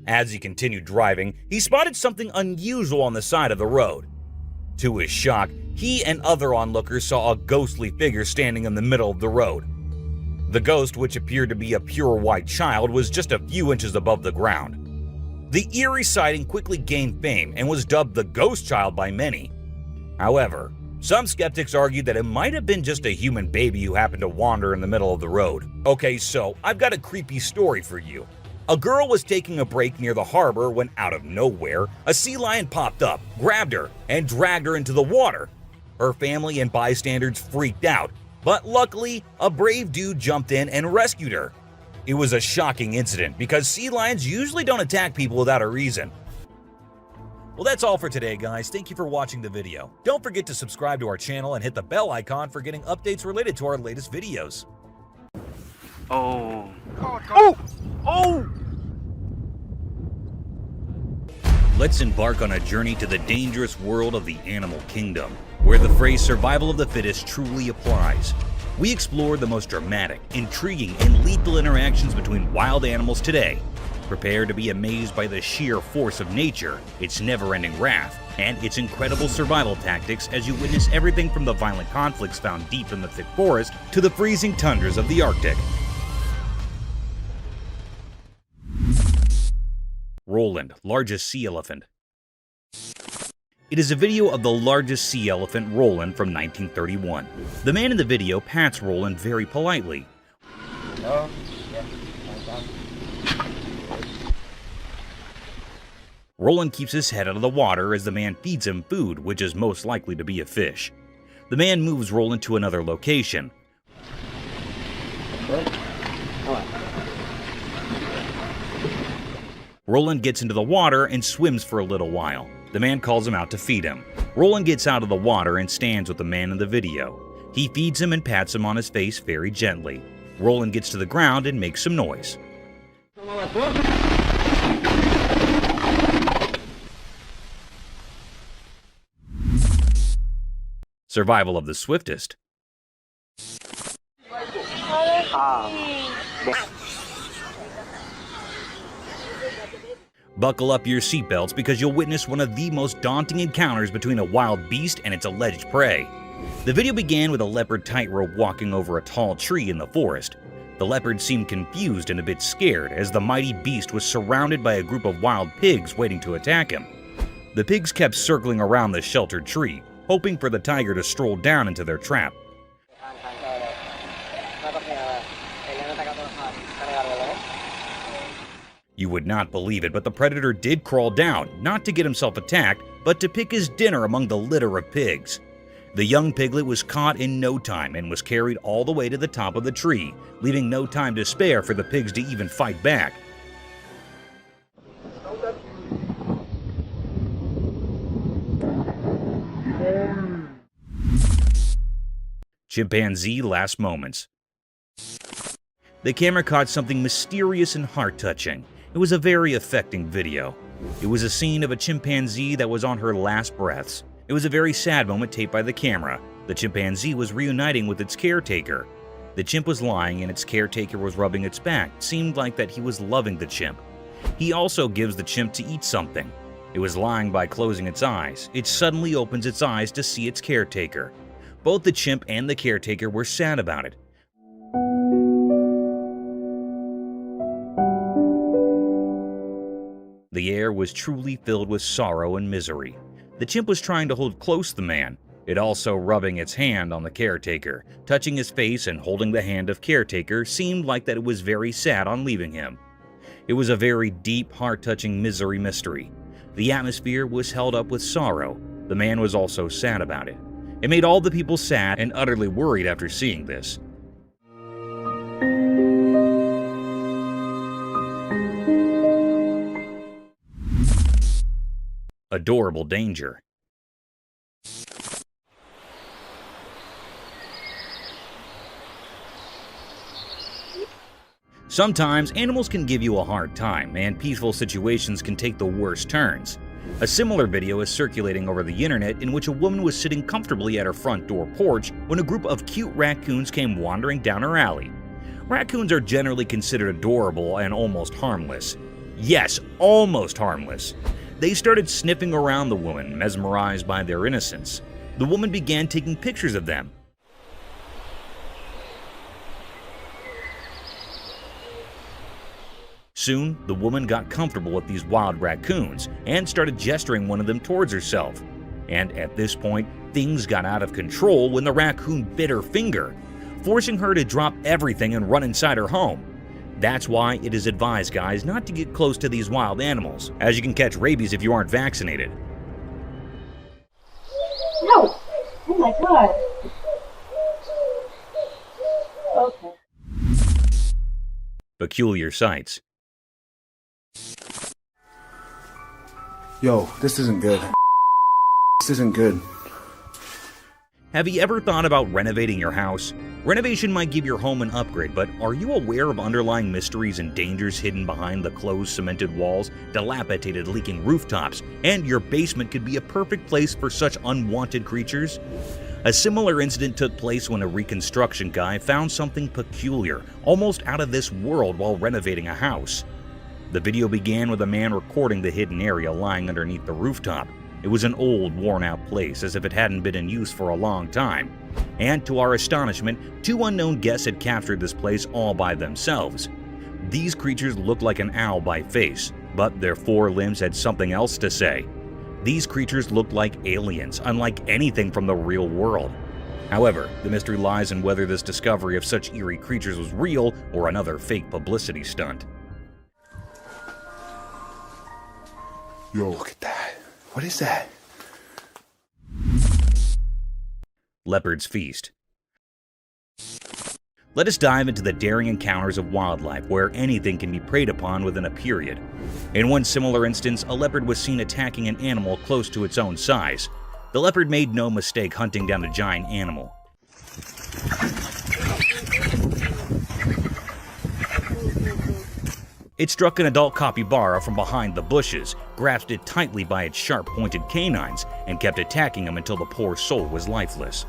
As he continued driving, he spotted something unusual on the side of the road. To his shock, he and other onlookers saw a ghostly figure standing in the middle of the road. The ghost, which appeared to be a pure white child, was just a few inches above the ground. The eerie sighting quickly gained fame and was dubbed the ghost child by many. However, some skeptics argued that it might have been just a human baby who happened to wander in the middle of the road. Okay, so I've got a creepy story for you. A girl was taking a break near the harbor when out of nowhere, a sea lion popped up, grabbed her, and dragged her into the water. Her family and bystanders freaked out, but luckily, a brave dude jumped in and rescued her. It was a shocking incident because sea lions usually don't attack people without a reason. Well, that's all for today, guys. Thank you for watching the video. Don't forget to subscribe to our channel and hit the bell icon for getting updates related to our latest videos. Oh. Let's embark on a journey to the dangerous world of the animal kingdom, where the phrase survival of the fittest truly applies. We explore the most dramatic, intriguing, and lethal interactions between wild animals today. Prepare to be amazed by the sheer force of nature, its never-ending wrath, and its incredible survival tactics as you witness everything from the violent conflicts found deep in the thick forest to the freezing tundras of the Arctic. Roland, largest sea elephant. It is a video of the largest sea elephant, Roland, from 1931. The man in the video pats Roland very politely. Roland keeps his head out of the water as the man feeds him food, which is most likely to be a fish. The man moves Roland to another location. Roland gets into the water and swims for a little while. The man calls him out to feed him. Roland gets out of the water and stands with the man in the video. He feeds him and pats him on his face very gently. Roland gets to the ground and makes some noise. Survival of the swiftest. Buckle up your seatbelts because you'll witness one of the most daunting encounters between a wild beast and its alleged prey. The video began with a leopard tightrope walking over a tall tree in the forest. The leopard seemed confused and a bit scared as the mighty beast was surrounded by a group of wild pigs waiting to attack him. The pigs kept circling around the sheltered tree, hoping for the tiger to stroll down into their trap. You would not believe it, but the predator did crawl down, not to get himself attacked, but to pick his dinner among the litter of pigs. The young piglet was caught in no time and was carried all the way to the top of the tree, leaving no time to spare for the pigs to even fight back. Chimpanzee last moments. The camera caught something mysterious and heart-touching. It was a very affecting video. It was a scene of a chimpanzee that was on her last breaths. It was a very sad moment taped by the camera. The chimpanzee was reuniting with its caretaker. The chimp was lying and its caretaker was rubbing its back. It seemed like that he was loving the chimp. He also gives the chimp to eat something. It was lying by closing its eyes. It suddenly opens its eyes to see its caretaker. Both the chimp and the caretaker were sad about it. The air was truly filled with sorrow and misery. The chimp was trying to hold close the man, it also rubbing its hand on the caretaker. Touching his face and holding the hand of caretaker seemed like that it was very sad on leaving him. It was a very deep, heart-touching misery mystery. The atmosphere was held up with sorrow. The man was also sad about it. It made all the people sad and utterly worried after seeing this. Adorable danger. Sometimes animals can give you a hard time, and peaceful situations can take the worst turns. A similar video is circulating over the internet in which a woman was sitting comfortably at her front door porch when a group of cute raccoons came wandering down her alley. Raccoons are generally considered adorable and almost harmless. Yes, almost harmless. They started sniffing around the woman, mesmerized by their innocence. The woman began taking pictures of them. Soon, the woman got comfortable with these wild raccoons and started gesturing one of them towards herself. And at this point, things got out of control when the raccoon bit her finger, forcing her to drop everything and run inside her home. That's why it is advised, guys, not to get close to these wild animals, as you can catch rabies if you aren't vaccinated. No! Oh my god! Okay. Peculiar sights. Yo, this isn't good. This isn't good. Have you ever thought about renovating your house? Renovation might give your home an upgrade, but are you aware of underlying mysteries and dangers hidden behind the closed cemented walls, dilapidated leaking rooftops, and your basement could be a perfect place for such unwanted creatures? A similar incident took place when a reconstruction guy found something peculiar, almost out of this world while renovating a house. The video began with a man recording the hidden area lying underneath the rooftop. It was an old, worn-out place, as if it hadn't been in use for a long time. And to our astonishment, two unknown guests had captured this place all by themselves. These creatures looked like an owl by face, but their four limbs had something else to say. These creatures looked like aliens, unlike anything from the real world. However, the mystery lies in whether this discovery of such eerie creatures was real or another fake publicity stunt. Yo, look at that. What is that? Leopard's Feast. Let us dive into the daring encounters of wildlife where anything can be preyed upon within a period. In one similar instance, a leopard was seen attacking an animal close to its own size. The leopard made no mistake hunting down a giant animal. It struck an adult capybara from behind the bushes, grasped it tightly by its sharp-pointed canines, and kept attacking him until the poor soul was lifeless.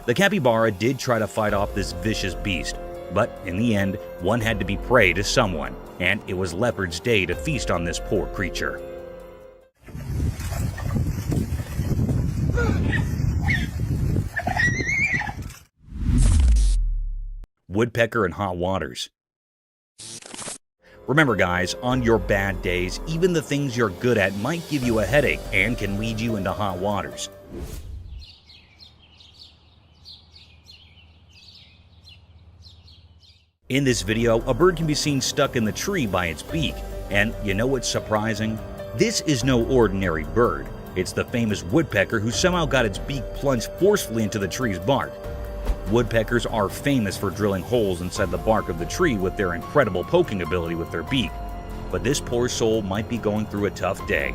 The capybara did try to fight off this vicious beast, but in the end, one had to be prey to someone, and it was Leopard's day to feast on this poor creature. Woodpecker in hot waters. Remember guys, on your bad days, even the things you're good at might give you a headache and can lead you into hot waters. In this video, a bird can be seen stuck in the tree by its beak. And you know what's surprising? This is no ordinary bird. It's the famous woodpecker who somehow got its beak plunged forcefully into the tree's bark. Woodpeckers are famous for drilling holes inside the bark of the tree with their incredible poking ability with their beak. But this poor soul might be going through a tough day.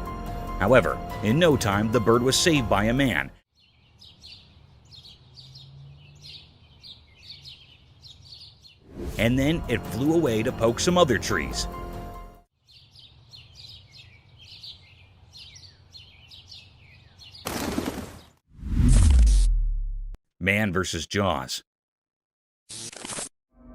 However, in no time, the bird was saved by a man. And then it flew away to poke some other trees. Man versus Jaws.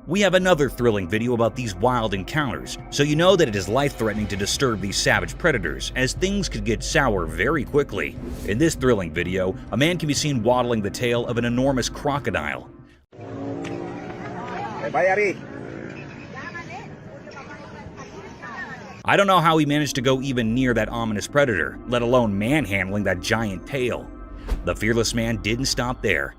We have another thrilling video about these wild encounters, so you know that it is life-threatening to disturb these savage predators, as things could get sour very quickly. In this thrilling video, a man can be seen waddling the tail of an enormous crocodile. I don't know how he managed to go even near that ominous predator, let alone manhandling that giant tail. The fearless man didn't stop there.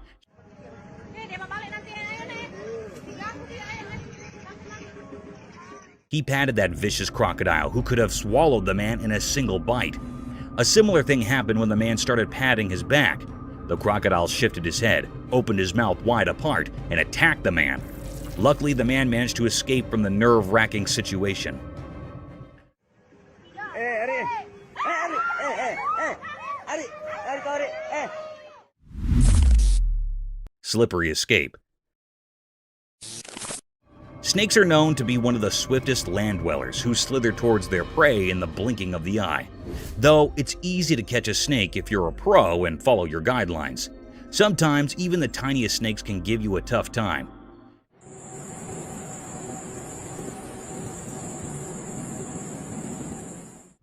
He patted that vicious crocodile who could have swallowed the man in a single bite. A similar thing happened when the man started patting his back. The crocodile shifted his head, opened his mouth wide apart, and attacked the man. Luckily, the man managed to escape from the nerve-wracking situation. Slippery escape. Snakes are known to be one of the swiftest land dwellers who slither towards their prey in the blinking of the eye. Though it's easy to catch a snake if you're a pro and follow your guidelines. Sometimes even the tiniest snakes can give you a tough time.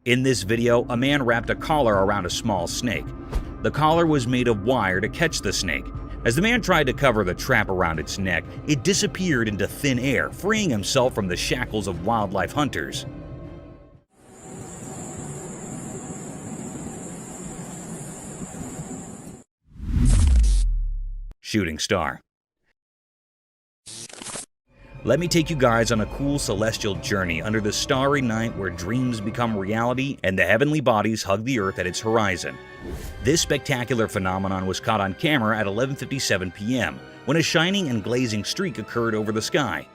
In this video, a man wrapped a collar around a small snake. The collar was made of wire to catch the snake. As the man tried to cover the trap around its neck, it disappeared into thin air, freeing himself from the shackles of wildlife hunters. Shooting star. Let me take you guys on a cool celestial journey under the starry night where dreams become reality and the heavenly bodies hug the earth at its horizon. This spectacular phenomenon was caught on camera at 11:57 p.m. when a shining and glazing streak occurred over the sky.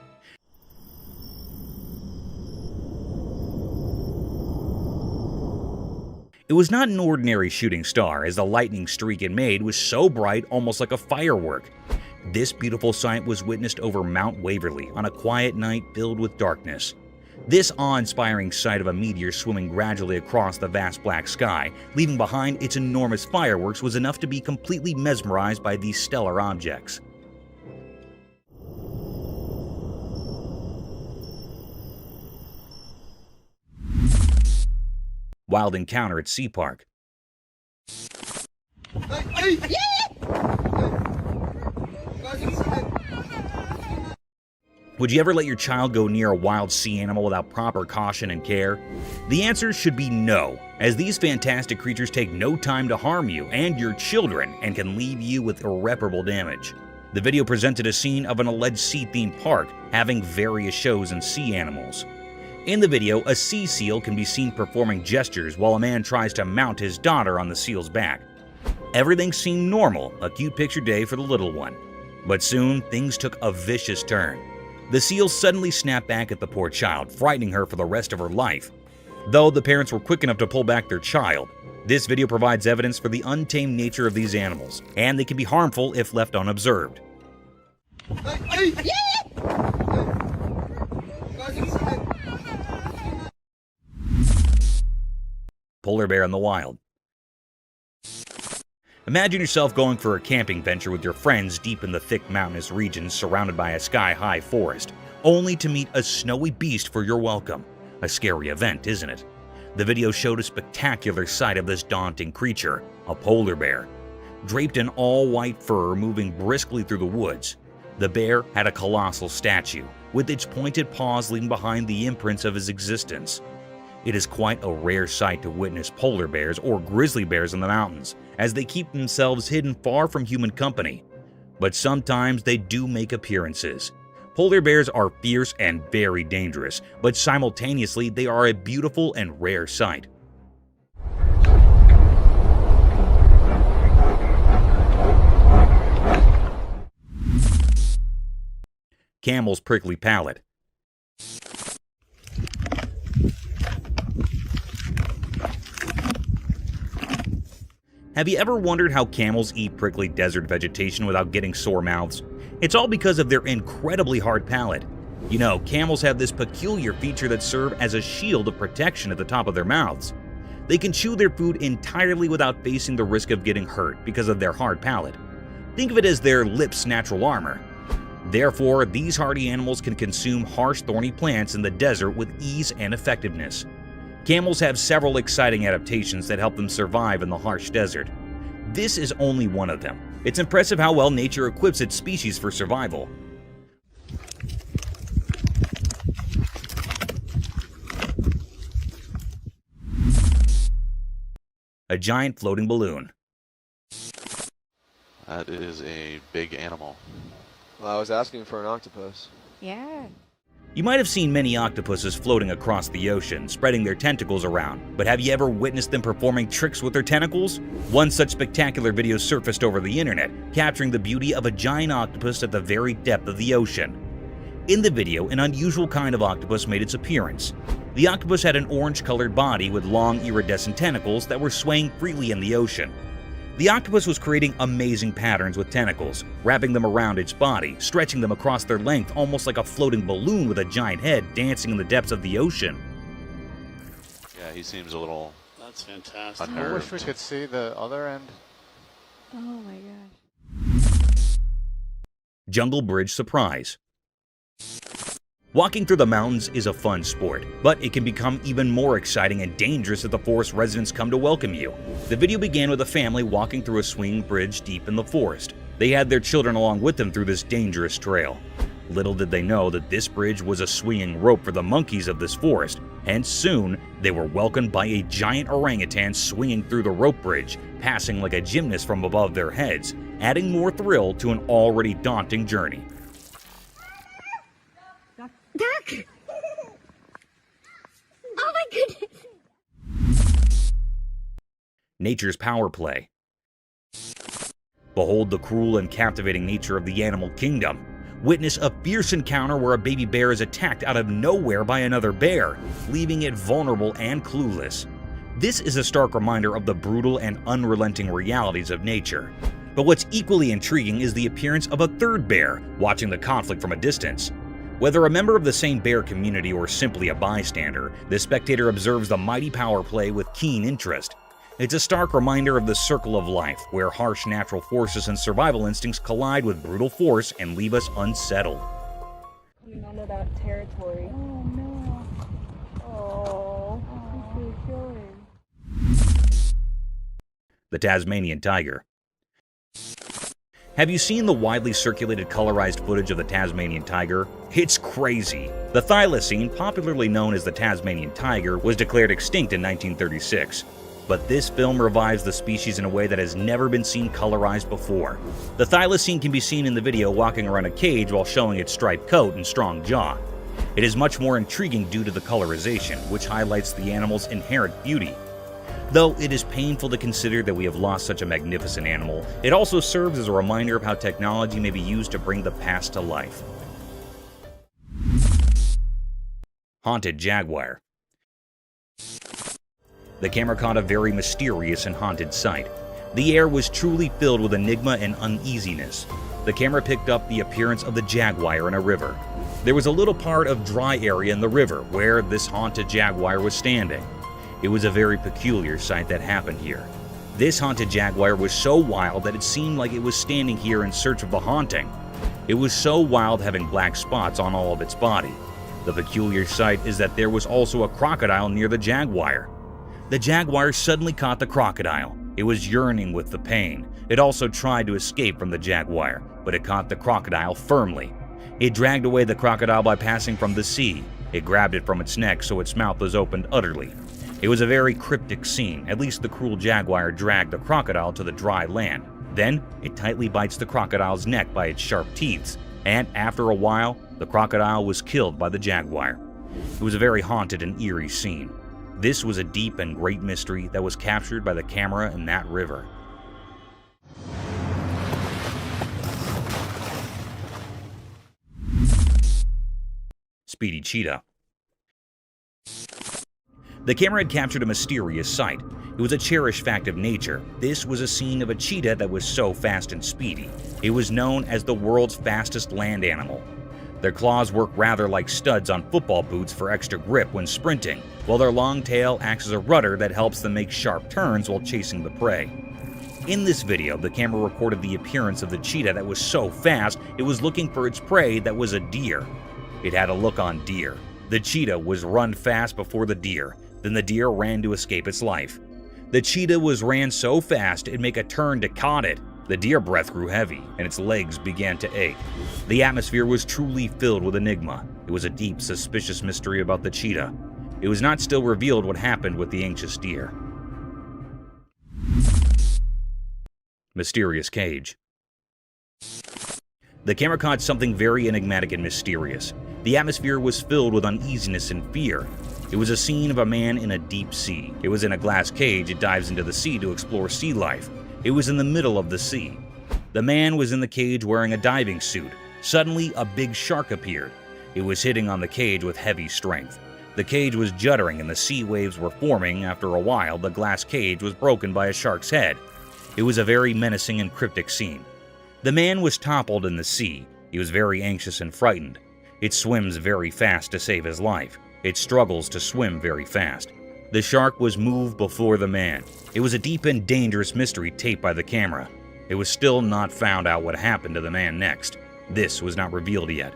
It was not an ordinary shooting star, as the lightning streak it made was so bright, almost like a firework. This beautiful sight was witnessed over Mount Waverly on a quiet night filled with darkness. This awe-inspiring sight of a meteor swimming gradually across the vast black sky, leaving behind its enormous fireworks, was enough to be completely mesmerized by these stellar objects. Wild encounter at Sea Park. Would you ever let your child go near a wild sea animal without proper caution and care? The answer should be no, as these fantastic creatures take no time to harm you and your children and can leave you with irreparable damage. The video presented a scene of an alleged sea-themed park having various shows and sea animals. In the video, a sea seal can be seen performing gestures while a man tries to mount his daughter on the seal's back. Everything seemed normal, a cute picture day for the little one. But soon, things took a vicious turn. The seal suddenly snapped back at the poor child, frightening her for the rest of her life. Though the parents were quick enough to pull back their child, this video provides evidence for the untamed nature of these animals, and they can be harmful if left unobserved. Polar bear in the wild. Imagine yourself going for a camping venture with your friends deep in the thick mountainous regions surrounded by a sky-high forest, only to meet a snowy beast for your welcome. A scary event, isn't it? The video showed a spectacular sight of this daunting creature, a polar bear. Draped in all-white fur moving briskly through the woods, the bear had a colossal statue, with its pointed paws leaving behind the imprints of his existence. It is quite a rare sight to witness polar bears or grizzly bears in the mountains, as they keep themselves hidden far from human company. But sometimes they do make appearances. Polar bears are fierce and very dangerous, but simultaneously they are a beautiful and rare sight. Camel's prickly palate. Have you ever wondered how camels eat prickly desert vegetation without getting sore mouths? It's all because of their incredibly hard palate. You know, camels have this peculiar feature that serves as a shield of protection at the top of their mouths. They can chew their food entirely without facing the risk of getting hurt because of their hard palate. Think of it as their lips' natural armor. Therefore, these hardy animals can consume harsh, thorny plants in the desert with ease and effectiveness. Camels have several exciting adaptations that help them survive in the harsh desert. This is only one of them. It's impressive how well nature equips its species for survival. A giant floating balloon. That is a big animal. Well, I was asking for an octopus. Yeah. You might have seen many octopuses floating across the ocean, spreading their tentacles around, but have you ever witnessed them performing tricks with their tentacles? One such spectacular video surfaced over the internet, capturing the beauty of a giant octopus at the very depth of the ocean. In the video, an unusual kind of octopus made its appearance. The octopus had an orange-colored body with long iridescent tentacles that were swaying freely in the ocean. The octopus was creating amazing patterns with tentacles, wrapping them around its body, stretching them across their length almost like a floating balloon with a giant head dancing in the depths of the ocean. Yeah, he seems a little That's fantastic. unnerved. I wish we could see the other end. Oh my gosh. Jungle Bridge Surprise. Walking through the mountains is a fun sport, but it can become even more exciting and dangerous if the forest residents come to welcome you. The video began with a family walking through a swinging bridge deep in the forest. They had their children along with them through this dangerous trail. Little did they know that this bridge was a swinging rope for the monkeys of this forest, and soon they were welcomed by a giant orangutan swinging through the rope bridge, passing like a gymnast from above their heads, adding more thrill to an already daunting journey. Duck! Oh my goodness! Nature's power play. Behold the cruel and captivating nature of the animal kingdom. Witness a fierce encounter where a baby bear is attacked out of nowhere by another bear, leaving it vulnerable and clueless. This is a stark reminder of the brutal and unrelenting realities of nature. But what's equally intriguing is the appearance of a third bear, watching the conflict from a distance. Whether a member of the same bear community or simply a bystander, the spectator observes the mighty power play with keen interest. It's a stark reminder of the circle of life, where harsh natural forces and survival instincts collide with brutal force and leave us unsettled. Coming onto that territory. Oh no. Oh, he's really killing. The Tasmanian tiger. Have you seen the widely circulated colorized footage of the Tasmanian tiger? It's crazy. The thylacine, popularly known as the Tasmanian tiger, was declared extinct in 1936. But this film revives the species in a way that has never been seen colorized before. The thylacine can be seen in the video walking around a cage while showing its striped coat and strong jaw. It is much more intriguing due to the colorization, which highlights the animal's inherent beauty. Though it is painful to consider that we have lost such a magnificent animal, it also serves as a reminder of how technology may be used to bring the past to life. Haunted jaguar. The camera caught a very mysterious and haunted sight. The air was truly filled with enigma and uneasiness. The camera picked up the appearance of the jaguar in a river. There was a little part of dry area in the river where this haunted jaguar was standing. It was a very peculiar sight that happened here. This haunted jaguar was so wild that it seemed like it was standing here in search of the haunting. It was so wild, having black spots on all of its body. The peculiar sight is that there was also a crocodile near the jaguar. The jaguar suddenly caught the crocodile. It was yearning with the pain. It also tried to escape from the jaguar, but it caught the crocodile firmly. It dragged away the crocodile by passing from the sea. It grabbed it from its neck so its mouth was opened utterly. It was a very cryptic scene. At least the cruel jaguar dragged the crocodile to the dry land. Then, it tightly bites the crocodile's neck by its sharp teeth. And after a while, the crocodile was killed by the jaguar. It was a very haunted and eerie scene. This was a deep and great mystery that was captured by the camera in that river. Speedy cheetah. The camera had captured a mysterious sight. It was a cherished fact of nature. This was a scene of a cheetah that was so fast and speedy. It was known as the world's fastest land animal. Their claws work rather like studs on football boots for extra grip when sprinting, while their long tail acts as a rudder that helps them make sharp turns while chasing the prey. In this video, the camera recorded the appearance of the cheetah that was so fast it was looking for its prey that was a deer. It had a look on deer. The cheetah was run fast before the deer, then the deer ran to escape its life. The cheetah ran so fast it'd make a turn to caught it. The deer breath grew heavy, and its legs began to ache. The atmosphere was truly filled with enigma. It was a deep, suspicious mystery about the cheetah. It was not still revealed what happened with the anxious deer. Mysterious cage. The camera caught something very enigmatic and mysterious. The atmosphere was filled with uneasiness and fear. It was a scene of a man in a deep sea. It was in a glass cage. It dives into the sea to explore sea life. It was in the middle of the sea. The man was in the cage wearing a diving suit. Suddenly, a big shark appeared. It was hitting on the cage with heavy strength. The cage was juddering and the sea waves were forming. After a while, the glass cage was broken by a shark's head. It was a very menacing and cryptic scene. The man was toppled in the sea. He was very anxious and frightened. It swims very fast to save his life. It struggles to swim very fast. The shark was moved before the man. It was a deep and dangerous mystery taped by the camera. It was still not found out what happened to the man next. This was not revealed yet.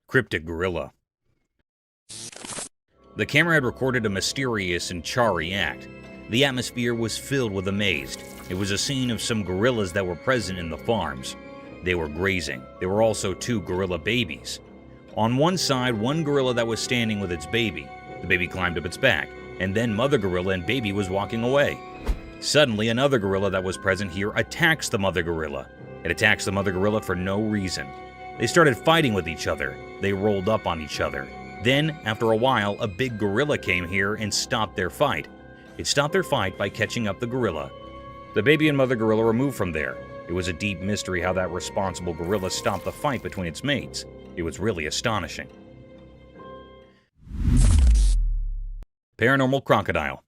Cryptic gorilla. The camera had recorded a mysterious and charry act. The atmosphere was filled with amaze. It was a scene of some gorillas that were present in the farms. They were grazing. There were also 2 gorilla babies. On one side, one gorilla that was standing with its baby. The baby climbed up its back, and then mother gorilla and baby was walking away. Suddenly, another gorilla that was present here attacks the mother gorilla. It attacks the mother gorilla for no reason. They started fighting with each other. They rolled up on each other. Then, after a while, a big gorilla came here and stopped their fight. It stopped their fight by catching up the gorilla. The baby and mother gorilla were moved from there. It was a deep mystery how that responsible gorilla stopped the fight between its mates. It was really astonishing. Paranormal crocodile.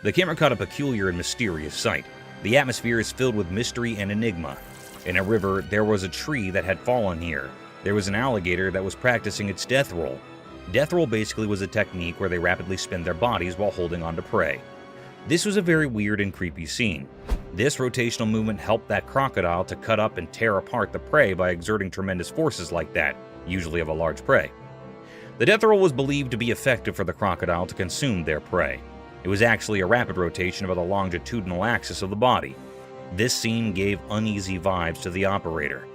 The camera caught a peculiar and mysterious sight. The atmosphere is filled with mystery and enigma. In a river, there was a tree that had fallen here. There was an alligator that was practicing its death roll. Death roll basically was a technique where they rapidly spin their bodies while holding on to prey. This was a very weird and creepy scene. This rotational movement helped that crocodile to cut up and tear apart the prey by exerting tremendous forces like that, usually of a large prey. The death roll was believed to be effective for the crocodile to consume their prey. It was actually a rapid rotation about the longitudinal axis of the body. This scene gave uneasy vibes to the operator.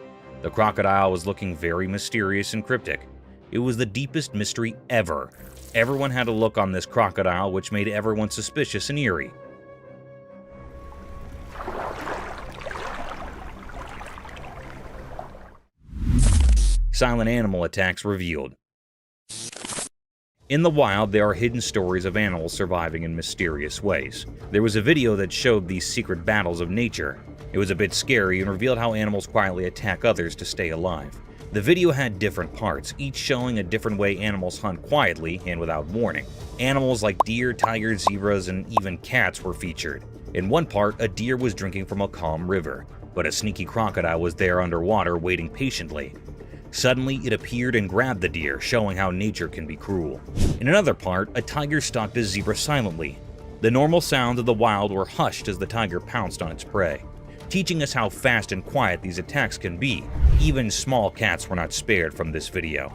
The crocodile was looking very mysterious and cryptic. It was the deepest mystery ever. Everyone had a look on this crocodile which made everyone suspicious and eerie. Silent animal attacks revealed. In the wild, there are hidden stories of animals surviving in mysterious ways. There was a video that showed these secret battles of nature. It was a bit scary and revealed how animals quietly attack others to stay alive. The video had different parts, each showing a different way animals hunt quietly and without warning. Animals like deer, tigers, zebras, and even cats were featured. In one part, a deer was drinking from a calm river, but a sneaky crocodile was there underwater waiting patiently. Suddenly, it appeared and grabbed the deer, showing how nature can be cruel. In another part, a tiger stalked a zebra silently. The normal sounds of the wild were hushed as the tiger pounced on its prey, teaching us how fast and quiet these attacks can be. Even small cats were not spared from this video.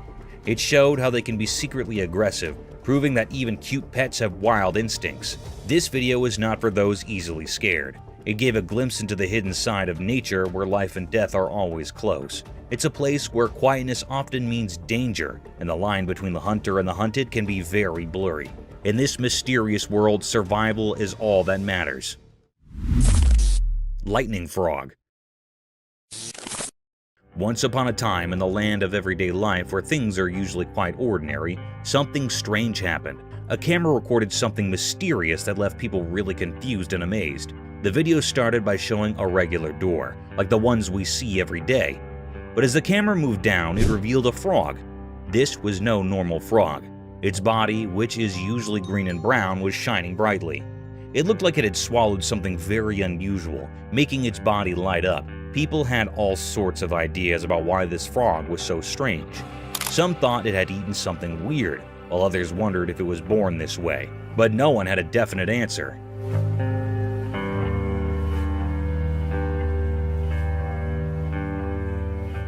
It showed how they can be secretly aggressive, proving that even cute pets have wild instincts. This video is not for those easily scared. It gave a glimpse into the hidden side of nature where life and death are always close. It's a place where quietness often means danger, and the line between the hunter and the hunted can be very blurry. In this mysterious world, survival is all that matters. Lightning frog. Once upon a time, in the land of everyday life where things are usually quite ordinary, something strange happened. A camera recorded something mysterious that left people really confused and amazed. The video started by showing a regular door, like the ones we see every day. But as the camera moved down, it revealed a frog. This was no normal frog. Its body, which is usually green and brown, was shining brightly. It looked like it had swallowed something very unusual, making its body light up. People had all sorts of ideas about why this frog was so strange. Some thought it had eaten something weird, while others wondered if it was born this way. But no one had a definite answer.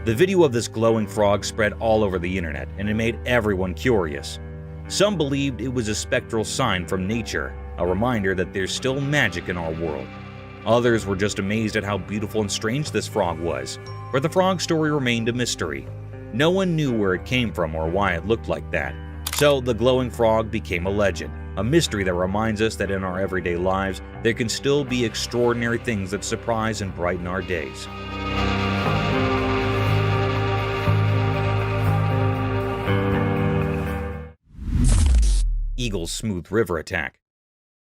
The video of this glowing frog spread all over the internet, and it made everyone curious. Some believed it was a spectral sign from nature, a reminder that there's still magic in our world. Others were just amazed at how beautiful and strange this frog was, but the frog story remained a mystery. No one knew where it came from or why it looked like that. So the glowing frog became a legend, a mystery that reminds us that in our everyday lives, there can still be extraordinary things that surprise and brighten our days. Eagle's smooth river attack.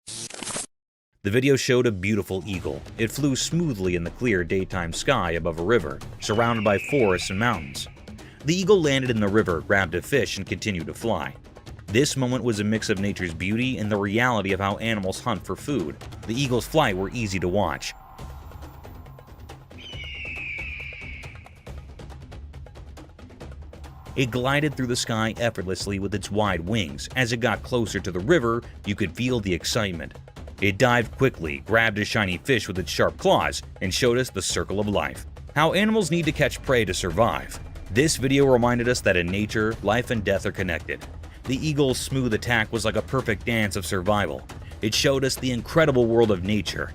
The video showed a beautiful eagle. It flew smoothly in the clear daytime sky above a river, surrounded by forests and mountains. The eagle landed in the river, grabbed a fish, and continued to fly. This moment was a mix of nature's beauty and the reality of how animals hunt for food. The eagle's flight were easy to watch. It glided through the sky effortlessly with its wide wings. As it got closer to the river, you could feel the excitement. It dived quickly, grabbed a shiny fish with its sharp claws, and showed us the circle of life. How animals need to catch prey to survive. This video reminded us that in nature, life and death are connected. The eagle's smooth attack was like a perfect dance of survival. It showed us the incredible world of nature.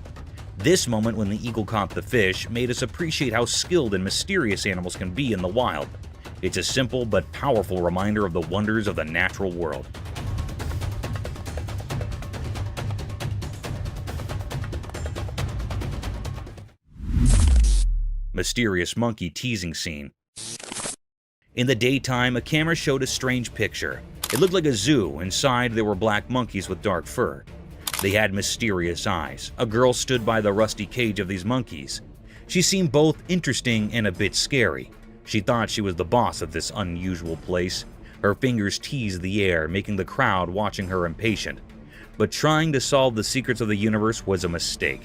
This moment when the eagle caught the fish made us appreciate how skilled and mysterious animals can be in the wild. It's a simple but powerful reminder of the wonders of the natural world. Mysterious monkey teasing scene. In the daytime, a camera showed a strange picture. It looked like a zoo. Inside, there were black monkeys with dark fur. They had mysterious eyes. A girl stood by the rusty cage of these monkeys. She seemed both interesting and a bit scary. She thought she was the boss of this unusual place. Her fingers teased the air, making the crowd watching her impatient. But trying to solve the secrets of the universe was a mistake.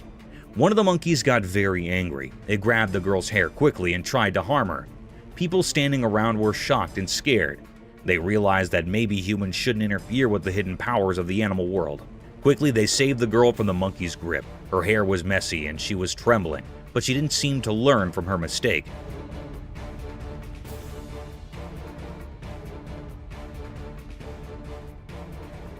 One of the monkeys got very angry. It grabbed the girl's hair quickly and tried to harm her. People standing around were shocked and scared. They realized that maybe humans shouldn't interfere with the hidden powers of the animal world. Quickly, they saved the girl from the monkey's grip. Her hair was messy and she was trembling, but she didn't seem to learn from her mistake.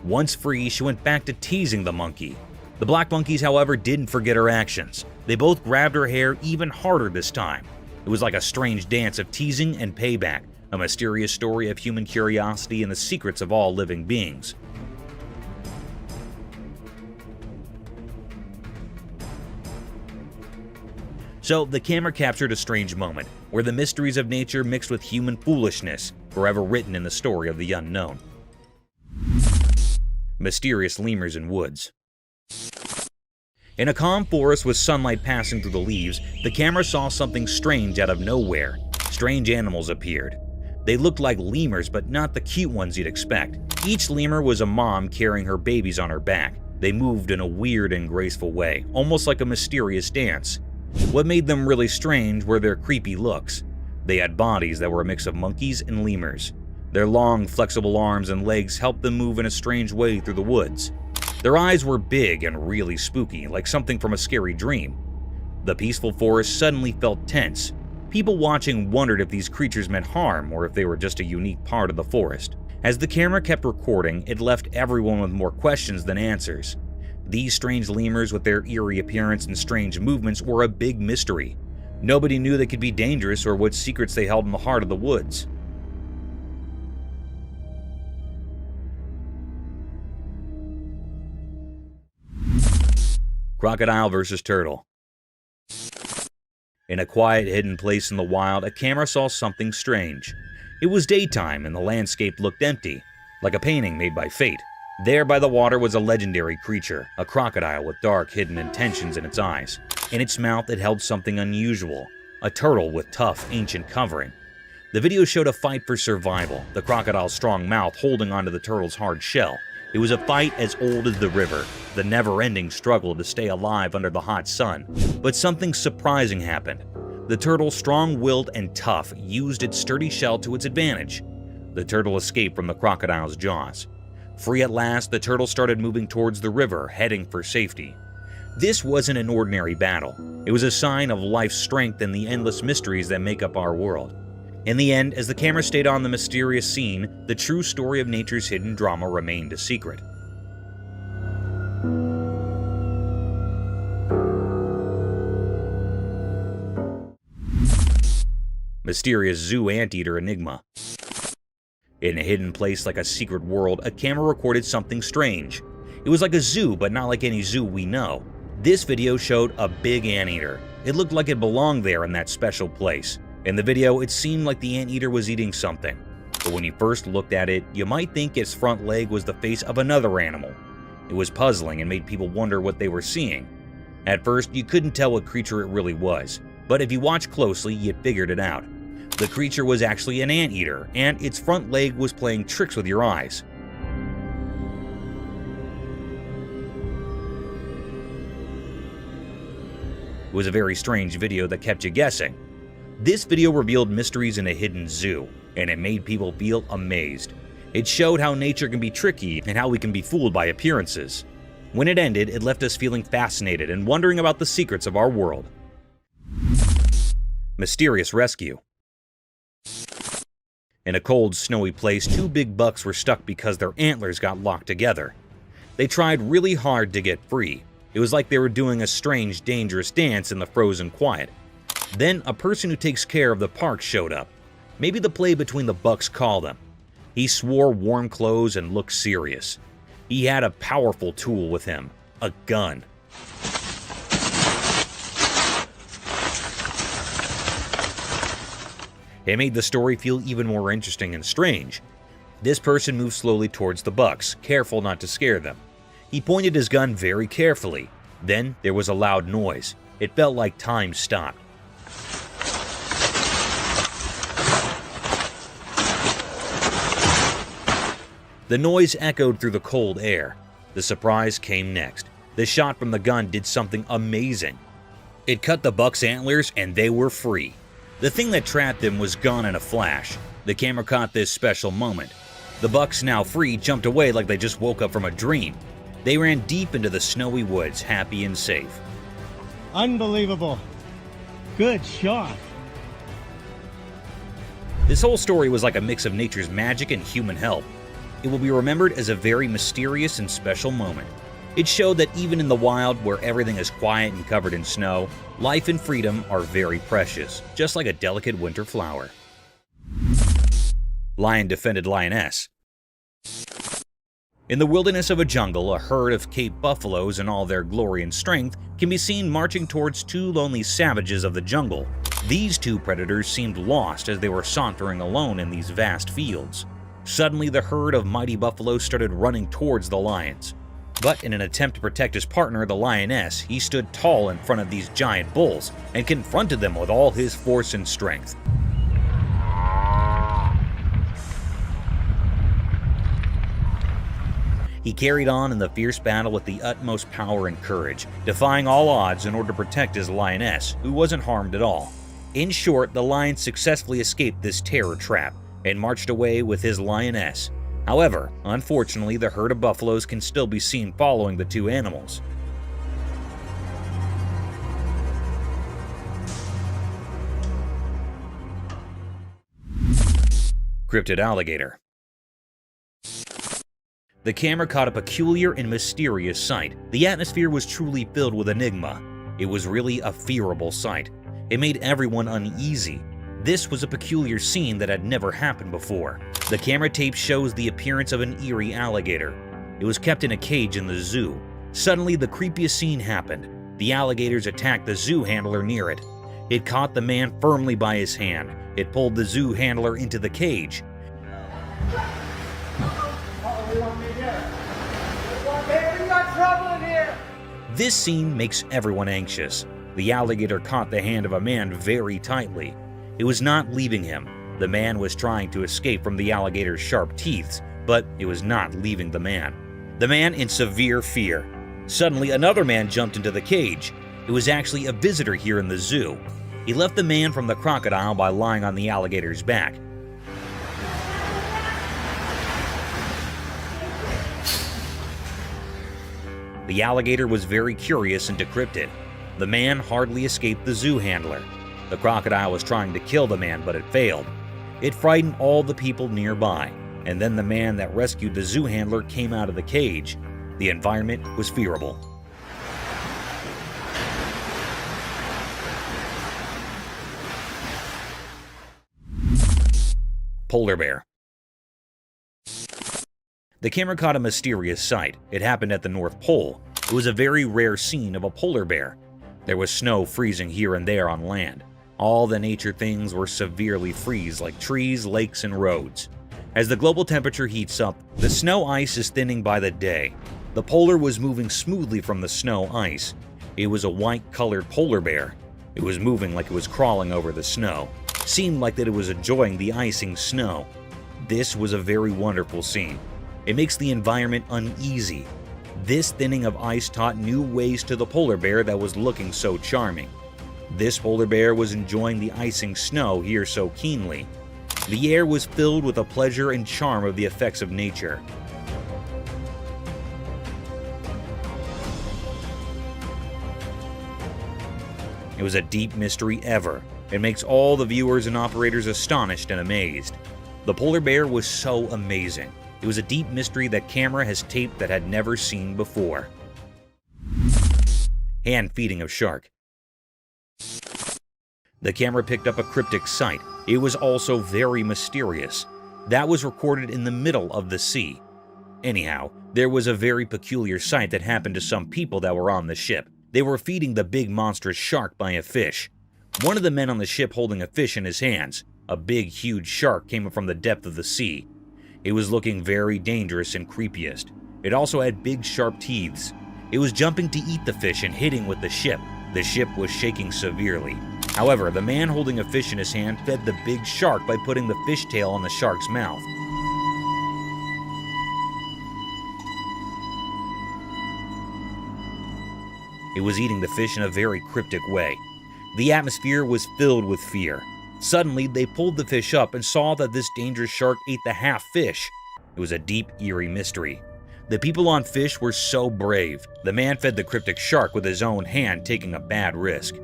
Once free, she went back to teasing the monkey. The black monkeys, however, didn't forget her actions. They both grabbed her hair even harder this time. It was like a strange dance of teasing and payback, a mysterious story of human curiosity and the secrets of all living beings. So, the camera captured a strange moment, where the mysteries of nature mixed with human foolishness, forever written in the story of the unknown. Mysterious lemurs in woods. In a calm forest with sunlight passing through the leaves, the camera saw something strange out of nowhere. Strange animals appeared. They looked like lemurs, but not the cute ones you'd expect. Each lemur was a mom carrying her babies on her back. They moved in a weird and graceful way, almost like a mysterious dance. What made them really strange were their creepy looks. They had bodies that were a mix of monkeys and lemurs. Their long, flexible arms and legs helped them move in a strange way through the woods. Their eyes were big and really spooky, like something from a scary dream. The peaceful forest suddenly felt tense. People watching wondered if these creatures meant harm or if they were just a unique part of the forest. As the camera kept recording, it left everyone with more questions than answers. These strange lemurs with their eerie appearance and strange movements were a big mystery. Nobody knew they could be dangerous or what secrets they held in the heart of the woods. Crocodile versus turtle. In a quiet, hidden place in the wild, a camera saw something strange. It was daytime and the landscape looked empty, like a painting made by fate. There by the water was a legendary creature, a crocodile with dark, hidden intentions in its eyes. In its mouth it held something unusual, a turtle with tough, ancient covering. The video showed a fight for survival, the crocodile's strong mouth holding onto the turtle's hard shell. It was a fight as old as the river, the never-ending struggle to stay alive under the hot sun. But something surprising happened. The turtle, strong-willed and tough, used its sturdy shell to its advantage. The turtle escaped from the crocodile's jaws. Free at last, the turtle started moving towards the river, heading for safety. This wasn't an ordinary battle. It was a sign of life's strength and the endless mysteries that make up our world. In the end, as the camera stayed on the mysterious scene, the true story of nature's hidden drama remained a secret. Mysterious zoo anteater enigma. In a hidden place like a secret world, a camera recorded something strange. It was like a zoo, but not like any zoo we know. This video showed a big anteater. It looked like it belonged there in that special place. In the video, it seemed like the anteater was eating something. But when you first looked at it, you might think its front leg was the face of another animal. It was puzzling and made people wonder what they were seeing. At first, you couldn't tell what creature it really was, but if you watched closely, you figured it out. The creature was actually an anteater, and its front leg was playing tricks with your eyes. It was a very strange video that kept you guessing. This video revealed mysteries in a hidden zoo, and it made people feel amazed. It showed how nature can be tricky and how we can be fooled by appearances. When it ended, it left us feeling fascinated and wondering about the secrets of our world. Mysterious rescue. In a cold, snowy place, two big bucks were stuck because their antlers got locked together. They tried really hard to get free. It was like they were doing a strange, dangerous dance in the frozen quiet. Then a person who takes care of the park showed up. Maybe the play between the bucks called him. He swore warm clothes and looked serious. He had a powerful tool with him, a gun. It made the story feel even more interesting and strange. This person moved slowly towards the bucks, careful not to scare them. He pointed his gun very carefully. Then there was a loud noise. It felt like time stopped. The noise echoed through the cold air. The surprise came next. The shot from the gun did something amazing. It cut the buck's antlers and they were free. The thing that trapped them was gone in a flash. The camera caught this special moment. The bucks, now free, jumped away like they just woke up from a dream. They ran deep into the snowy woods, happy and safe. Unbelievable. Good shot. This whole story was like a mix of nature's magic and human help. It will be remembered as a very mysterious and special moment. It showed that even in the wild, where everything is quiet and covered in snow, life and freedom are very precious, just like a delicate winter flower. Lion defended lioness. In the wilderness of a jungle, a herd of Cape buffaloes in all their glory and strength can be seen marching towards two lonely savages of the jungle. These two predators seemed lost as they were sauntering alone in these vast fields. Suddenly, the herd of mighty buffaloes started running towards the lions. But in an attempt to protect his partner, the lioness, he stood tall in front of these giant bulls and confronted them with all his force and strength. He carried on in the fierce battle with the utmost power and courage, defying all odds in order to protect his lioness, who wasn't harmed at all. In short, the lion successfully escaped this terror trap and marched away with his lioness. However, unfortunately, the herd of buffaloes can still be seen following the two animals. Cryptid alligator. The camera caught a peculiar and mysterious sight. The atmosphere was truly filled with enigma. It was really a fearable sight. It made everyone uneasy. This was a peculiar scene that had never happened before. The camera tape shows the appearance of an eerie alligator. It was kept in a cage in the zoo. Suddenly, the creepiest scene happened. The alligators attacked the zoo handler near it. It caught the man firmly by his hand. It pulled the zoo handler into the cage. This scene makes everyone anxious. The alligator caught the hand of a man very tightly. It was not leaving him. The man was trying to escape from the alligator's sharp teeth, but it was not leaving the man. The man in severe fear. Suddenly, another man jumped into the cage. It was actually a visitor here in the zoo. He left the man from the crocodile by lying on the alligator's back. The alligator was very curious and decrypted. The man hardly escaped the zoo handler. The crocodile was trying to kill the man, but it failed. It frightened all the people nearby, and then the man that rescued the zoo handler came out of the cage. The environment was fearable. Polar bear. The camera caught a mysterious sight. It happened at the North Pole. It was a very rare scene of a polar bear. There was snow freezing here and there on land. All the nature things were severely freeze, like trees, lakes, and roads. As the global temperature heats up, the snow ice is thinning by the day. The polar was moving smoothly from the snow ice. It was a white-colored polar bear. It was moving like it was crawling over the snow. Seemed like that it was enjoying the icing snow. This was a very wonderful scene. It makes the environment uneasy. This thinning of ice taught new ways to the polar bear that was looking so charming. This polar bear was enjoying the icing snow here so keenly. The air was filled with the pleasure and charm of the effects of nature. It was a deep mystery ever. It makes all the viewers and operators astonished and amazed. The polar bear was so amazing. It was a deep mystery that camera has taped that had never seen before. Hand feeding of shark. The camera picked up a cryptic sight. It was also very mysterious. That was recorded in the middle of the sea. Anyhow, there was a very peculiar sight that happened to some people that were on the ship. They were feeding the big monstrous shark by a fish. One of the men on the ship holding a fish in his hands. A big, huge shark came from the depth of the sea. It was looking very dangerous and creepiest. It also had big, sharp teeth. It was jumping to eat the fish and hitting with the ship. The ship was shaking severely. However, the man holding a fish in his hand fed the big shark by putting the fish tail on the shark's mouth. It was eating the fish in a very cryptic way. The atmosphere was filled with fear. Suddenly, they pulled the fish up and saw that this dangerous shark ate the half fish. It was a deep, eerie mystery. The people on fish were so brave. The man fed the cryptic shark with his own hand, taking a bad risk.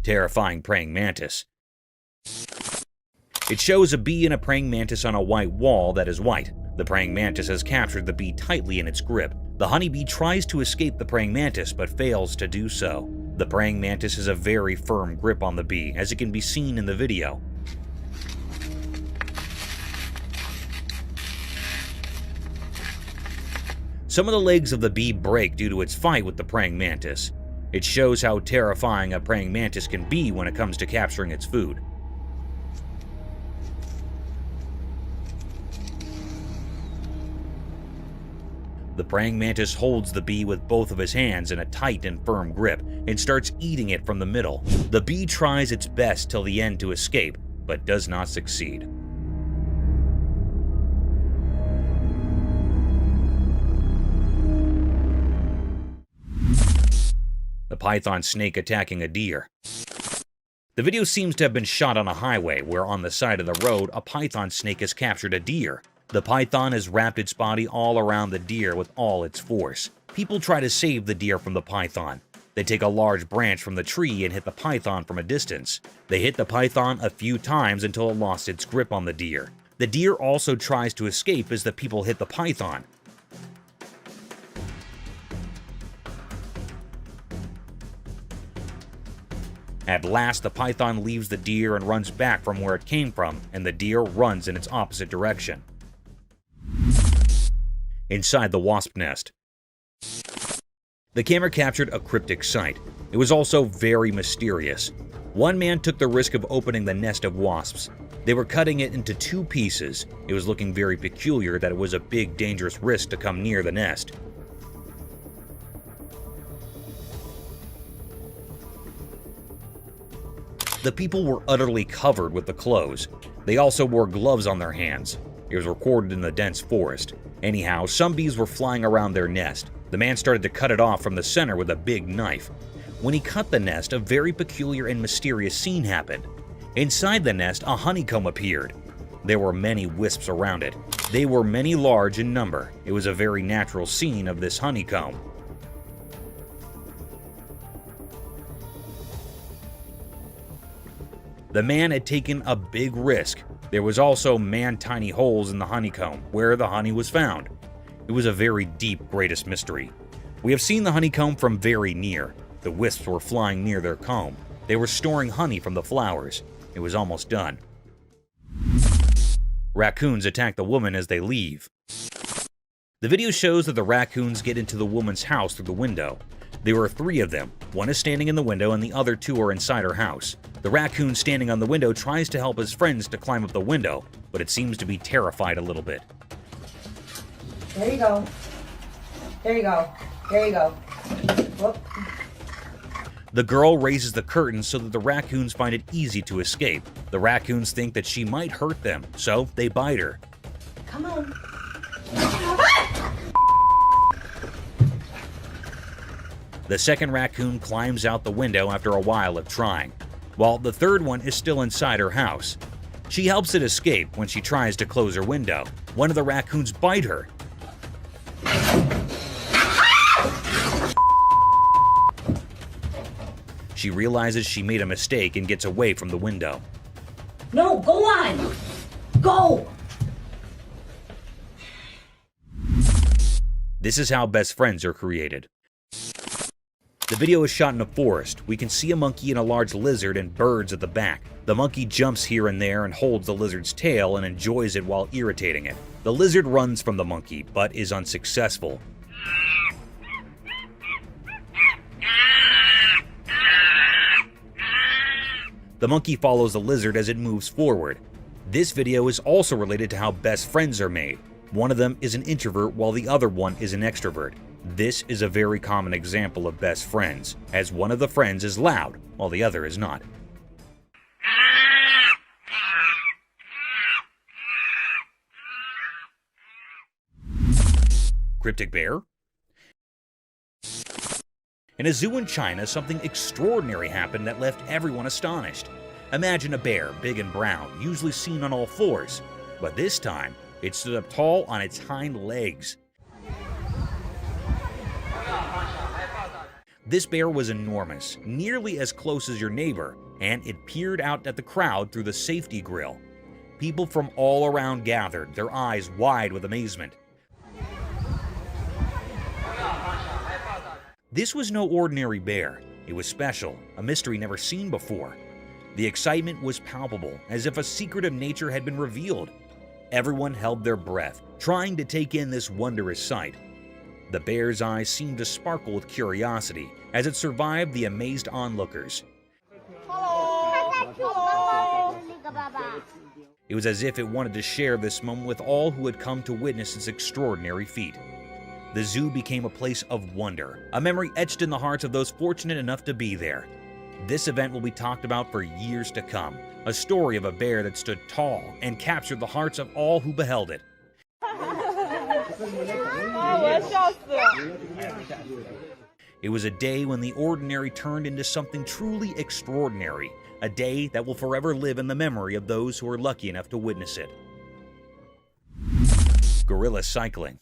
Terrifying praying mantis. It shows a bee and a praying mantis on a white wall that is white. The praying mantis has captured the bee tightly in its grip. The honeybee tries to escape the praying mantis but fails to do so. The praying mantis has a very firm grip on the bee, as it can be seen in the video. Some of the legs of the bee break due to its fight with the praying mantis. It shows how terrifying a praying mantis can be when it comes to capturing its food. The praying mantis holds the bee with both of his hands in a tight and firm grip and starts eating it from the middle. The bee tries its best till the end to escape, but does not succeed. The python snake attacking a deer. The video seems to have been shot on a highway where on the side of the road a python snake has captured a deer. The python has wrapped its body all around the deer with all its force. People try to save the deer from the python. They take a large branch from the tree and hit the python from a distance. They hit the python a few times until it lost its grip on the deer. The deer also tries to escape as the people hit the python. At last, the python leaves the deer and runs back from where it came from, and the deer runs in its opposite direction. Inside the wasp nest. The camera captured a cryptic sight. It was also very mysterious. One man took the risk of opening the nest of wasps. They were cutting it into 2 pieces. It was looking very peculiar that it was a big, dangerous risk to come near the nest. The people were utterly covered with the clothes. They also wore gloves on their hands. It was recorded in the dense forest. Anyhow, some bees were flying around their nest. The man started to cut it off from the center with a big knife. When he cut the nest, a very peculiar and mysterious scene happened. Inside the nest, a honeycomb appeared. There were many wisps around it. They were many large in number. It was a very natural scene of this honeycomb. The man had taken a big risk. There was also man-tiny holes in the honeycomb where the honey was found. It was a very deep, greatest mystery. We have seen the honeycomb from very near. The wisps were flying near their comb. They were storing honey from the flowers. It was almost done. Raccoons attack the woman as they leave. The video shows that the raccoons get into the woman's house through the window. There are 3 of them. One is standing in the window and the other 2 are inside her house. The raccoon standing on the window tries to help his friends to climb up the window, but it seems to be terrified a little bit. There you go. There you go. There you go. Whoop. The girl raises the curtain so that the raccoons find it easy to escape. The raccoons think that she might hurt them, so they bite her. Come on. The second raccoon climbs out the window after a while of trying, while the third one is still inside her house. She helps it escape when she tries to close her window. One of the raccoons bite her. She realizes she made a mistake and gets away from the window. No, go on! Go! This is how best friends are created. The video is shot in a forest. We can see a monkey and a large lizard and birds at the back. The monkey jumps here and there and holds the lizard's tail and enjoys it while irritating it. The lizard runs from the monkey, but is unsuccessful. The monkey follows the lizard as it moves forward. This video is also related to how best friends are made. One of them is an introvert while the other one is an extrovert. This is a very common example of best friends, as one of the friends is loud while the other is not. Cryptic bear? In a zoo in China, something extraordinary happened that left everyone astonished. Imagine a bear, big and brown, usually seen on all fours, but this time, it stood up tall on its hind legs. This bear was enormous, nearly as close as your neighbor, and it peered out at the crowd through the safety grill. People from all around gathered, their eyes wide with amazement. This was no ordinary bear. It was special, a mystery never seen before. The excitement was palpable, as if a secret of nature had been revealed. Everyone held their breath, trying to take in this wondrous sight. The bear's eyes seemed to sparkle with curiosity as it survived the amazed onlookers. It was as if it wanted to share this moment with all who had come to witness its extraordinary feat. The zoo became a place of wonder, a memory etched in the hearts of those fortunate enough to be there. This event will be talked about for years to come, a story of a bear that stood tall and captured the hearts of all who beheld it. It was a day when the ordinary turned into something truly extraordinary, a day that will forever live in the memory of those who are lucky enough to witness it. Gorilla cycling.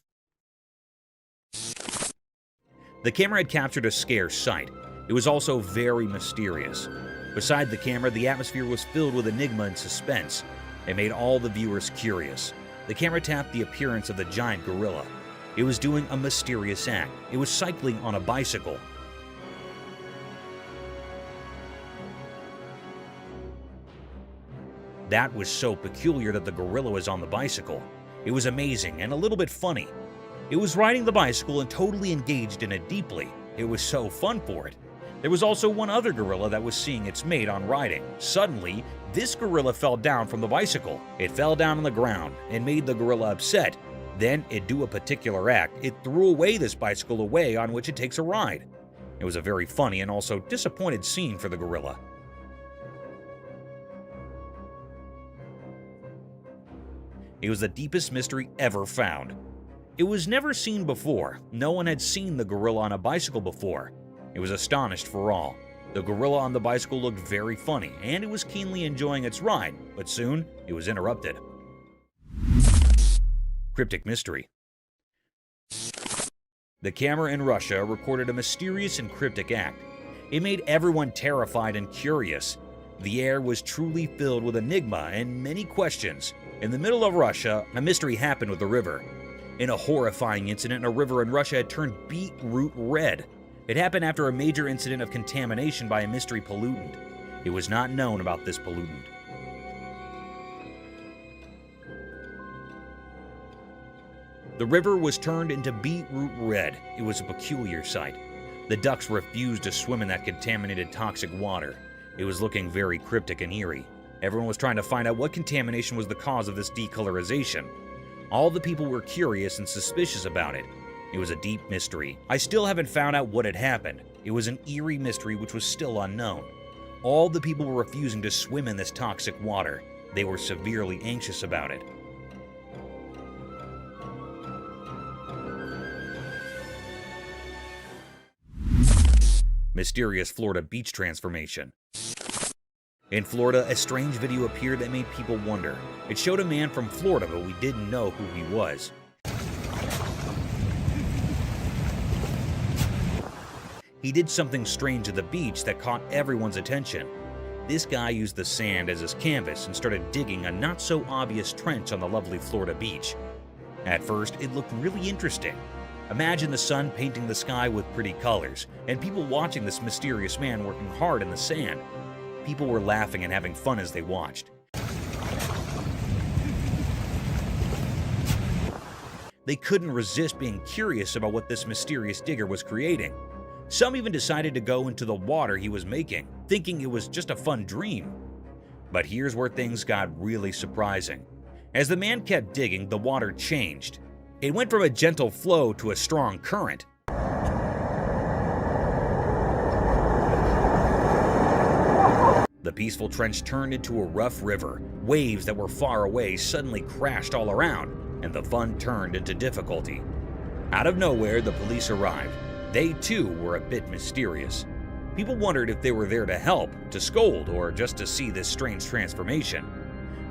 The camera had captured a scarce sight. It was also very mysterious. Beside the camera, the atmosphere was filled with enigma and suspense. It made all the viewers curious. The camera tapped the appearance of the giant gorilla. It was doing a mysterious act. It was cycling on a bicycle. That was so peculiar that the gorilla was on the bicycle. It was amazing and a little bit funny. It was riding the bicycle and totally engaged in it deeply. It was so fun for it. There was also one other gorilla that was seeing its mate on riding. Suddenly, this gorilla fell down from the bicycle. It fell down on the ground and made the gorilla upset. Then it do a particular act. It threw away this bicycle away on which it takes a ride. It was a very funny and also disappointed scene for the gorilla. It was the deepest mystery ever found. It was never seen before. No one had seen the gorilla on a bicycle before. It was astonished for all. The gorilla on the bicycle looked very funny, and it was keenly enjoying its ride, but soon it was interrupted. Cryptic mystery. The camera in Russia recorded a mysterious and cryptic act. It made everyone terrified and curious. The air was truly filled with enigma and many questions. In the middle of Russia, a mystery happened with the river. In a horrifying incident, a river in Russia had turned beetroot red. It happened after a major incident of contamination by a mystery pollutant. It was not known about this pollutant. The river was turned into beetroot red. It was a peculiar sight. The ducks refused to swim in that contaminated toxic water. It was looking very cryptic and eerie. Everyone was trying to find out what contamination was the cause of this decolorization. All the people were curious and suspicious about it. It was a deep mystery. I still haven't found out what had happened. It was an eerie mystery which was still unknown. All the people were refusing to swim in this toxic water. They were severely anxious about it. Mysterious Florida beach transformation. In Florida, a strange video appeared that made people wonder. It showed a man from Florida, but we didn't know who he was. He did something strange at the beach that caught everyone's attention. This guy used the sand as his canvas and started digging a not-so-obvious trench on the lovely Florida beach. At first, it looked really interesting. Imagine the sun painting the sky with pretty colors, and people watching this mysterious man working hard in the sand. People were laughing and having fun as they watched. They couldn't resist being curious about what this mysterious digger was creating. Some even decided to go into the water he was making, thinking it was just a fun dream. But here's where things got really surprising. As the man kept digging, the water changed. It went from a gentle flow to a strong current. The peaceful trench turned into a rough river. Waves that were far away suddenly crashed all around, and the fun turned into difficulty. Out of nowhere, the police arrived. They too were a bit mysterious. People wondered if they were there to help, to scold, or just to see this strange transformation.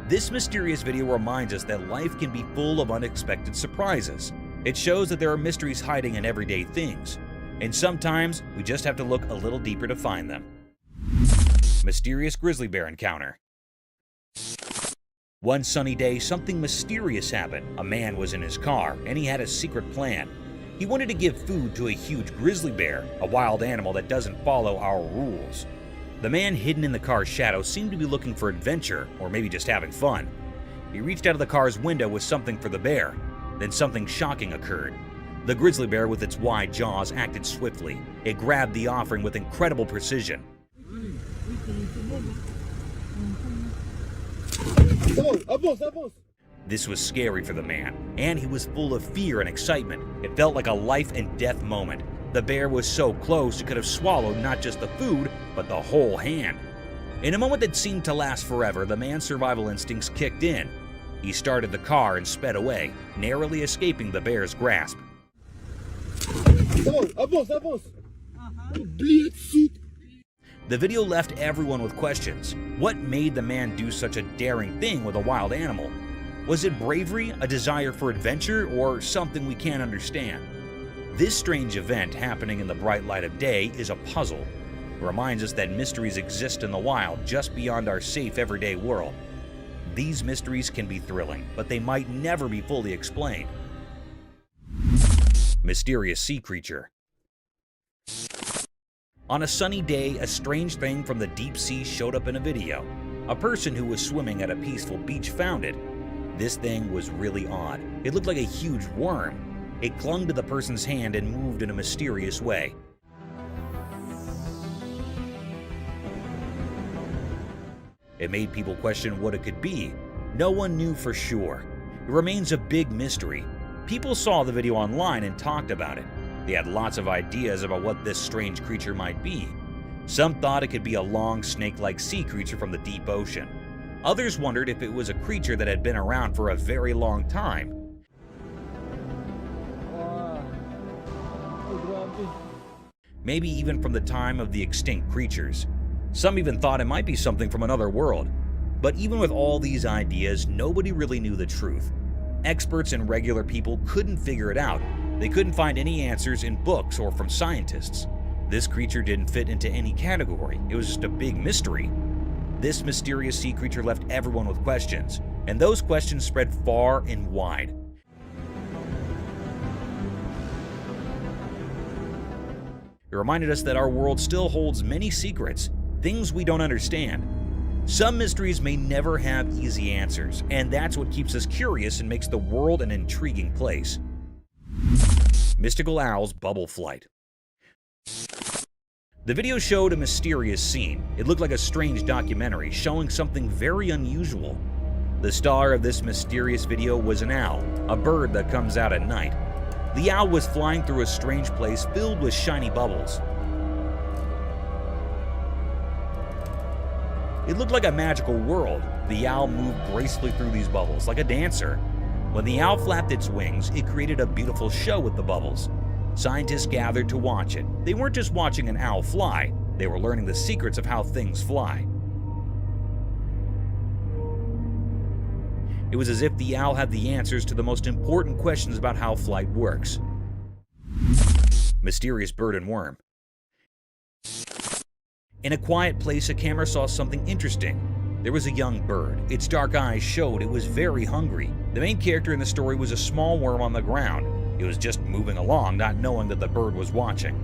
This mysterious video reminds us that life can be full of unexpected surprises. It shows that there are mysteries hiding in everyday things, and sometimes we just have to look a little deeper to find them. Mysterious grizzly bear encounter. One sunny day, something mysterious happened. A man was in his car, and he had a secret plan. He wanted to give food to a huge grizzly bear, a wild animal that doesn't follow our rules. The man hidden in the car's shadow seemed to be looking for adventure, or maybe just having fun. He reached out of the car's window with something for the bear. Then something shocking occurred. The grizzly bear with its wide jaws acted swiftly. It grabbed the offering with incredible precision. This was scary for the man, and he was full of fear and excitement. It felt like a life and death moment. The bear was so close it could have swallowed not just the food, but the whole hand. In a moment that seemed to last forever, the man's survival instincts kicked in. He started the car and sped away, narrowly escaping the bear's grasp. The video left everyone with questions. What made the man do such a daring thing with a wild animal? Was it bravery, a desire for adventure, or something we can't understand? This strange event happening in the bright light of day is a puzzle. It reminds us that mysteries exist in the wild just beyond our safe everyday world. These mysteries can be thrilling, but they might never be fully explained. Mysterious sea creature. On a sunny day, a strange thing from the deep sea showed up in a video. A person who was swimming at a peaceful beach found it. This thing was really odd. It looked like a huge worm. It clung to the person's hand and moved in a mysterious way. It made people question what it could be. No one knew for sure. It remains a big mystery. People saw the video online and talked about it. They had lots of ideas about what this strange creature might be. Some thought it could be a long, snake-like sea creature from the deep ocean. Others wondered if it was a creature that had been around for a very long time. Maybe even from the time of the extinct creatures. Some even thought it might be something from another world. But even with all these ideas, nobody really knew the truth. Experts and regular people couldn't figure it out. They couldn't find any answers in books or from scientists. This creature didn't fit into any category. It was just a big mystery. This mysterious sea creature left everyone with questions, and those questions spread far and wide. It reminded us that our world still holds many secrets, things we don't understand. Some mysteries may never have easy answers, and that's what keeps us curious and makes the world an intriguing place. Mystical owl's bubble flight. The video showed a mysterious scene. It looked like a strange documentary showing something very unusual. The star of this mysterious video was an owl, a bird that comes out at night. The owl was flying through a strange place filled with shiny bubbles. It looked like a magical world. The owl moved gracefully through these bubbles like a dancer. When the owl flapped its wings, it created a beautiful show with the bubbles. Scientists gathered to watch it. They weren't just watching an owl fly, they were learning the secrets of how things fly. It was as if the owl had the answers to the most important questions about how flight works. Mysterious bird and worm. In a quiet place, a camera saw something interesting. There was a young bird. Its dark eyes showed it was very hungry. The main character in the story was a small worm on the ground. It was just moving along, not knowing that the bird was watching.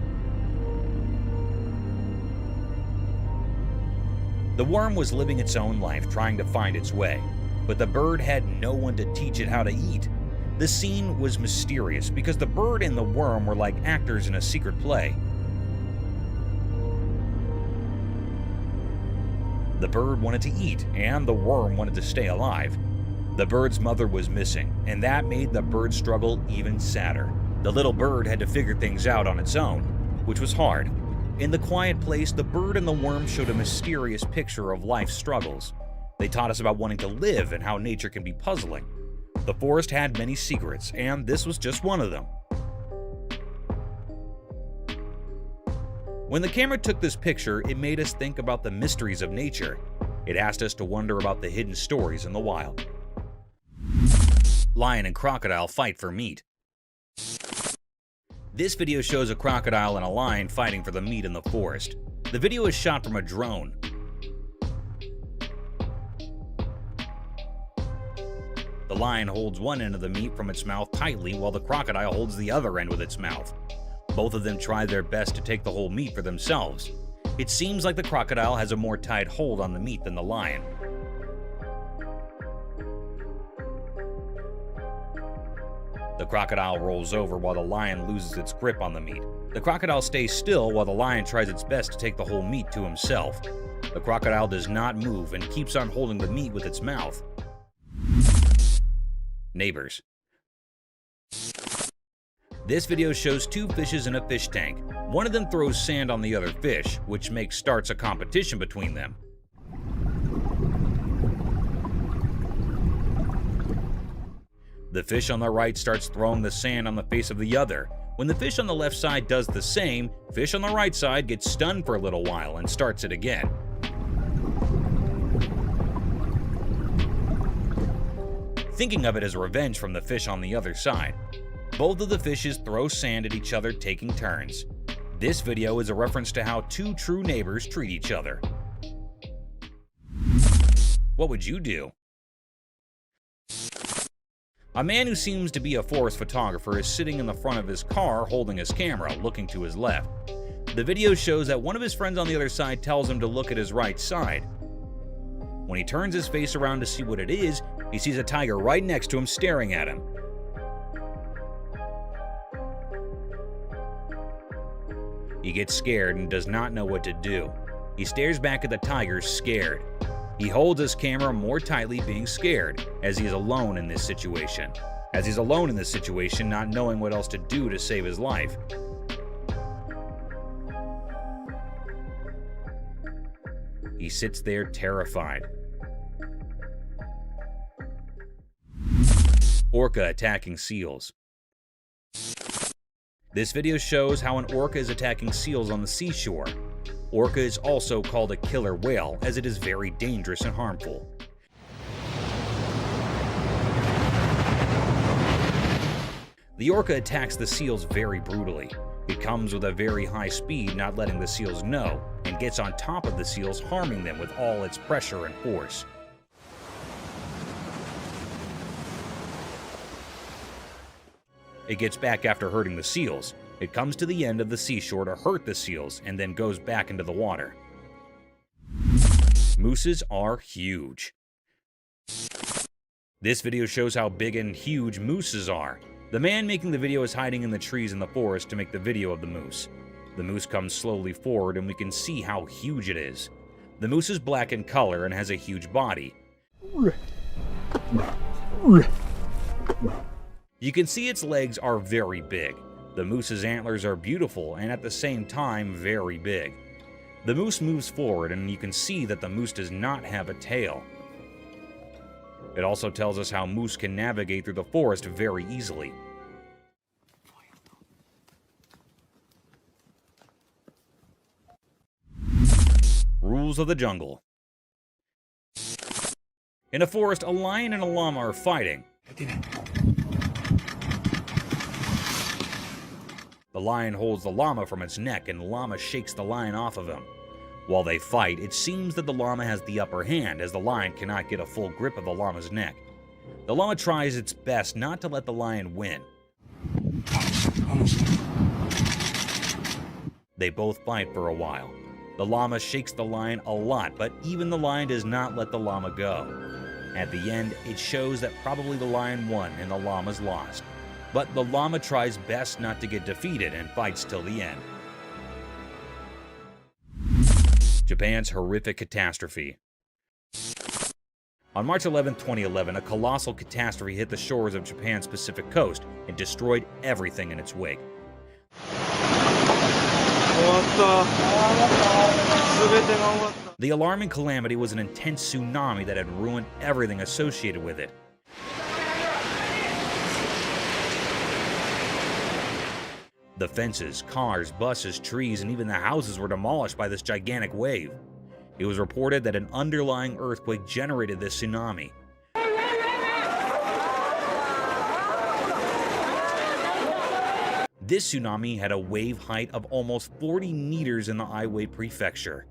The worm was living its own life, trying to find its way, but the bird had no one to teach it how to eat. The scene was mysterious because the bird and the worm were like actors in a secret play. The bird wanted to eat, and the worm wanted to stay alive. The bird's mother was missing, and that made the bird's struggle even sadder. The little bird had to figure things out on its own, which was hard. In the quiet place, the bird and the worm showed a mysterious picture of life's struggles. They taught us about wanting to live and how nature can be puzzling. The forest had many secrets, and this was just one of them. When the camera took this picture, it made us think about the mysteries of nature. It asked us to wonder about the hidden stories in the wild. Lion and crocodile fight for meat. This video shows a crocodile and a lion fighting for the meat in the forest. The video is shot from a drone. The lion holds one end of the meat from its mouth tightly while the crocodile holds the other end with its mouth. Both of them try their best to take the whole meat for themselves. It seems like the crocodile has a more tight hold on the meat than the lion. The crocodile rolls over while the lion loses its grip on the meat. The crocodile stays still while the lion tries its best to take the whole meat to himself. The crocodile does not move and keeps on holding the meat with its mouth. Neighbors. This video shows two fishes in a fish tank. One of them throws sand on the other fish, which starts a competition between them. The fish on the right starts throwing the sand on the face of the other. When the fish on the left side does the same, fish on the right side gets stunned for a little while and starts it again. Thinking of it as revenge from the fish on the other side. Both of the fishes throw sand at each other, taking turns. This video is a reference to how two true neighbors treat each other. What would you do? A man who seems to be a forest photographer is sitting in the front of his car holding his camera, looking to his left. The video shows that one of his friends on the other side tells him to look at his right side. When he turns his face around to see what it is, he sees a tiger right next to him staring at him. He gets scared and does not know what to do. He stares back at the tiger, scared. He holds his camera more tightly, being scared, as he is alone in this situation. Not knowing what else to do to save his life. He sits there terrified. Orca attacking seals. This video shows how an orca is attacking seals on the seashore. Orca is also called a killer whale, as it is very dangerous and harmful. The orca attacks the seals very brutally. It comes with a very high speed, not letting the seals know, and gets on top of the seals, harming them with all its pressure and force. It gets back after hurting the seals. It comes to the end of the seashore to hurt the seals, and then goes back into the water. Mooses are huge. This video shows how big and huge mooses are. The man making the video is hiding in the trees in the forest to make the video of the moose. The moose comes slowly forward and we can see how huge it is. The moose is black in color and has a huge body. You can see its legs are very big. The moose's antlers are beautiful and at the same time very big. The moose moves forward and you can see that the moose does not have a tail. It also tells us how moose can navigate through the forest very easily. Rules of the jungle. In a forest, a lion and a llama are fighting. The lion holds the llama from its neck and the llama shakes the lion off of him. While they fight, it seems that the llama has the upper hand as the lion cannot get a full grip of the llama's neck. The llama tries its best not to let the lion win. They both fight for a while. The llama shakes the lion a lot, but even the lion does not let the llama go. At the end, it shows that probably the lion won and the llama's lost. But the llama tries best not to get defeated and fights till the end. Japan's horrific catastrophe. On March 11, 2011, a colossal catastrophe hit the shores of Japan's Pacific coast and destroyed everything in its wake. The alarming calamity was an intense tsunami that had ruined everything associated with it. The fences, cars, buses, trees, and even the houses were demolished by this gigantic wave. It was reported that an underlying earthquake generated this tsunami. This tsunami had a wave height of almost 40 meters in the Aiwei prefecture.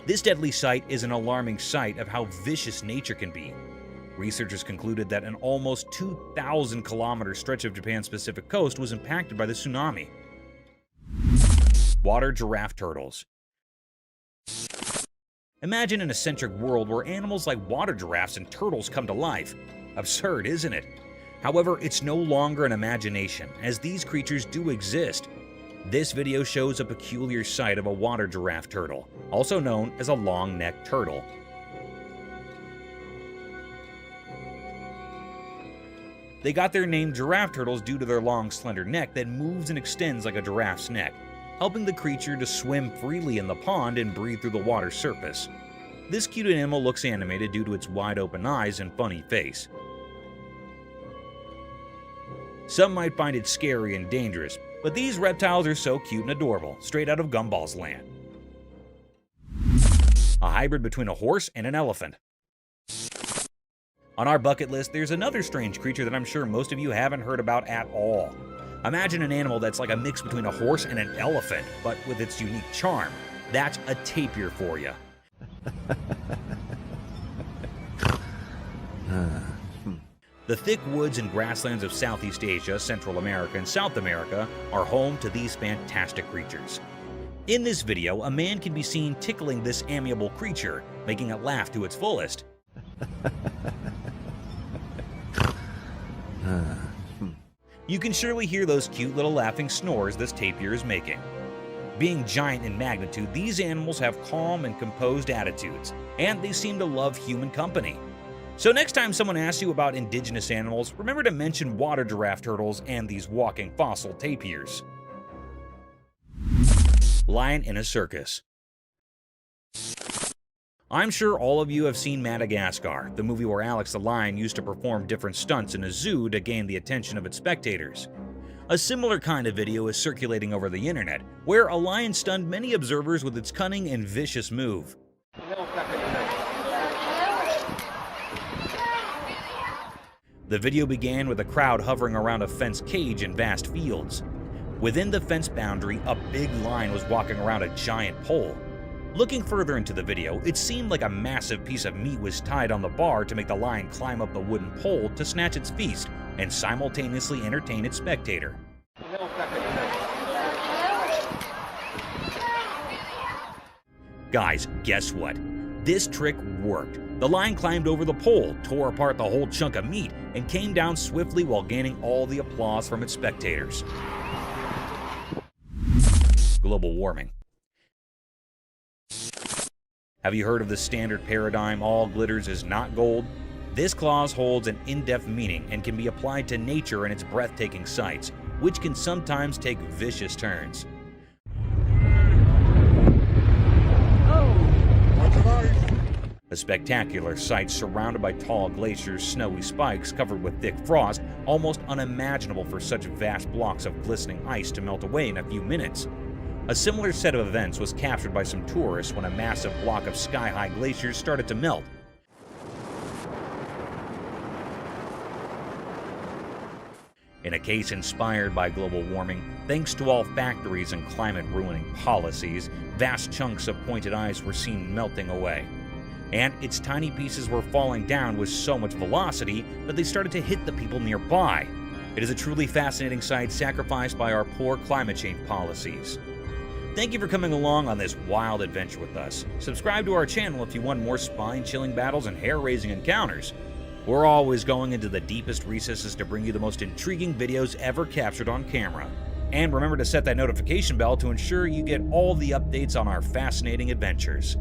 This deadly sight is an alarming sight of how vicious nature can be. Researchers concluded that an almost 2,000-kilometer stretch of Japan's Pacific coast was impacted by the tsunami. Water giraffe turtles. Imagine an eccentric world where animals like water giraffes and turtles come to life. Absurd, isn't it? However, it's no longer an imagination, as these creatures do exist. This video shows a peculiar sight of a water giraffe turtle, also known as a long-necked turtle. They got their name giraffe turtles due to their long, slender neck that moves and extends like a giraffe's neck, helping the creature to swim freely in the pond and breathe through the water's surface. This cute animal looks animated due to its wide-open eyes and funny face. Some might find it scary and dangerous, but these reptiles are so cute and adorable, straight out of Gumball's land. A hybrid between a horse and an elephant. On our bucket list, there's another strange creature that I'm sure most of you haven't heard about at all. Imagine an animal that's like a mix between a horse and an elephant, but with its unique charm. That's a tapir for you. The thick woods and grasslands of Southeast Asia, Central America, and South America are home to these fantastic creatures. In this video, a man can be seen tickling this amiable creature, making it laugh to its fullest. You can surely hear those cute little laughing snores this tapir is making. Being giant in magnitude, these animals have calm and composed attitudes, and they seem to love human company. So next time someone asks you about indigenous animals, remember to mention water giraffe turtles and these walking fossil tapirs. Lion in a circus. I'm sure all of you have seen Madagascar, the movie where Alex the lion used to perform different stunts in a zoo to gain the attention of its spectators. A similar kind of video is circulating over the internet, where a lion stunned many observers with its cunning and vicious move. The video began with a crowd hovering around a fenced cage in vast fields. Within the fence boundary, a big lion was walking around a giant pole. Looking further into the video, it seemed like a massive piece of meat was tied on the bar to make the lion climb up the wooden pole to snatch its feast and simultaneously entertain its spectator. Guys, guess what? This trick worked. The lion climbed over the pole, tore apart the whole chunk of meat, and came down swiftly while gaining all the applause from its spectators. Global warming. Have you heard of the standard paradigm, all glitters is not gold? This clause holds an in-depth meaning and can be applied to nature and its breathtaking sights, which can sometimes take vicious turns. A spectacular sight surrounded by tall glaciers, snowy spikes covered with thick frost, almost unimaginable for such vast blocks of glistening ice to melt away in a few minutes. A similar set of events was captured by some tourists when a massive block of sky-high glaciers started to melt. In a case inspired by global warming, thanks to all factories and climate-ruining policies, vast chunks of pointed ice were seen melting away. And its tiny pieces were falling down with so much velocity that they started to hit the people nearby. It is a truly fascinating sight sacrificed by our poor climate change policies. Thank you for coming along on this wild adventure with us. Subscribe to our channel if you want more spine-chilling battles and hair-raising encounters. We're always going into the deepest recesses to bring you the most intriguing videos ever captured on camera. And remember to set that notification bell to ensure you get all the updates on our fascinating adventures.